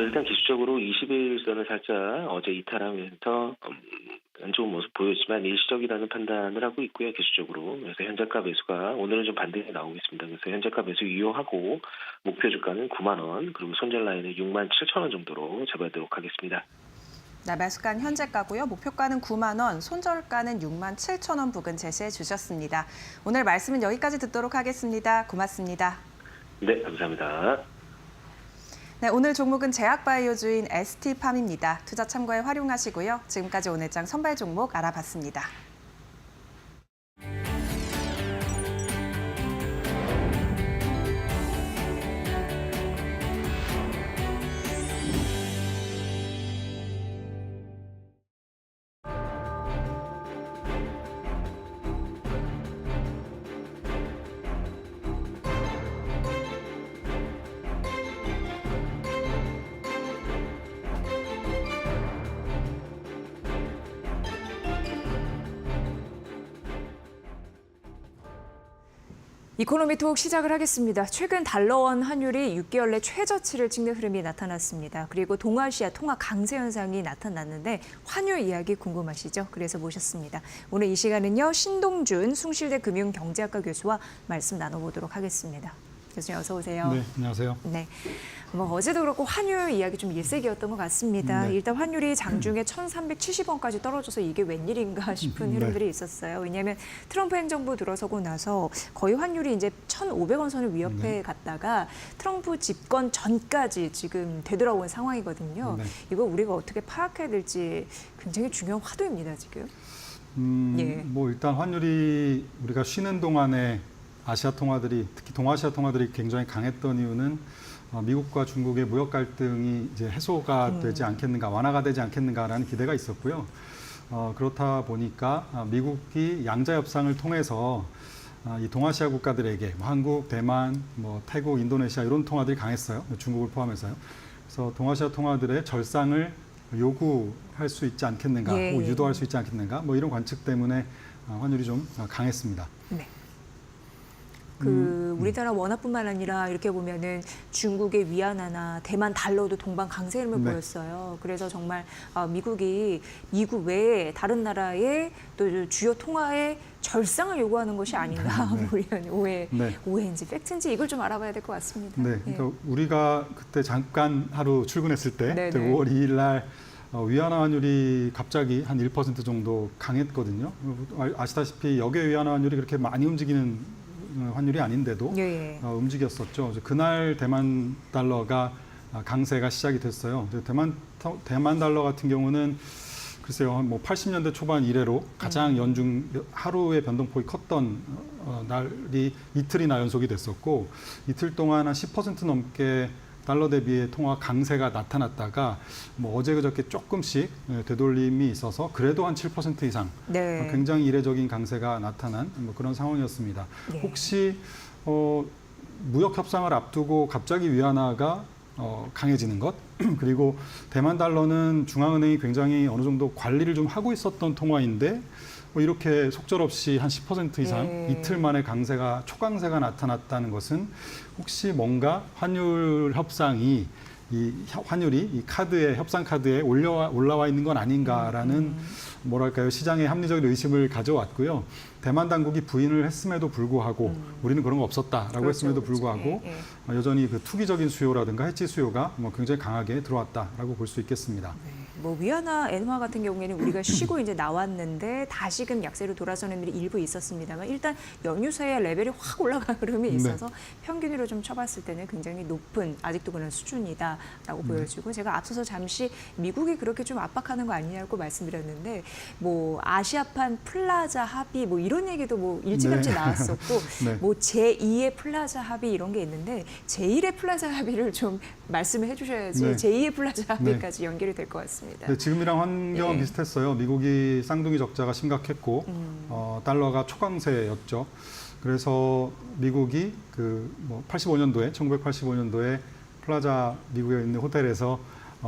일단 기술적으로 21선을 살짝 어제 이탈하면서 안 좋은 모습 보였지만 일시적이라는 판단을 하고 있고요. 기술적으로. 그래서 현재가 매수가 오늘은 좀 반등이 나오겠습니다. 그래서 현재가 매수 유효하고 목표 주가는 9만 원 그리고 손절 라인은 6만 7천 원 정도로 잡아도록 하겠습니다. 네, 매수가는 현재가고요. 목표가는 9만 원, 손절가는 6만 7천 원 부근 제시해 주셨습니다. 오늘 말씀은 여기까지 듣도록 하겠습니다. 고맙습니다. 네, 감사합니다. 네, 오늘 종목은 제약바이오주인 ST팜입니다. 투자 참고에 활용하시고요. 지금까지 오늘장 선발 종목 알아봤습니다. 이코노미톡 시작을 하겠습니다. 최근 달러원 환율이 6개월 내 최저치를 찍는 흐름이 나타났습니다. 그리고 동아시아 통화 강세 현상이 나타났는데 환율 이야기 궁금하시죠? 그래서 모셨습니다. 오늘 이 시간은요. 신동준 숭실대 금융경제학과 교수와 말씀 나눠보도록 하겠습니다. 교수님 어서 오세요. 네, 안녕하세요. 네. 어제도 그렇고 환율 이야기 좀 일색이었던 것 같습니다. 네. 일단 환율이 장중에 1,370원까지 떨어져서 이게 웬일인가 싶은 흐름들이 있었어요. 왜냐하면 트럼프 행정부 들어서고 나서 거의 환율이 이제 1,500원 선을 위협해 갔다가 트럼프 집권 전까지 지금 되돌아온 상황이거든요. 네. 이거 우리가 어떻게 파악해야 될지 굉장히 중요한 화두입니다, 지금. 예. 뭐 일단 환율이 우리가 쉬는 동안에 아시아 통화들이 특히 동아시아 통화들이 굉장히 강했던 이유는 미국과 중국의 무역 갈등이 이제 해소가 되지 않겠는가, 완화가 되지 않겠는가라는 기대가 있었고요. 그렇다 보니까 미국이 양자 협상을 통해서 이 동아시아 국가들에게 한국, 대만, 태국, 인도네시아 이런 통화들이 강했어요. 중국을 포함해서요. 그래서 동아시아 통화들의 절상을 요구할 수 있지 않겠는가, 예. 유도할 수 있지 않겠는가, 이런 관측 때문에 환율이 좀 강했습니다. 네. 우리나라 원화뿐만 아니라 이렇게 보면은 중국의 위안화나 대만 달러도 동반 강세 흐름을 네. 보였어요. 그래서 정말 미국이 미국 외에 다른 나라의 또 주요 통화의 절상을 요구하는 것이 아닌가. 네. 오해인지 팩트인지 이걸 좀 알아봐야 될 것 같습니다. 네, 그러니까 우리가 그때 잠깐 하루 출근했을 때 네네. 5월 2일 날 위안화 환율이 갑자기 한 1% 정도 강했거든요. 아시다시피 역외 위안화 환율이 그렇게 많이 움직이는 환율이 아닌데도 예. 움직였었죠. 그날 대만 달러가 강세가 시작이 됐어요. 대만 달러 같은 경우는 글쎄요, 80년대 초반 이래로 가장 연중 하루의 변동폭이 컸던 날이 이틀이나 연속이 됐었고 이틀 동안 한 10% 넘게 달러 대비의 통화 강세가 나타났다가 뭐 어제 그저께 조금씩 되돌림이 있어서 그래도 한 7% 이상 네. 굉장히 이례적인 강세가 나타난 뭐 그런 상황이었습니다. 네. 혹시 무역 협상을 앞두고 갑자기 위안화가 강해지는 것 그리고 대만 달러는 중앙은행이 굉장히 어느 정도 관리를 좀 하고 있었던 통화인데 뭐 이렇게 속절없이 한 10% 이상 이틀 만에 초강세가 나타났다는 것은 혹시 뭔가 환율 협상이 환율이 협상 카드에 올라와 있는 건 아닌가라는 뭐랄까요 시장의 합리적인 의심을 가져왔고요. 대만 당국이 부인을 했음에도 불구하고 우리는 그런 거 없었다라고 그렇죠, 했음에도 그렇죠. 불구하고 예. 여전히 그 투기적인 수요라든가 해치 수요가 뭐 굉장히 강하게 들어왔다라고 볼 수 있겠습니다. 뭐 위안화, 엔화 같은 경우에는 우리가 쉬고 이제 나왔는데 다시금 약세로 돌아서는 일이 일부 있었습니다만 일단 연휴 사이에 레벨이 확 올라간 흐름이 있어서 평균으로 좀 쳐봤을 때는 굉장히 높은 아직도 그런 수준이다라고 보여지고 제가 앞서서 잠시 미국이 그렇게 좀 압박하는 거 아니냐고 말씀드렸는데 뭐 아시아판 플라자 합의 뭐 이런 얘기도 뭐 일찌감치 나왔었고 네. 뭐 제2의 플라자 합의 이런 게 있는데 제1의 플라자 합의를 좀 말씀을 해주셔야지 네. 제2의 플라자 합의까지 연결이 될 것 같습니다. 네, 지금이랑 환경은 예. 비슷했어요. 미국이 쌍둥이 적자가 심각했고 달러가 초강세였죠. 그래서 미국이 그 뭐 1985년도에 플라자 미국에 있는 호텔에서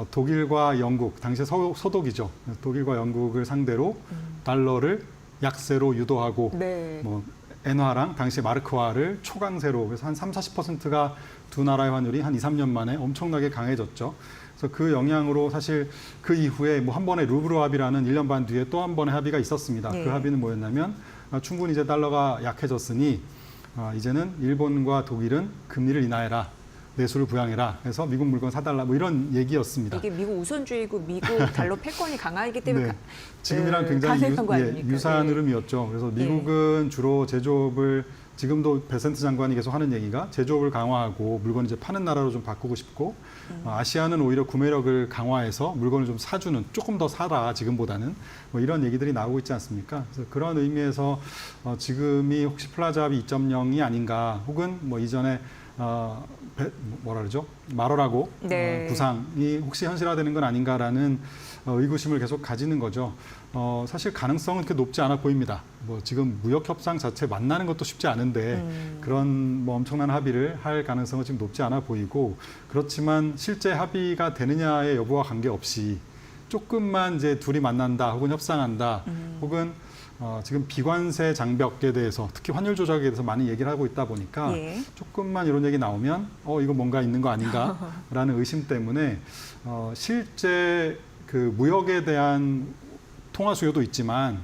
독일과 영국 당시 서독이죠. 독일과 영국을 상대로 달러를 약세로 유도하고 네. 뭐 엔화랑 당시 마르크화를 초강세로 그래서 한 30~40%가 두 나라의 환율이 한 2~3년 만에 엄청나게 강해졌죠. 그래서 그 영향으로 사실 그 이후에 뭐 한 번의 루브르 합의라는 1년 반 뒤에 또 한 번의 합의가 있었습니다. 네. 그 합의는 뭐였냐면 충분히 이제 달러가 약해졌으니 이제는 일본과 독일은 금리를 인하해라. 내수를 부양해라. 해서 미국 물건 사달라. 뭐 이런 얘기였습니다. 이게 미국 우선주의고 미국 달러 패권이 강하기 때문에 네. 지금이랑 굉장히 가능한 거 아닙니까? 유사한 예. 흐름이었죠. 그래서 미국은 주로 제조업을 지금도 베센트 장관이 계속 하는 얘기가 제조업을 강화하고 물건 이제 파는 나라로 좀 바꾸고 싶고 아시아는 오히려 구매력을 강화해서 물건을 좀 사주는 조금 더 사라 지금보다는 뭐 이런 얘기들이 나오고 있지 않습니까? 그래서 그런 의미에서 지금이 혹시 플라자 합의 2.0이 아닌가 혹은 뭐 이전에 뭐라 그러죠? 말어라고 네. 구상이 혹시 현실화되는 건 아닌가라는 의구심을 계속 가지는 거죠. 사실 가능성은 그렇게 높지 않아 보입니다. 뭐 지금 무역 협상 자체 만나는 것도 쉽지 않은데 그런 뭐 엄청난 합의를 할 가능성은 지금 높지 않아 보이고 그렇지만 실제 합의가 되느냐의 여부와 관계없이 조금만 이제 둘이 만난다 혹은 협상한다 혹은 지금 비관세 장벽에 대해서 특히 환율 조작에 대해서 많이 얘기를 하고 있다 보니까 예. 조금만 이런 얘기 나오면 이거 뭔가 있는 거 아닌가라는 의심 때문에 실제 그 무역에 대한 통화 수요도 있지만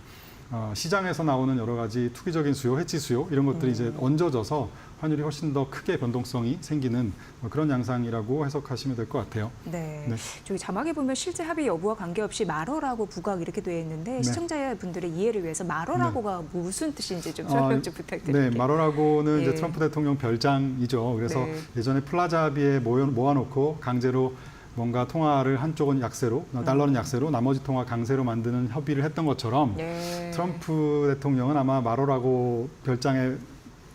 시장에서 나오는 여러 가지 투기적인 수요, 해치 수요 이런 것들이 이제 얹어져서 환율이 훨씬 더 크게 변동성이 생기는 그런 양상이라고 해석하시면 될 것 같아요. 네. 네. 저기 자막에 보면 실제 합의 여부와 관계없이 말어라고 부각 이렇게 되어 있는데 네. 시청자분들의 이해를 위해서 말어라고가 무슨 뜻인지 좀 설명 좀 부탁드릴게요. 네, 말어라고는 예. 이제 트럼프 대통령 별장이죠. 그래서 네. 예전에 플라자 합의에 모아놓고 강제로 뭔가 통화를 한쪽은 약세로, 달러는 약세로, 나머지 통화 강세로 만드는 협의를 했던 것처럼 네. 트럼프 대통령은 아마 말어라고 별장에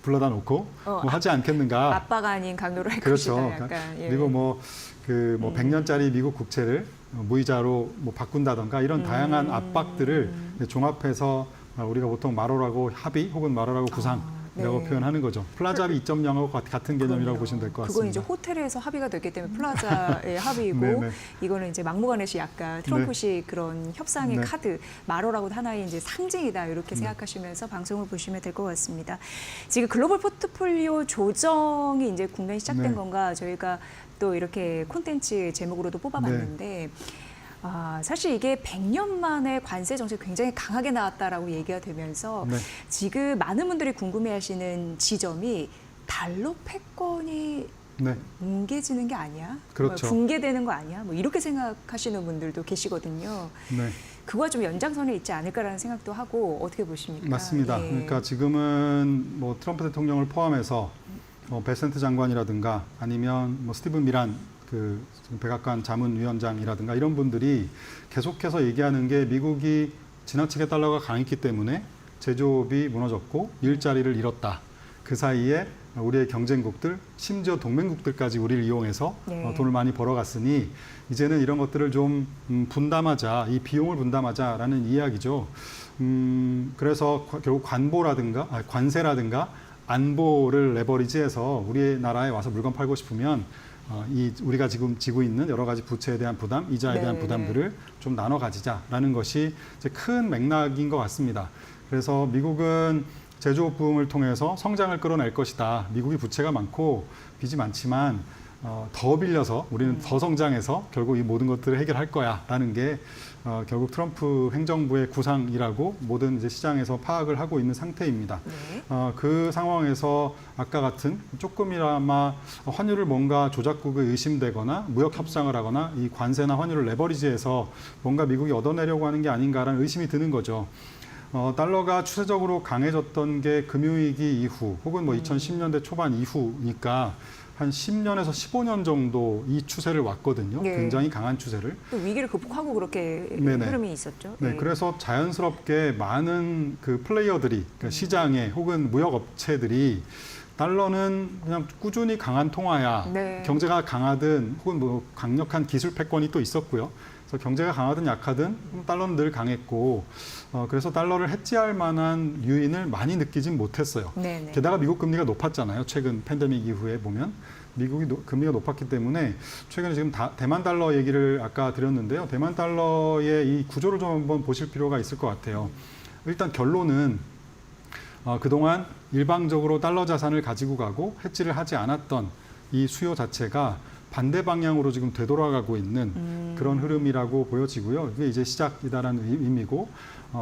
불러다 놓고 뭐 하지 않겠는가. 아빠가 아닌 강요를 할 그렇죠. 것이다. 약간. 예. 그리고 100년짜리 미국 국채를 무이자로 뭐 바꾼다던가 이런 다양한 압박들을 종합해서 우리가 보통 말어라고 합의 혹은 말어라고 구상이라고 네. 표현하는 거죠. 플라자 합의 2.0하고 같은 개념이라고 그럼요. 보시면 될 것 같습니다. 그건 이제 호텔에서 합의가 됐기 때문에 플라자의 합의이고 네네. 이거는 이제 막무가내시 약간 트럼프식 그런 협상의 네. 카드 말어라고 하나의 이제 상징이다 이렇게 생각하시면서 방송을 보시면 될 것 같습니다. 지금 글로벌 포트폴리오 조정이 이제 국면이 시작된 네. 건가 저희가 또 이렇게 콘텐츠 제목으로도 뽑아봤는데 사실 이게 100년 만에 관세 정책이 굉장히 강하게 나왔다라고 얘기가 되면서 네. 지금 많은 분들이 궁금해하시는 지점이 달러 패권이 네. 뭉개지는 게 아니야? 그렇죠. 붕괴되는 거 아니야? 뭐 이렇게 생각하시는 분들도 계시거든요. 네. 그와 좀 연장선에 있지 않을까라는 생각도 하고 어떻게 보십니까? 맞습니다. 예. 그러니까 지금은 뭐 트럼프 대통령을 포함해서 베센트 장관이라든가 아니면 뭐 스티븐 미란 그 백악관 자문위원장이라든가 이런 분들이 계속해서 얘기하는 게 미국이 지나치게 달러가 강했기 때문에 제조업이 무너졌고 일자리를 잃었다. 그 사이에 우리의 경쟁국들, 심지어 동맹국들까지 우리를 이용해서 네. 돈을 많이 벌어갔으니 이제는 이런 것들을 좀 분담하자, 이 비용을 분담하자라는 이야기죠. 그래서 결국 관세라든가 안보를 레버리지해서 우리나라에 와서 물건 팔고 싶으면 우리가 지금 지고 있는 여러 가지 부채에 대한 부담, 이자에 대한 부담들을 좀 나눠 가지자라는 것이 이제 큰 맥락인 것 같습니다. 그래서 미국은 제조업 부흥을 통해서 성장을 끌어낼 것이다. 미국이 부채가 많고 빚이 많지만 더 빌려서 우리는 더 성장해서 결국 이 모든 것들을 해결할 거야라는 게 결국 트럼프 행정부의 구상이라고 모든 이제 시장에서 파악을 하고 있는 상태입니다. 네. 그 상황에서 아까 같은 조금이나마 환율을 뭔가 조작국에 의심되거나 무역 협상을 하거나 이 관세나 환율을 레버리지해서 뭔가 미국이 얻어내려고 하는 게 아닌가라는 의심이 드는 거죠. 달러가 추세적으로 강해졌던 게 금융위기 이후 혹은 뭐 2010년대 초반 이후니까 한 10년에서 15년 정도 이 추세를 왔거든요. 네. 굉장히 강한 추세를. 또 위기를 극복하고 그렇게 네네. 흐름이 있었죠. 네, 그래서 자연스럽게 많은 그 플레이어들이 그러니까 시장에 혹은 무역 업체들이 달러는 그냥 꾸준히 강한 통화야. 네. 경제가 강하든 혹은 뭐 강력한 기술 패권이 또 있었고요. 그래서 경제가 강하든 약하든 달러는 늘 강했고 그래서 달러를 해지할 만한 유인을 많이 느끼진 못했어요. 네네. 게다가 미국 금리가 높았잖아요. 최근 팬데믹 이후에 보면 미국이 금리가 높았기 때문에 최근에 지금 대만 달러 얘기를 아까 드렸는데요. 대만 달러의 이 구조를 좀 한번 보실 필요가 있을 것 같아요. 일단 결론은 그동안 일방적으로 달러 자산을 가지고 가고 해지를 하지 않았던 이 수요 자체가 반대 방향으로 지금 되돌아가고 있는 그런 흐름이라고 보여지고요. 이게 이제 시작이다라는 의미고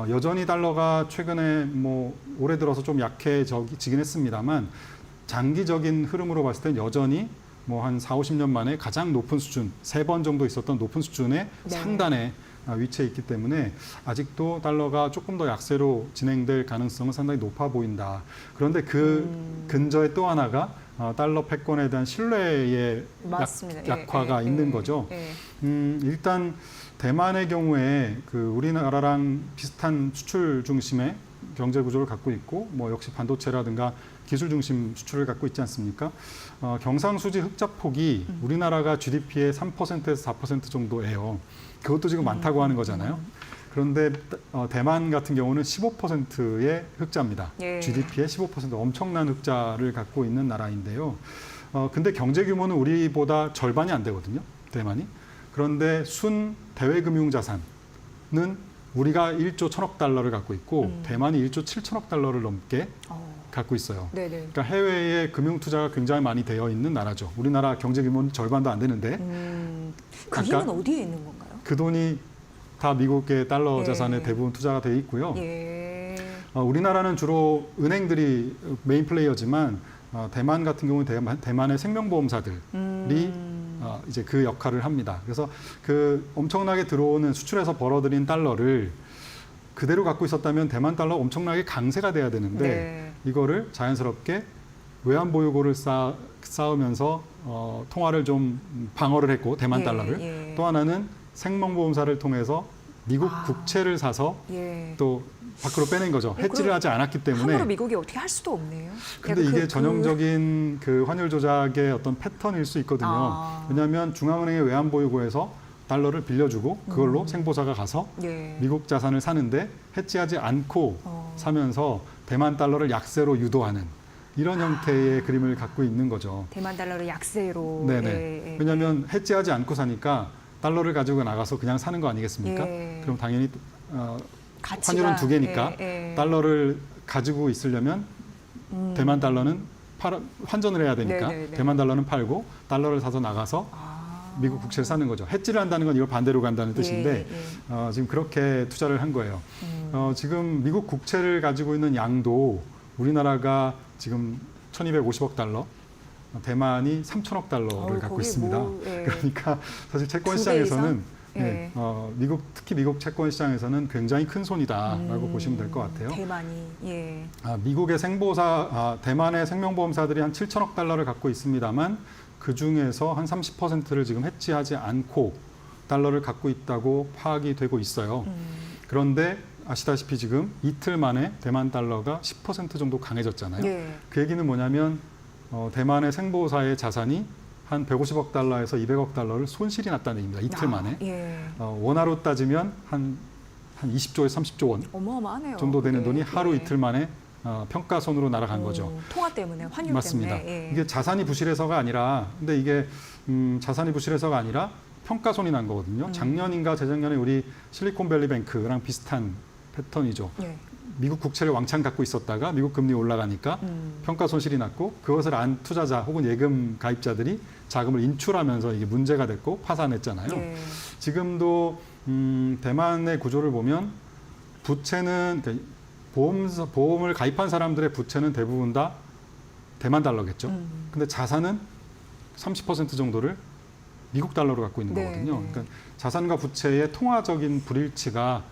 여전히 달러가 최근에 뭐 올해 들어서 좀 약해지긴 했습니다만 장기적인 흐름으로 봤을 땐 여전히 뭐 한 4, 50년 만에 가장 높은 수준, 3번 정도 있었던 높은 수준의 네. 상단에 위치해 있기 때문에 아직도 달러가 조금 더 약세로 진행될 가능성은 상당히 높아 보인다. 그런데 그 근저에 또 하나가 달러 패권에 대한 신뢰의 맞습니다. 약화가 있는 거죠. 일단 대만의 경우에 그 우리나라랑 비슷한 수출 중심의 경제 구조를 갖고 있고 뭐 역시 반도체라든가 기술 중심 수출을 갖고 있지 않습니까? 경상수지 흑자폭이 우리나라가 GDP의 3%에서 4% 정도예요. 그것도 지금 많다고 하는 거잖아요. 그런데 대만 같은 경우는 15%의 흑자입니다. 예. GDP의 15% 엄청난 흑자를 갖고 있는 나라인데요. 근데 경제 규모는 우리보다 절반이 안 되거든요. 대만이. 그런데 순 대외금융 자산은 우리가 1조 1천억 달러를 갖고 있고 대만이 1조 7천억 달러를 넘게 갖고 있어요. 네네. 그러니까 해외에 금융 투자가 굉장히 많이 되어 있는 나라죠. 우리나라 경제 규모는 절반도 안 되는데 그 힘은 어디에 있는 건가요? 그 돈이 다 미국의 달러 예. 자산에 대부분 투자가 되어 있고요. 예. 우리나라는 주로 은행들이 메인 플레이어지만 대만 같은 경우는 대만의 생명보험사들이 이제 그 역할을 합니다. 그래서 그 엄청나게 들어오는 수출해서 벌어들인 달러를 그대로 갖고 있었다면 대만 달러 엄청나게 강세가 돼야 되는데 네. 이거를 자연스럽게 외환 보유고를 쌓으면서 통화를 좀 방어를 했고 대만 예, 달러를 예. 또 하나는 생명보험사를 통해서 미국 국채를 사서 예. 또 밖으로 빼낸 거죠. 해지를 그럼 하지 않았기 때문에. 함부로 미국이 어떻게 할 수도 없네요. 근데 이게 전형적인 그 환율 조작의 어떤 패턴일 수 있거든요. 왜냐하면 중앙은행의 외환 보유고에서 달러를 빌려주고 그걸로 생보사가 가서 예. 미국 자산을 사는데 해지하지 않고 사면서 대만 달러를 약세로 유도하는 이런 형태의 그림을 갖고 있는 거죠. 대만 달러를 약세로. 네네. 예, 예. 왜냐하면 해지하지 않고 사니까 달러를 가지고 나가서 그냥 사는 거 아니겠습니까? 예. 그럼 당연히 가치가, 환율은 두 개니까 예, 예. 달러를 가지고 있으려면 대만 달러는 환전을 해야 되니까 네네네. 대만 달러는 팔고 달러를 사서 나가서 미국 국채를 사는 거죠. 해지를 한다는 건 이걸 반대로 간다는 뜻인데 예. 지금 그렇게 투자를 한 거예요. 지금 미국 국채를 가지고 있는 양도 우리나라가 지금 1,250억 달러, 대만이 3천억 달러를 갖고 거의 있습니다. 뭐, 예. 그러니까 사실 채권 2배 시장에서는 이상? 예, 특히 미국 채권 시장에서는 굉장히 큰 손이다라고 보시면 될 것 같아요. 대만이. 예. 미국의 대만의 생명보험사들이 한 7천억 달러를 갖고 있습니다만 그 중에서 한 30%를 지금 해지하지 않고 달러를 갖고 있다고 파악이 되고 있어요. 그런데 아시다시피 지금 이틀 만에 대만 달러가 10% 정도 강해졌잖아요. 예. 그 얘기는 뭐냐면 대만의 생보사의 자산이 한 150억 달러에서 200억 달러를 손실이 났다는 얘기입니다. 이틀 만에. 예. 원화로 따지면 한 20조에서 30조 원 어마어마하네요. 정도 되는 돈이 하루 예. 이틀 만에 평가손으로 날아간 거죠. 통화 때문에, 환율 맞습니다. 때문에. 예. 이게 자산이 부실해서가 아니라, 근데 이게 자산이 부실해서가 아니라 평가손이 난 거거든요. 작년인가 재작년에 우리 실리콘밸리뱅크랑 비슷한 패턴이죠. 예. 미국 국채를 왕창 갖고 있었다가 미국 금리 올라가니까 평가 손실이 났고, 그것을 안 투자자 혹은 예금 가입자들이 자금을 인출하면서 이게 문제가 됐고 파산했잖아요. 예. 지금도 대만의 구조를 보면 부채는, 그러니까 보험을 가입한 사람들의 부채는 대부분 다 대만 달러겠죠. 근데 자산은 30% 정도를 미국 달러로 갖고 있는 네, 거거든요. 네. 그러니까 자산과 부채의 통화적인 불일치가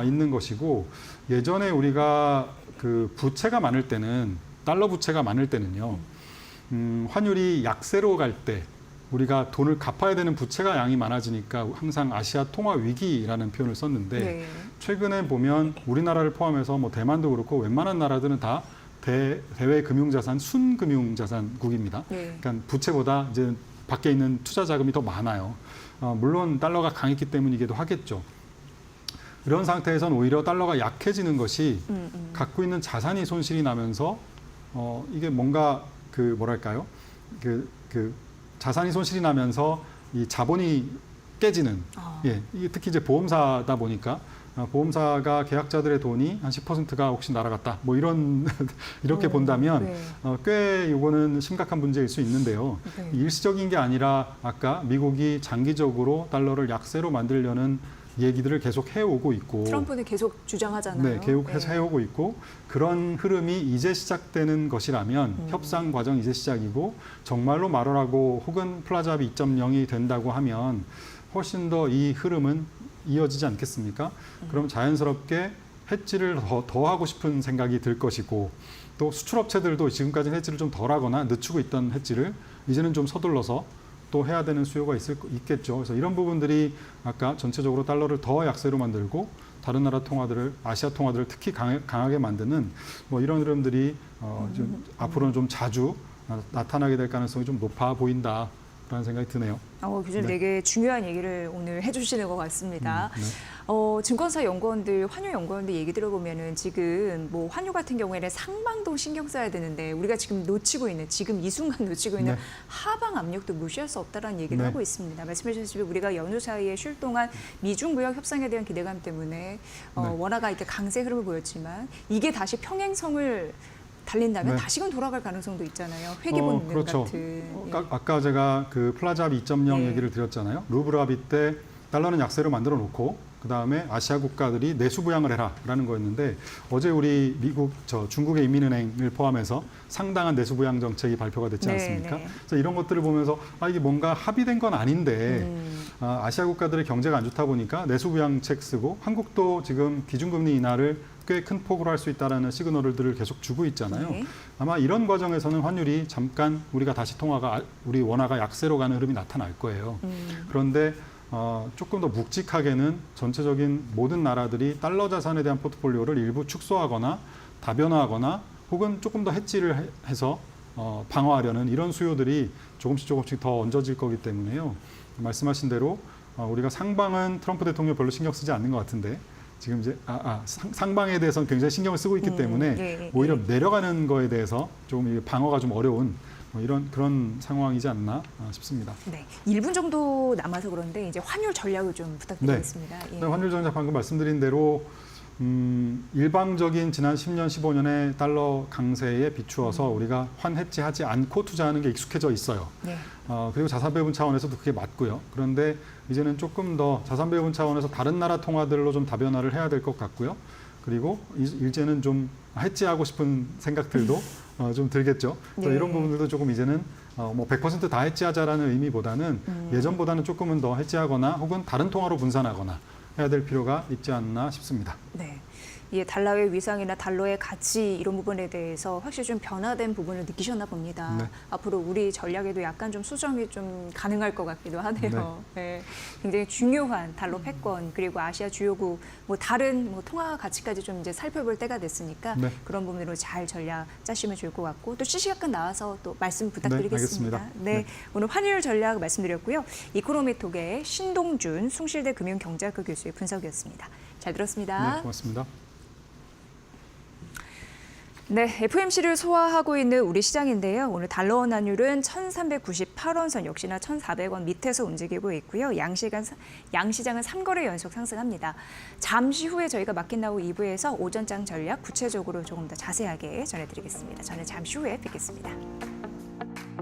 있는 것이고, 예전에 우리가 그 부채가 많을 때는, 달러 부채가 많을 때는요, 환율이 약세로 갈 때 우리가 돈을 갚아야 되는 부채가 양이 많아지니까 항상 아시아 통화 위기라는 표현을 썼는데, 네. 최근에 보면 우리나라를 포함해서 뭐 대만도 그렇고 웬만한 나라들은 다 대외 금융자산, 순금융자산국입니다. 네. 그러니까 부채보다 이제 밖에 있는 투자 자금이 더 많아요. 물론 달러가 강했기 때문이기도 하겠죠. 이런 상태에서는 오히려 달러가 약해지는 것이 갖고 있는 자산이 손실이 나면서 이게 뭔가 그 뭐랄까요? 그 자산이 손실이 나면서 이 자본이 깨지는. 예, 이게 특히 이제 보험사다 보니까 보험사가 계약자들의 돈이 한 10%가 혹시 날아갔다. 뭐 이런 이렇게 본다면 네. 꽤 이거는 심각한 문제일 수 있는데요. 네. 일시적인 게 아니라 아까 미국이 장기적으로 달러를 약세로 만들려는 얘기들을 계속 해오고 있고, 트럼프는 계속 주장하잖아요. 네, 계속해서 네. 해오고 있고, 그런 흐름이 이제 시작되는 것이라면 협상 과정이 이제 시작이고, 정말로 말하라고 혹은 플라자 합의 2.0이 된다고 하면 훨씬 더 이 흐름은 이어지지 않겠습니까? 그럼 자연스럽게 해지를 더 하고 싶은 생각이 들 것이고, 또 수출업체들도 지금까지는 해지를 좀 덜하거나 늦추고 있던 해지를 이제는 좀 서둘러서 또 해야 되는 수요가 있겠죠. 그래서 이런 부분들이 아까 전체적으로 달러를 더 약세로 만들고 다른 나라 통화들을, 아시아 통화들을 특히 강하게 만드는 뭐 이런 흐름들이 좀 앞으로는 좀 자주 나타나게 될 가능성이 좀 높아 보인다라는 생각이 드네요. 교수님 네. 되게 중요한 얘기를 오늘 해주시는 것 같습니다. 네. 증권사 연구원들, 환율 연구원들 얘기 들어보면은 지금 뭐 환율 같은 경우에는 상방도 신경 써야 되는데 우리가 지금 놓치고 있는, 지금 이 순간 놓치고 있는 네. 하방 압력도 무시할 수 없다라는 얘기를 네. 하고 있습니다. 말씀해 주셨지만 우리가 연휴 사이에 쉴 동안 미중 무역 협상에 대한 기대감 때문에 원화가 이렇게 강세 흐름을 보였지만 이게 다시 평행성을 달린다면 네. 다시금 돌아갈 가능성도 있잖아요. 회귀 본능 그렇죠. 같은. 예. 아까 제가 그 플라자 합의 2.0 네. 얘기를 드렸잖아요. 루블 합의 때 달러는 약세로 만들어 놓고 그다음에 아시아 국가들이 내수 부양을 해라라는 거였는데, 어제 우리 중국의 인민은행을 포함해서 상당한 내수 부양 정책이 발표가 됐지 네, 않습니까? 네. 그래서 이런 것들을 보면서 이게 뭔가 합의된 건 아닌데 아시아 국가들의 경제가 안 좋다 보니까 내수 부양책 쓰고, 한국도 지금 기준금리 인하를 꽤 큰 폭으로 할 수 있다라는 시그널들을 계속 주고 있잖아요. 네. 아마 이런 과정에서는 환율이 잠깐 우리가 다시 우리 원화가 약세로 가는 흐름이 나타날 거예요. 그런데 조금 더 묵직하게는 전체적인 모든 나라들이 달러 자산에 대한 포트폴리오를 일부 축소하거나 다변화하거나 혹은 조금 더 해지를 해서 방어하려는 이런 수요들이 조금씩 더 얹어질 거기 때문에요. 말씀하신 대로 우리가 상방은 트럼프 대통령 별로 신경 쓰지 않는 것 같은데, 지금 이제 상방에 대해서는 굉장히 신경을 쓰고 있기 때문에 예. 오히려 내려가는 거에 대해서 좀 방어가 좀 어려운 그런 상황이지 않나 싶습니다. 네, 1분 정도 남아서 그런데 이제 환율 전략을 좀 부탁드리겠습니다. 네. 예. 환율 전략 방금 말씀드린 대로 일방적인 지난 10년, 15년의 달러 강세에 비추어서 우리가 환 해지하지 않고 투자하는 게 익숙해져 있어요. 네. 그리고 자산 배분 차원에서도 그게 맞고요. 그런데 이제는 조금 더 자산 배분 차원에서 다른 나라 통화들로 좀 다변화를 해야 될 것 같고요. 그리고 이제는 좀 해지하고 싶은 생각들도 좀 들겠죠. 그래서 네. 이런 부분들도 조금 이제는 뭐 100% 다 해지하자라는 의미보다는 예전보다는 조금은 더 해지하거나 혹은 다른 통화로 분산하거나 해야 될 필요가 있지 않나 싶습니다. 네. 이 달러의 위상이나 달러의 가치 이런 부분에 대해서 확실히 좀 변화된 부분을 느끼셨나 봅니다. 네. 앞으로 우리 전략에도 약간 좀 수정이 좀 가능할 것 같기도 하네요. 네. 굉장히 중요한 달러 패권 그리고 아시아 주요국 뭐 다른 뭐 통화 가치까지 좀 이제 살펴볼 때가 됐으니까 네. 그런 부분으로 잘 전략 짜시면 좋을 것 같고 또 시시각각 나와서 또 말씀 부탁드리겠습니다. 알겠습니다. 네, 네. 오늘 환율 전략 말씀드렸고요. 이코노미톡의 신동준 숭실대 금융경제학과 교수의 분석이었습니다. 잘 들었습니다. 네, 고맙습니다. 네, FOMC를 소화하고 있는 우리 시장인데요. 오늘 달러 원 환율은 1,398원 선 역시나 1,400원 밑에서 움직이고 있고요. 양시장은 3거래 연속 상승합니다. 잠시 후에 저희가 마켓 나우 2부에서 오전장 전략 구체적으로 조금 더 자세하게 전해드리겠습니다. 저는 잠시 후에 뵙겠습니다.